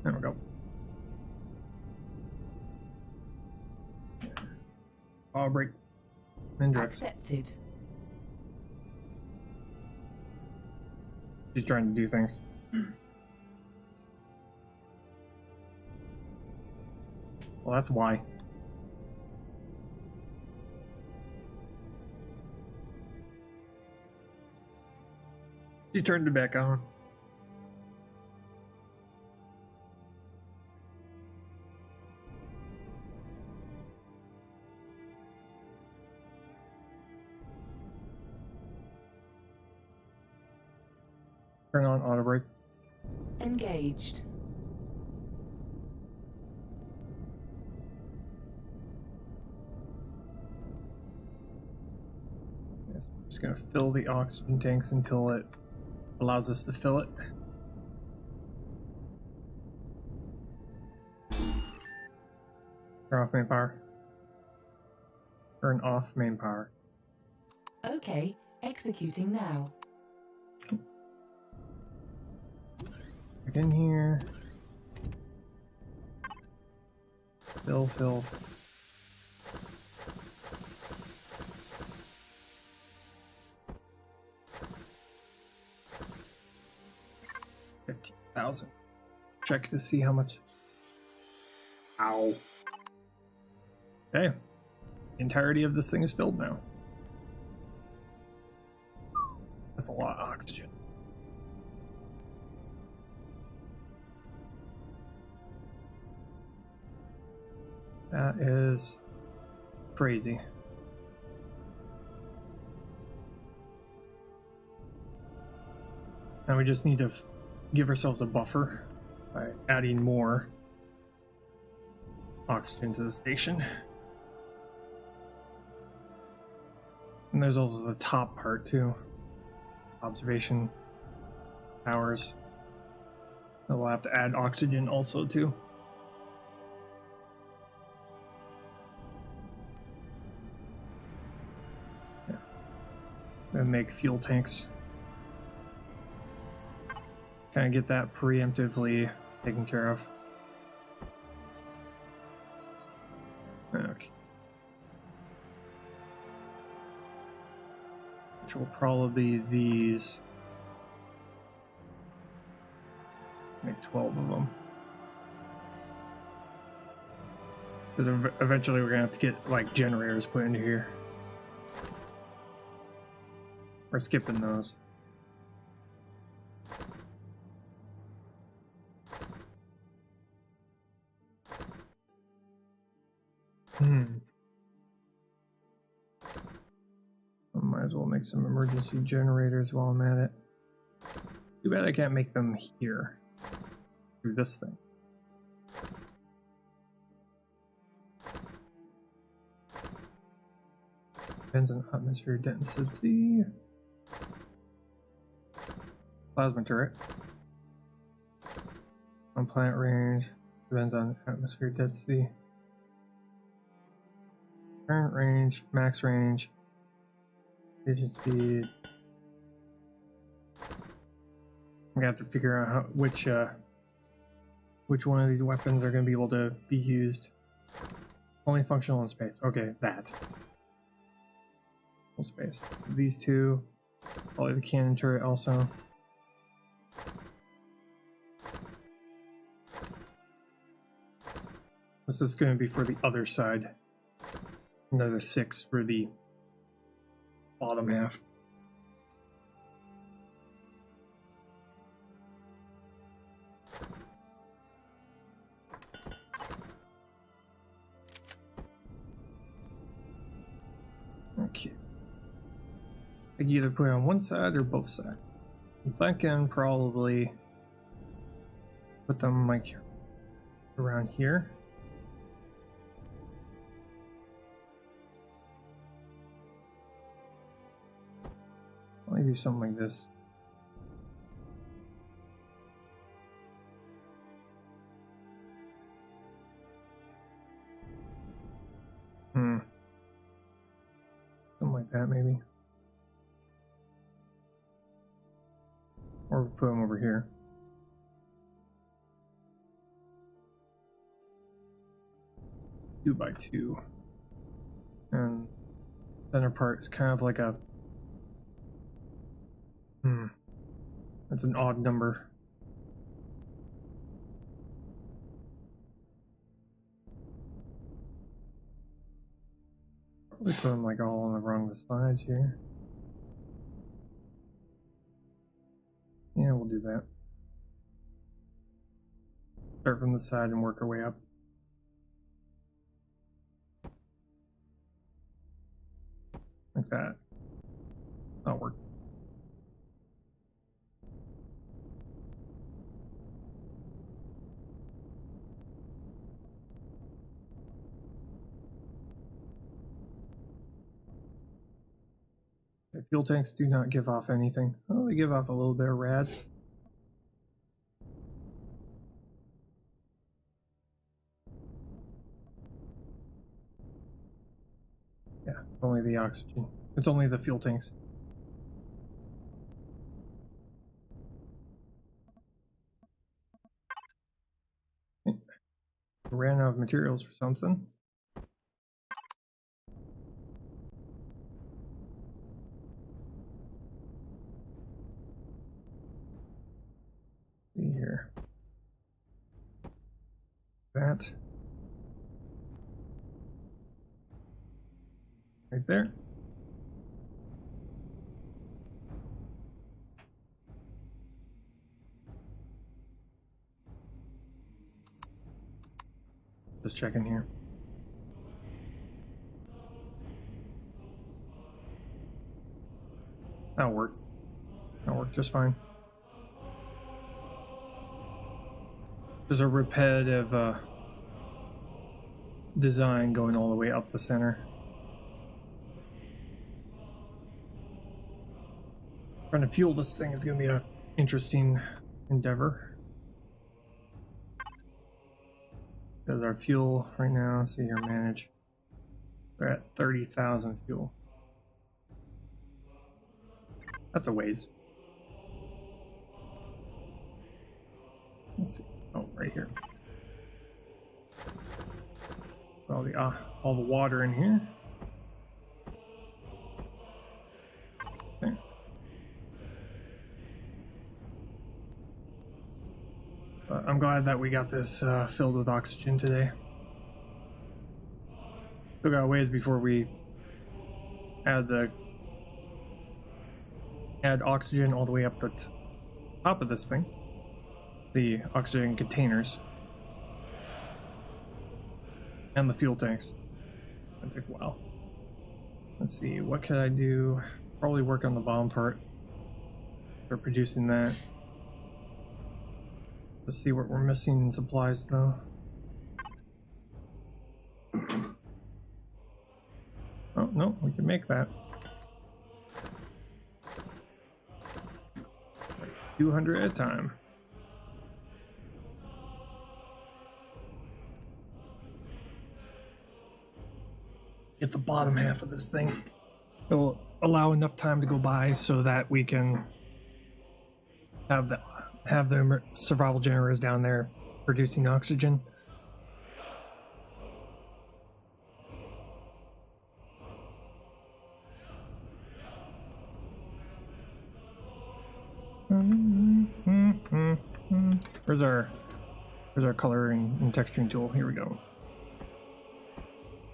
There we go. Power break. And drift. Accepted. She's trying to do things. Well, that's why. She turned it back on. Turn on auto brake. Engaged. Yes, I'm just gonna fill the oxygen tanks until it allows us to fill it. Turn off main power. Turn off main power. Okay, executing now. Back in here. Fill. 15,000. Check to see how much. Ow. Okay. The entirety of this thing is filled now. That's a lot of oxygen. That is crazy. Now we just need to give ourselves a buffer by adding more oxygen to the station. And there's also the top part too. Observation towers. And we'll have to add oxygen also too. Yeah. And make fuel tanks. Kind of get that preemptively taken care of. Okay. Which will probably be these. Make 12 of them. Because eventually we're gonna have to get like generators put into here. We're skipping those. I might as well make some emergency generators while I'm at it. Too bad I can't make them here. Through this thing. Depends on atmosphere density. Plasma turret. On planet range, depends on atmosphere density. Current range, max range, vision speed. I'm gonna have to figure out which one of these weapons are gonna be able to be used. Only functional in space. Okay, that. Full space. These two. Probably the cannon turret also. This is going to be for the other side. Another 6 for the bottom half. Okay. I can either put it on one side or both sides. I'm thinking probably put them like around here. Let me do something like this. Something like that, maybe. Or put them over here. Two by two. And center part is kind of like a that's an odd number. Probably put them like all on the wrong sides here. Yeah, we'll do that. Start from the side and work our way up. Like that. That'll work. Okay, fuel tanks do not give off anything. Oh, they give off a little bit of rads. Yeah, it's only the oxygen. It's only the fuel tanks. Okay. Ran out of materials for something. See here. That. Right there. Just checking here. That'll work. That'll work just fine. There's a repetitive design going all the way up the center. Trying to fuel this thing is going to be an interesting endeavor. Because our fuel right now, let's see here, manage. We're at 30,000 fuel. That's a ways. Let's see. Oh, right here. All the water in here. Okay. I'm glad that we got this filled with oxygen today. Still got a ways before we add oxygen all the way up the top of this thing. The oxygen containers. And the fuel tanks. That took a while. Let's see, what could I do? Probably work on the bomb part. For producing that. Let's see what we're missing in supplies though. Oh, no, we can make that. 200 at a time. get the bottom half of this thing. It'll allow enough time to go by so that we can have the survival generators down there producing oxygen. Where's our coloring and texturing tool? Here we go.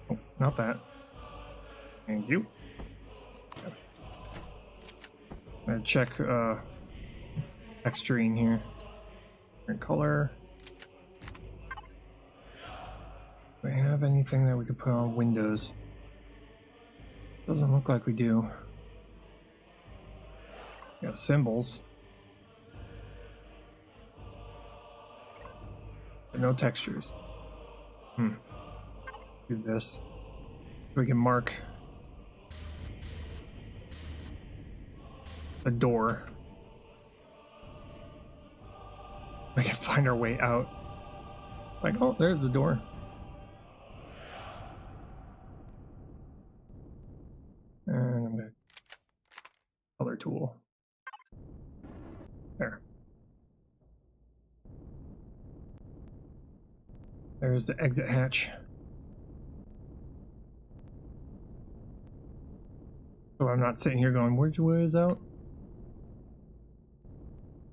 Oh, not that. Thank you. I'm gonna check texturing here. Different color. Do we have anything that we could put on windows? Doesn't look like we do. Got symbols. But no textures. Do this. We can mark a door. We can find our way out. Like, oh, there's the door. And I'm gonna color tool. There. There's the exit hatch. So I'm not sitting here going, which way is out?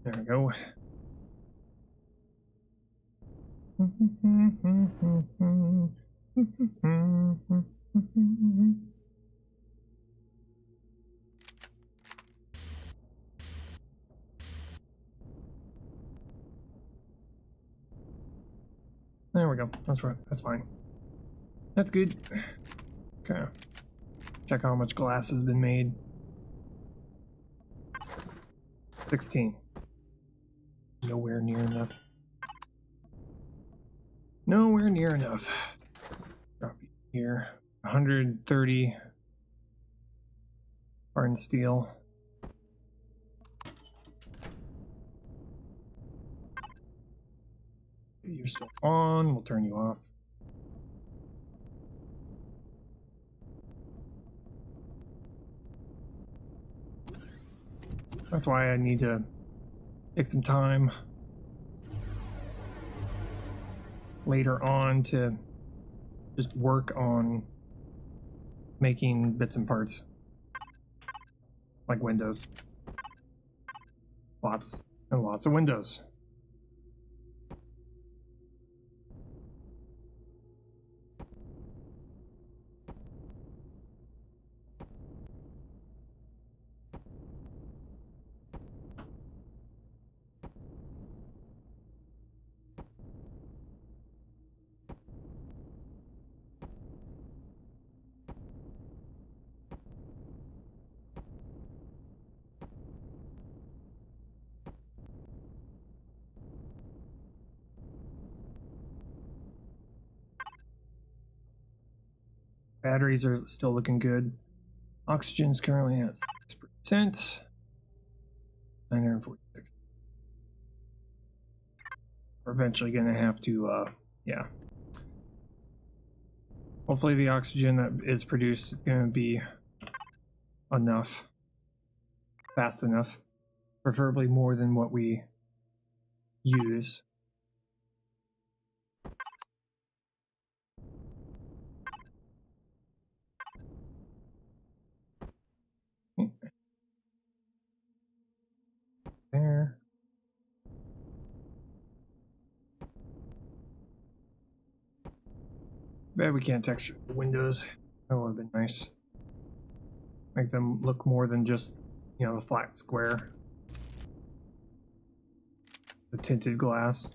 There we go. There we go. That's right. That's fine. That's good. Okay. Check how much glass has been made. 16. Nowhere near enough. Nowhere near enough. Drop it here. 130 hardened steel. You're still on. We'll turn you off. That's why I need to take some time later on to just work on making bits and parts like windows. Lots and lots of windows. Batteries are still looking good. Oxygen's currently at 6%. 946. We're eventually gonna have to, yeah. Hopefully the oxygen that is produced is gonna be enough. Fast enough. Preferably more than what we use. There. Bet we can't texture the windows. That would have been nice. Make them look more than just, you know, the flat square. The tinted glass.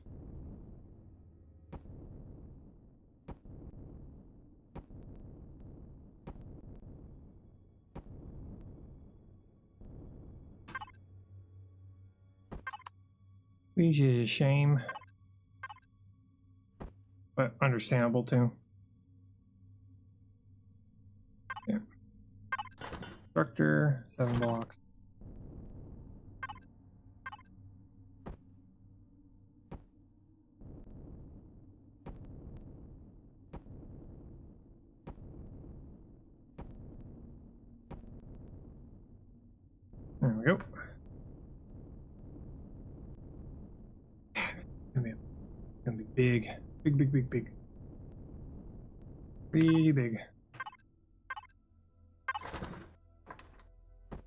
Which is a shame, but understandable too. Yeah. Structure, 7 blocks. we go. Gonna be big. Big, big, big, big. Pretty big.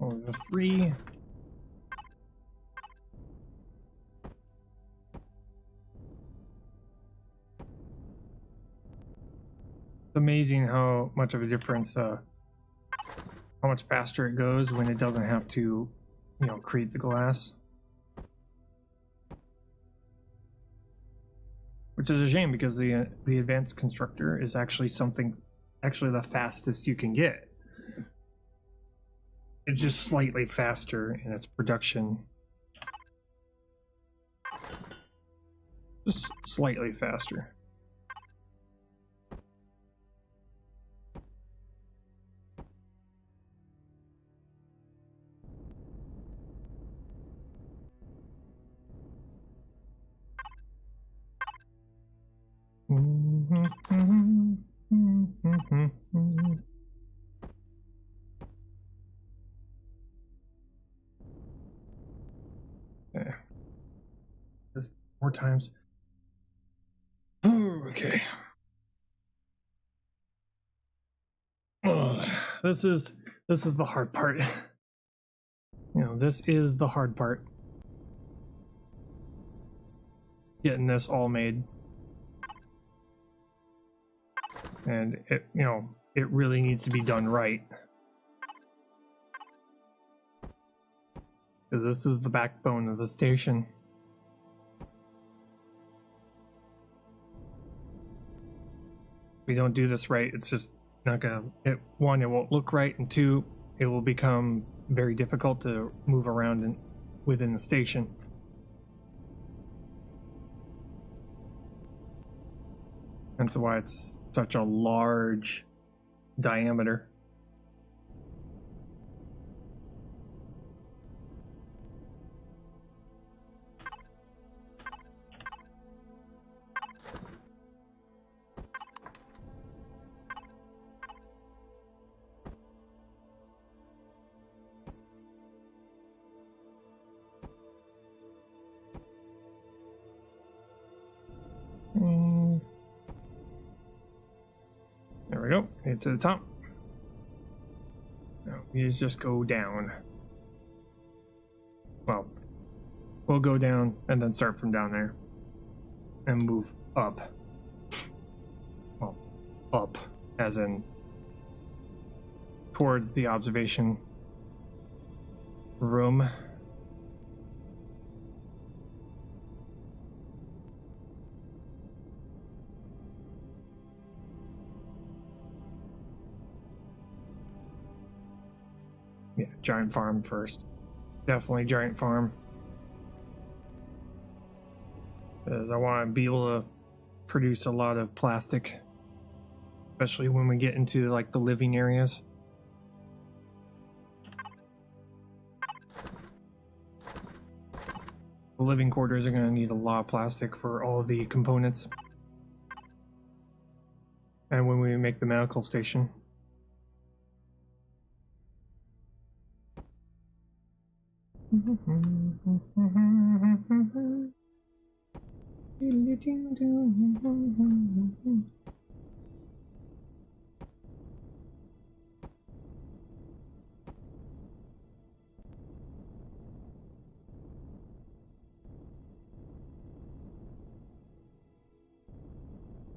Oh, the 3. It's amazing how much of a difference, how much faster it goes when it doesn't have to, you know, create the glass. Which is a shame because the advanced constructor is actually the fastest you can get. It's just slightly faster in its production. Just slightly faster. Okay. Just more times. Okay. Oh, this is the hard part. You know, this is the hard part. Getting this all made. And it, you know, it really needs to be done right. Because this is the backbone of the station. If we don't do this right, it's just not gonna, one, it won't look right, and two, it will become very difficult to move around within the station. That's why it's such a large diameter. There we go. Get to the top. Now you just go down. Well, we'll go down and then start from down there and move up. Well, up, as in towards the observation room. Yeah, giant farm first. Definitely giant farm. Because I want to be able to produce a lot of plastic. Especially when we get into like the living areas. The living quarters are going to need a lot of plastic for all of the components. And when we make the medical station.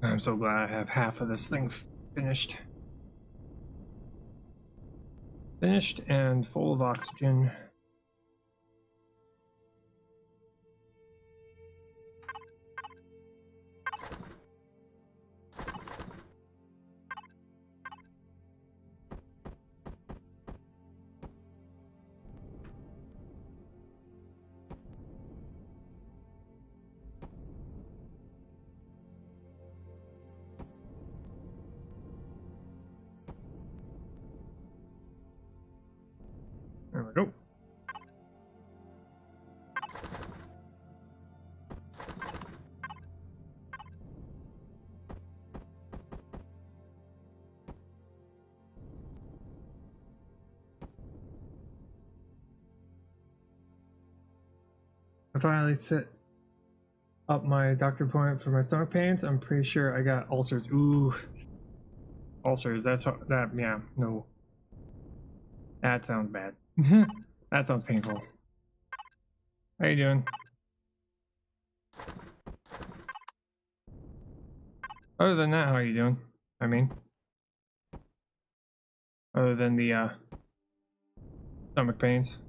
I'm so glad I have half of this thing finished. Finished and full of oxygen. There we go. I finally set up my doctor appointment for my stomach pains. I'm pretty sure I got ulcers. Ooh. Ulcers, yeah, no. That sounds bad. That sounds painful. How you doing? Other than that, how are you doing? I mean, other than the stomach pains.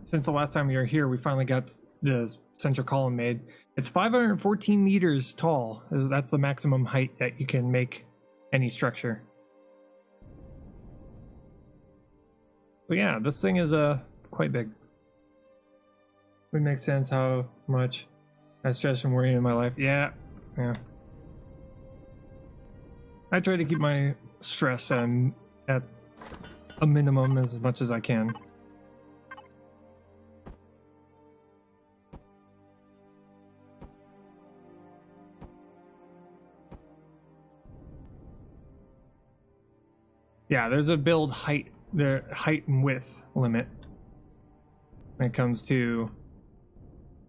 Since the last time you were here, we finally got the central column made. It's 514 meters tall. That's the maximum height that you can make any structure. So yeah, this thing is quite big. Would make sense how much I stress and worry in my life. Yeah. I try to keep my stress at a minimum as much as I can. Yeah, there's a build height, the height and width limit when it comes to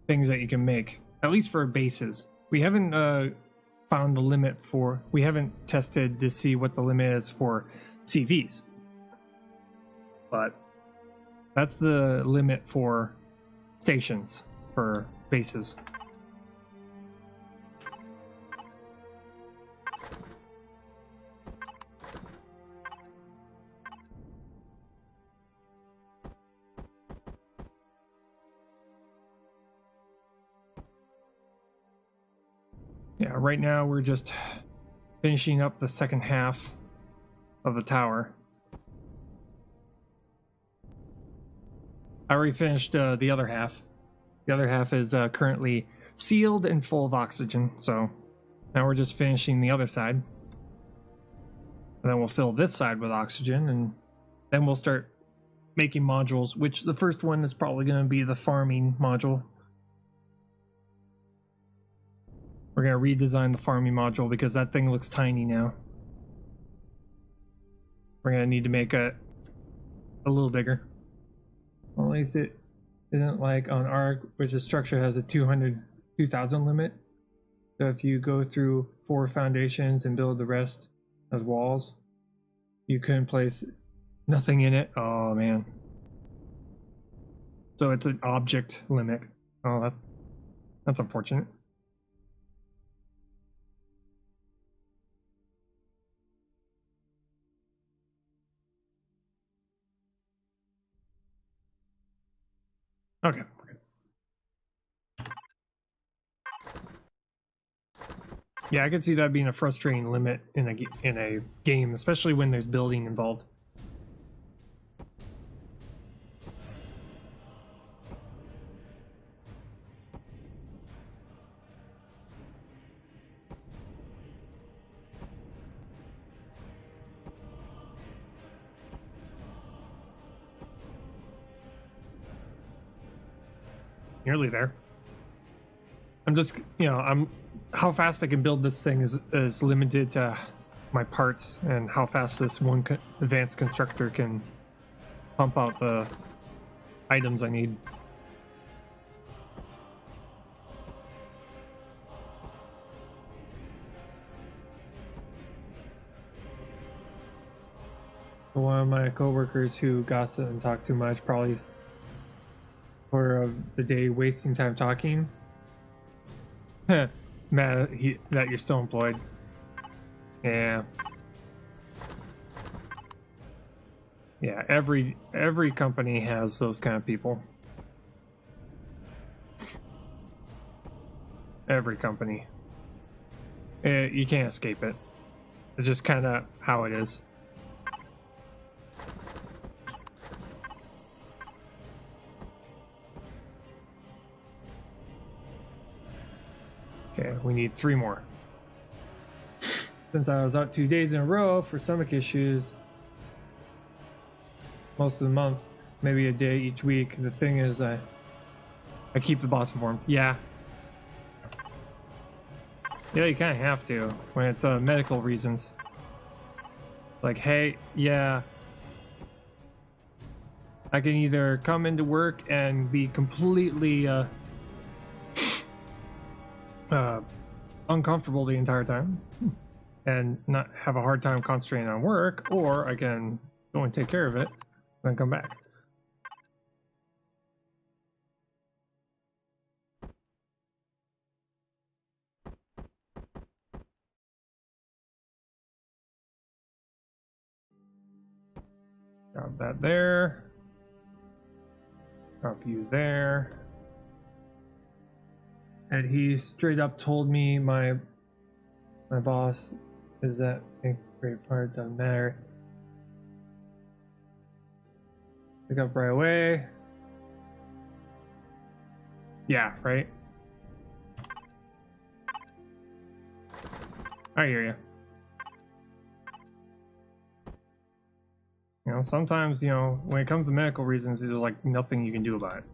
things that you can make, at least for bases. We haven't found the limit for, we haven't tested to see what the limit is for CVs, but that's the limit for stations, for bases. Yeah, right now we're just finishing up the second half of the tower. I already finished the other half. The other half is currently sealed and full of oxygen, so now we're just finishing the other side. And then we'll fill this side with oxygen, and then we'll start making modules, which the first one is probably going to be the farming module. We're going to redesign the farming module because that thing looks tiny now. We're going to need to make it a little bigger. Well, at least it isn't like on ARC, which the structure has a 2,000 limit. So if you go through 4 foundations and build the rest as walls, you couldn't place nothing in it. Oh man. So it's an object limit. Oh, that's unfortunate. Okay. Yeah, I could see that being a frustrating limit in a game, especially when there's building involved. Nearly there. I'm just, how fast I can build this thing is limited to my parts and how fast this one advanced constructor can pump out the items I need. One of my coworkers who gossip and talk too much, probably for the day wasting time talking. Mad that you're still employed. Yeah. Yeah, every company has those kind of people. Every company. You can't escape it. It's just kind of how it is. Okay, we need 3 more. Since I was out 2 days in a row for stomach issues most of the month, maybe a day each week. The thing is, I keep the boss informed. Yeah. Yeah, you kind of have to when it's medical reasons. Like, hey, yeah, I can either come into work and be completely uncomfortable the entire time and not have a hard time concentrating on work, or I can go and take care of it and then come back. Drop that there. Drop you there. And he straight up told me my boss is that a great part doesn't matter. Pick up right away. Yeah, right? I hear you. You know, sometimes, you know, when it comes to medical reasons, there's like nothing you can do about it.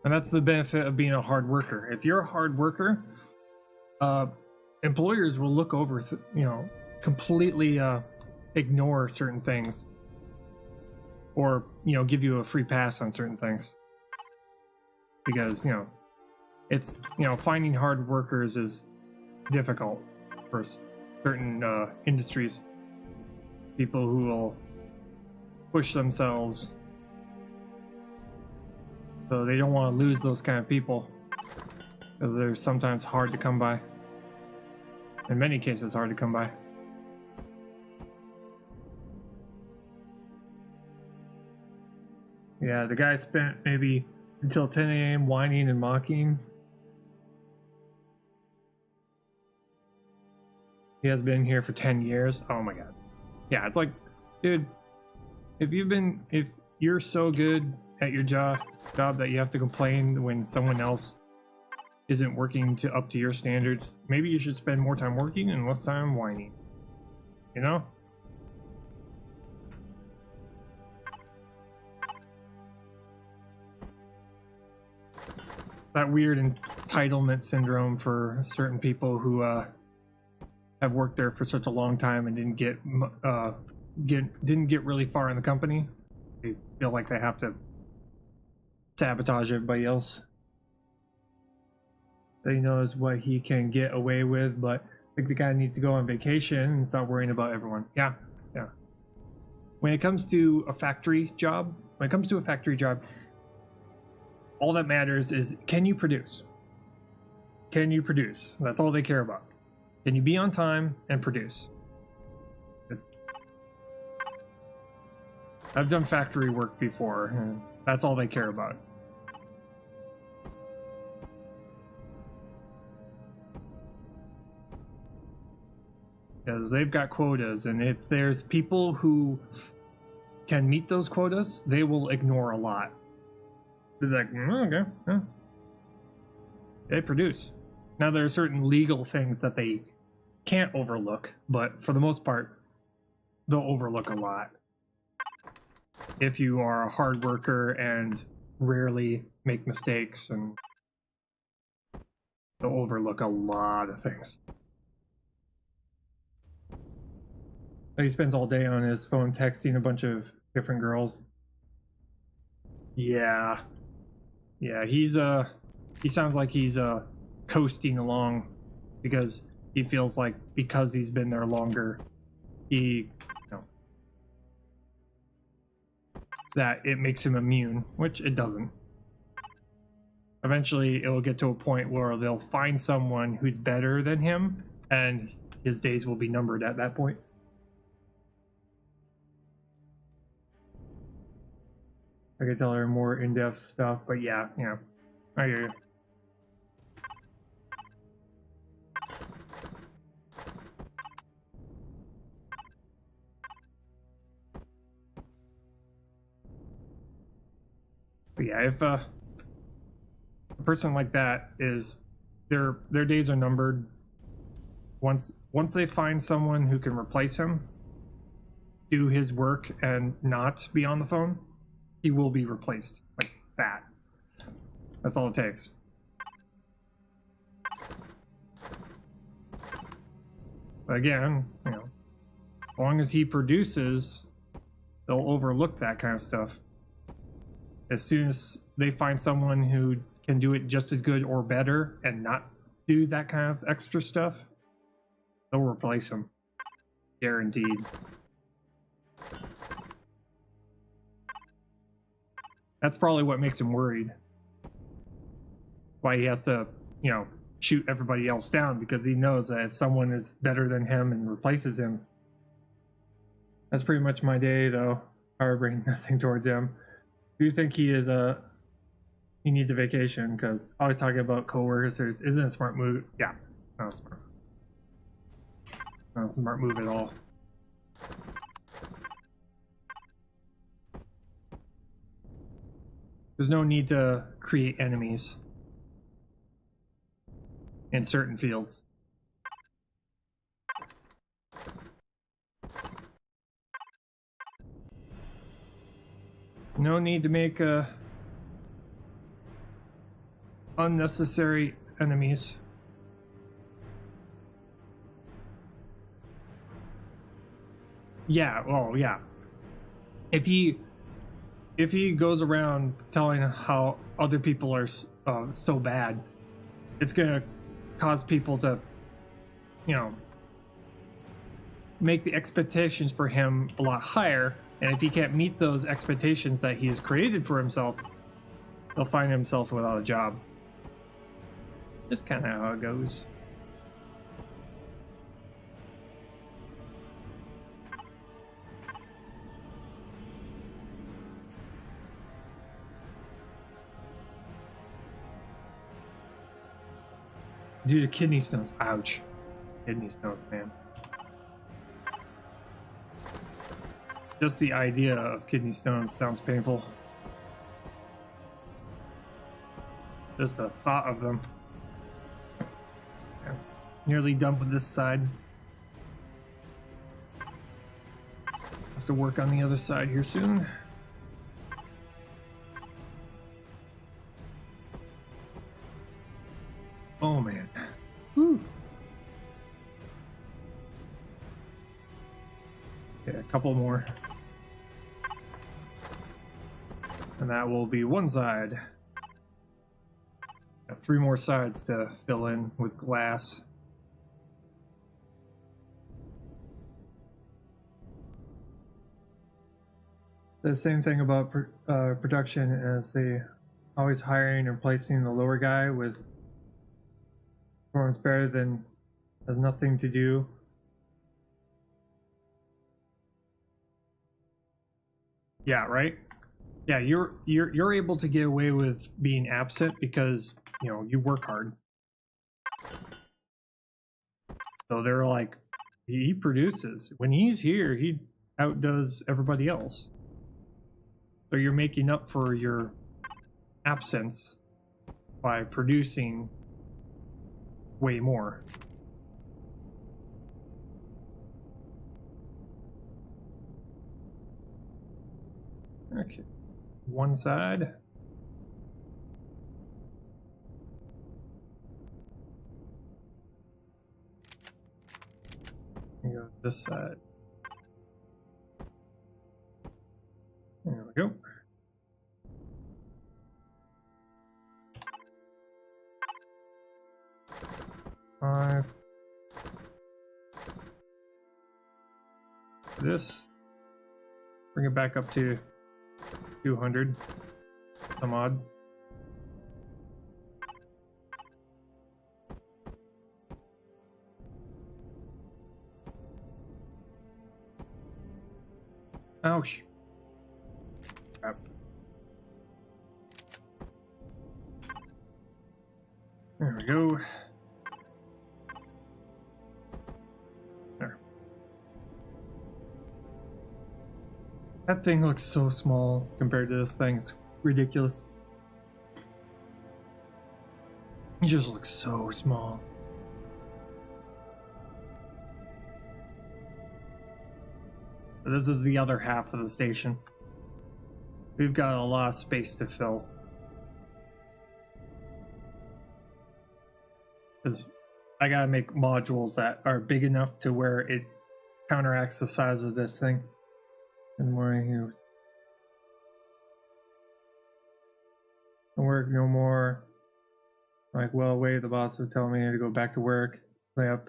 And that's the benefit of being a hard worker. If you're a hard worker, employers will look over, you know, completely ignore certain things, or, you know, give you a free pass on certain things. Because, you know, it's, you know, finding hard workers is difficult for certain industries. People who will push themselves. So they don't want to lose those kind of people, because they're sometimes hard to come by. In many cases, hard to come by. Yeah, the guy spent maybe until 10 a.m. whining and mocking. He has been here for 10 years. Oh my god. Yeah, it's like, dude, if you're so good at your job that you have to complain when someone else isn't working up to your standards, maybe you should spend more time working and less time whining. You know? That weird entitlement syndrome for certain people who have worked there for such a long time and didn't get really far in the company. They feel like they have to sabotage everybody else. So he knows what he can get away with, but I think the guy needs to go on vacation and stop worrying about everyone. Yeah. When it comes to a factory job, all that matters is, can you produce? Can you produce? That's all they care about. Can you be on time and produce? I've done factory work before, and that's all they care about. Because they've got quotas, and if there's people who can meet those quotas, they will ignore a lot. They're like, okay, yeah. They produce. Now, there are certain legal things that they can't overlook, but for the most part, they'll overlook a lot. If you are a hard worker and rarely make mistakes, and they'll overlook a lot of things. He spends all day on his phone texting a bunch of different girls. Yeah, he sounds like he's coasting along because he feels like, because he's been there longer, that it makes him immune, which it doesn't. Eventually, it will get to a point where they'll find someone who's better than him, and his days will be numbered at that point. I could tell her more in-depth stuff, but yeah, I hear you. But yeah, if a person like that is, their days are numbered. Once they find someone who can replace him, do his work, and not be on the phone, he will be replaced like that. That's all it takes. But again, you know, as long as he produces, they'll overlook that kind of stuff. As soon as they find someone who can do it just as good or better and not do that kind of extra stuff, they'll replace him. Guaranteed. That's probably what makes him worried. Why he has to, you know, shoot everybody else down, because he knows that if someone is better than him and replaces him. That's pretty much my day, though. Harboring nothing towards him. Do you think he is he needs a vacation? Because always talking about coworkers isn't a smart move. Yeah, not smart. Not a smart move at all. There's no need to create enemies in certain fields. No need to make unnecessary enemies. Yeah, well, yeah. If he goes around telling how other people are so bad, it's gonna cause people to, you know, make the expectations for him a lot higher. And if he can't meet those expectations that he has created for himself, he'll find himself without a job. Just kind of how it goes. Due to kidney stones. Ouch. Kidney stones, man. Just the idea of kidney stones sounds painful. Just the thought of them. Yeah. Nearly done with this side. Have to work on the other side here soon. Oh man. Woo. Okay, a couple more. And that will be one side. Got 3 more sides to fill in with glass. The same thing about production as they always hiring and replacing the lower guy with performance better than has nothing to do. Yeah, right? Yeah, you're able to get away with being absent because, you know, you work hard. So they're like, he produces. When he's here, he outdoes everybody else. So you're making up for your absence by producing way more. Okay, one side. And go this side. There we go. Five. This. Bring it back up to 200 some odd. Ouch. Crap. There we go. There. That thing looks so small compared to this thing. It's ridiculous. It just looks so small. This is the other half of the station. We've got a lot of space to fill. because I gotta make modules that are big enough to where it counteracts the size of this thing. And more here. Don't work no more. Like, well, wait, the boss would tell me to go back to work. Yep.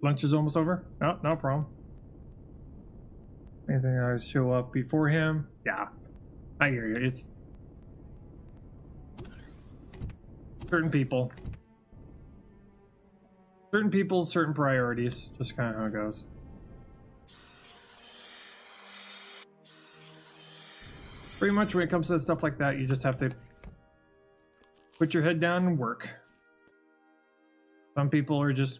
Lunch is almost over? No, no problem. Anything I show up before him? Yeah, I hear you. It's certain people, certain priorities. Just kind of how it goes. Pretty much when it comes to stuff like that, you just have to put your head down and work. Some people are just,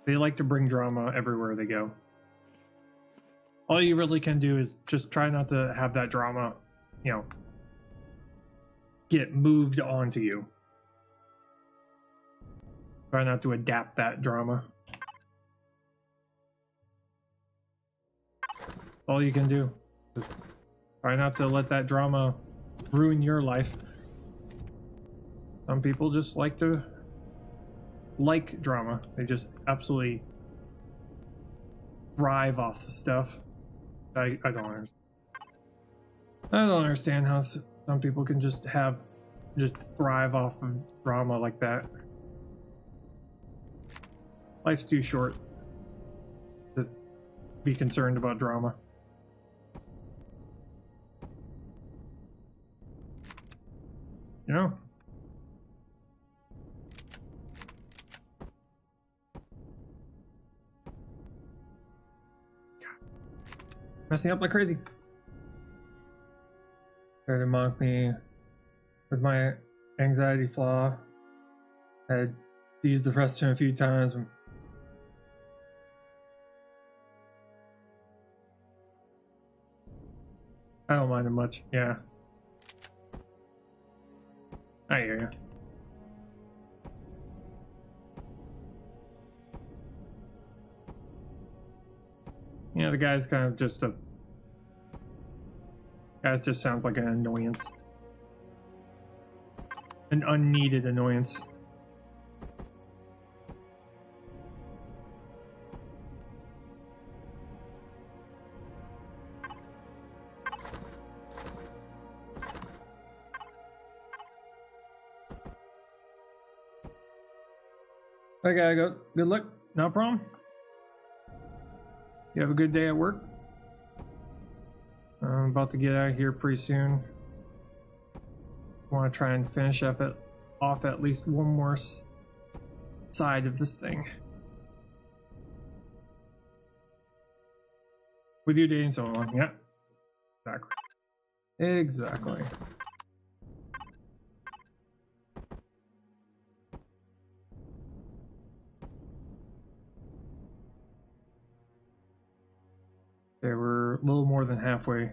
they like to bring drama everywhere they go. All you really can do is just try not to have that drama, you know, get moved onto you. Try not to adapt that drama. All you can do. Just try not to let that drama ruin your life. Some people just like drama. They just absolutely thrive off the stuff. I don't understand. I don't understand how some people can just thrive off of drama like that. Life's too short to be concerned about drama. You know? Messing up like crazy. Tried to mock me with my anxiety flaw. I had used the restroom a few times. I don't mind it much, yeah. I hear you. Yeah, the guy's kind of just a... That just sounds like an annoyance. An unneeded annoyance. I gotta go. Good luck. No problem. You have a good day at work. I'm about to get out of here pretty soon. Want to try and finish off at least one more side of this thing. With you dating someone, yeah. Exactly. Exactly. Okay, we're a little more than halfway.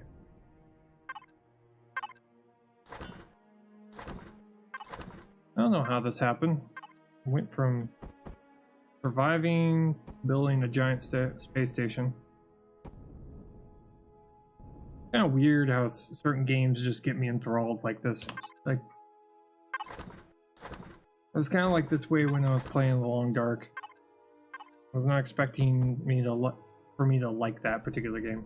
I don't know how this happened. Went from surviving, building a giant space station. Kind of weird how certain games just get me enthralled like this. Like, it was kind of like this way when I was playing The Long Dark. I was not expecting for me to like that particular game.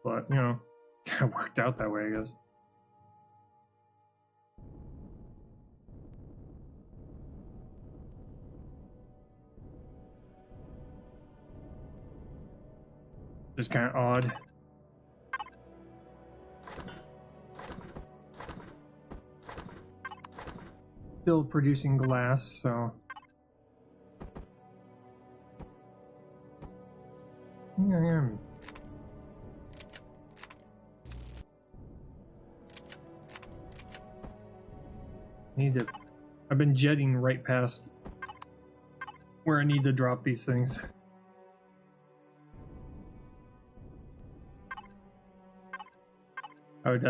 But, you know, kind of worked out that way, I guess. Just kind of odd. Still producing glass, so yeah. I've been jetting right past where I need to drop these things. I would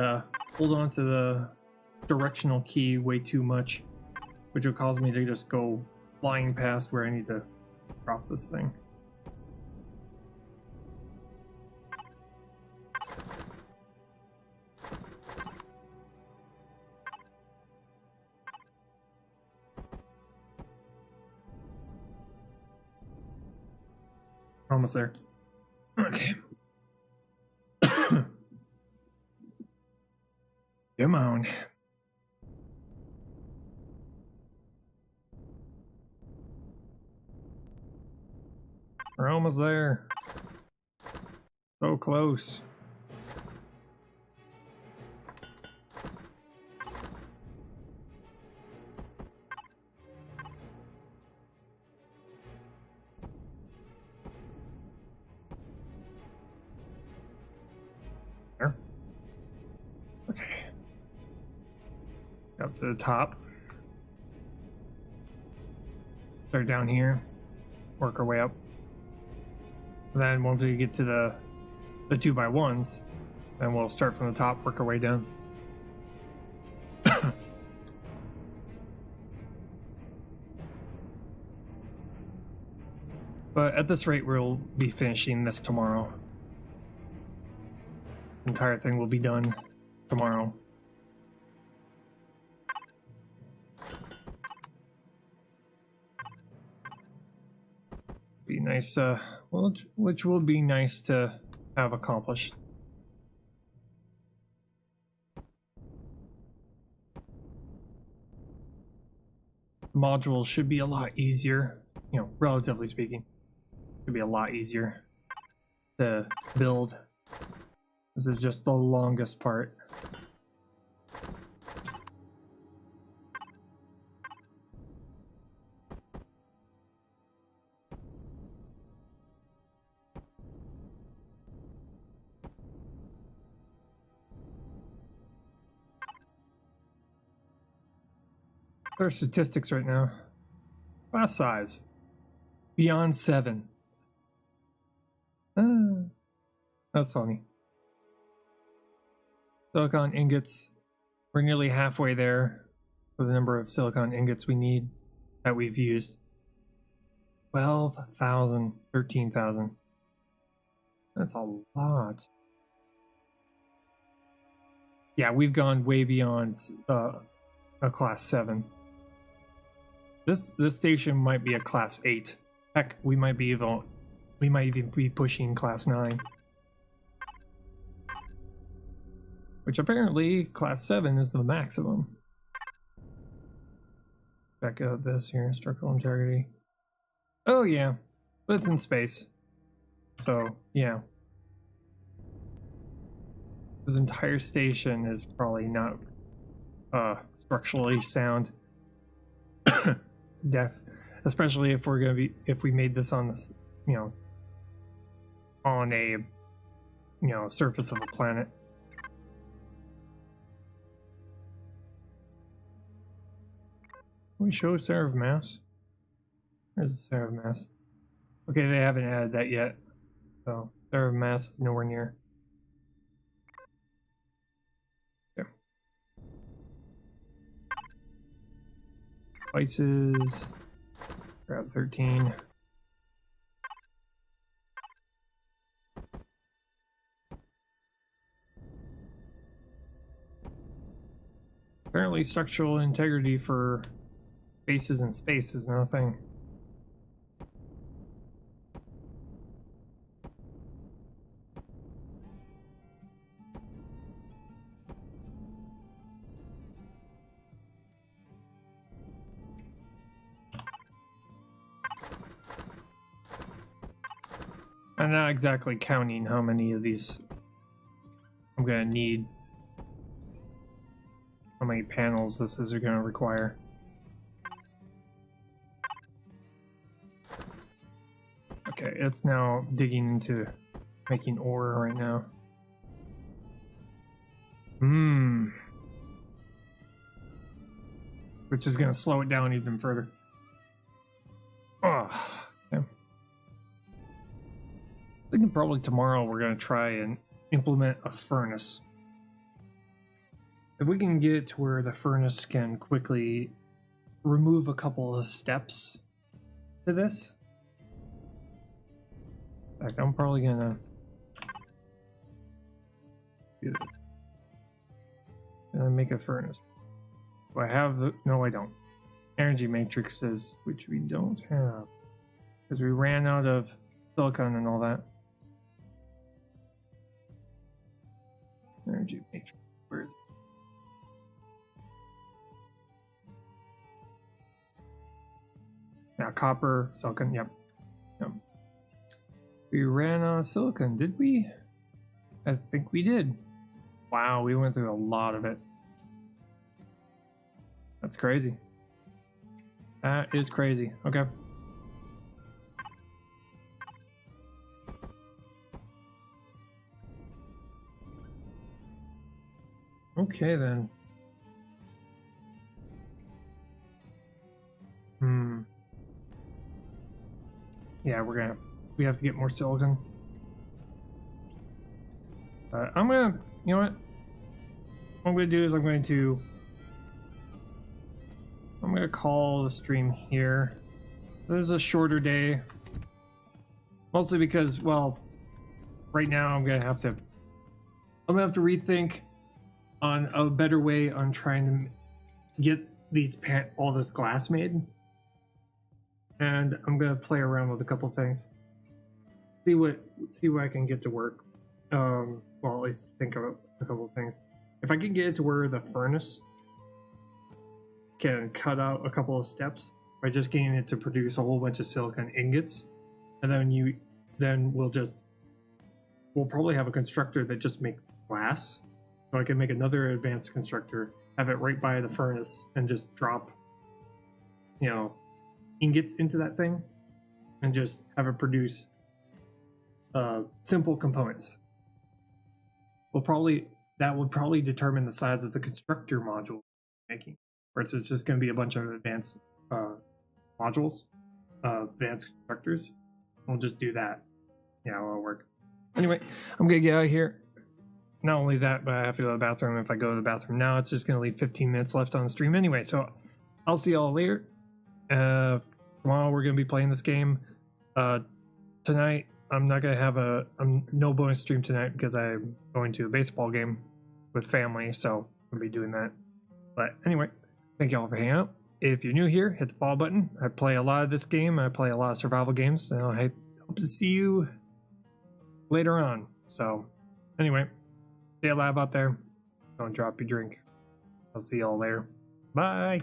hold on to the directional key way too much, which would cause me to just go flying past where I need to drop this thing. Almost there. Okay. Come on. We're almost there. So close. There. Okay. Up to the top. Start down here. Work our way up. Then once we get to the 2x1s, then we'll start from the top, work our way down. But at this rate, we'll be finishing this tomorrow. The entire thing will be done tomorrow. Be nice, which will be nice to have accomplished. Modules should be a lot easier, you know, relatively speaking. Should be a lot easier to build. This is just the longest part. Their statistics right now. Class size. Beyond 7. That's funny. Silicon ingots. We're nearly halfway there for the number of silicon ingots we need that we've used. 12,000, 13,000. That's a lot. Yeah, we've gone way beyond a class 7. This station might be a class 8. Heck, we might even be pushing class 9. Which apparently class 7 is the maximum. Check out this here, structural integrity. Oh yeah, but it's in space. So yeah. This entire station is probably not structurally sound. Especially if if we made this on this, you know, on a, you know, surface of a planet. Can we show center of mass? Where's the center of mass? Okay, they haven't added that yet, so center of mass is nowhere near. Okay. Devices. Grab 13. Apparently structural integrity for bases in space is nothing. I'm not exactly counting how many of these I'm gonna need, how many panels this is gonna require. Okay, it's now digging into making ore right now. Which is gonna slow it down even further. Oh. Thinking probably tomorrow we're going to try and implement a furnace. If we can get it to where the furnace can quickly remove a couple of steps to this. In fact, I'm probably gonna do this. And make a furnace. Do I have the... No, I don't. Energy matrices, which we don't have. Because we ran out of silicon and all that. Energy matrix. Where is it? Now, copper, silicon, yep. We ran out of silicon, did we? I think we did. Wow, we went through a lot of it. That's crazy. That is crazy. Okay. Okay then. Yeah, we have to get more silicon. I'm gonna, you know what? What I'm gonna do is I'm gonna call the stream here. This is a shorter day. Mostly because, well, right now I'm gonna have to rethink on a better way on trying to get all this glass made. And I'm gonna play around with a couple things. See what I can get to work. Well, at least think of a couple of things. If I can get it to where the furnace can cut out a couple of steps by just getting it to produce a whole bunch of silicon ingots, and then we'll probably have a constructor that just makes glass. So I can make another advanced constructor, have it right by the furnace, and just drop, ingots into that thing, and just have it produce simple components. That would probably determine the size of the constructor module we're making. Or it's just going to be a bunch of advanced modules, advanced constructors. We'll just do that. Yeah, it'll work. Anyway, I'm going to get out of here. Not only that, but I have to go to the bathroom. If I go to the bathroom now, it's just going to leave 15 minutes left on the stream anyway. So I'll see y'all later. Tomorrow we're going to be playing this game. Tonight, I'm not going to have no bonus stream tonight because I'm going to a baseball game with family. So I'm going to be doing that. But anyway, thank you all for hanging out. If you're new here, hit the follow button. I play a lot of this game. I play a lot of survival games. So I hope to see you later on. So anyway, stay alive out there. Don't drop your drink. I'll see y'all later. Bye.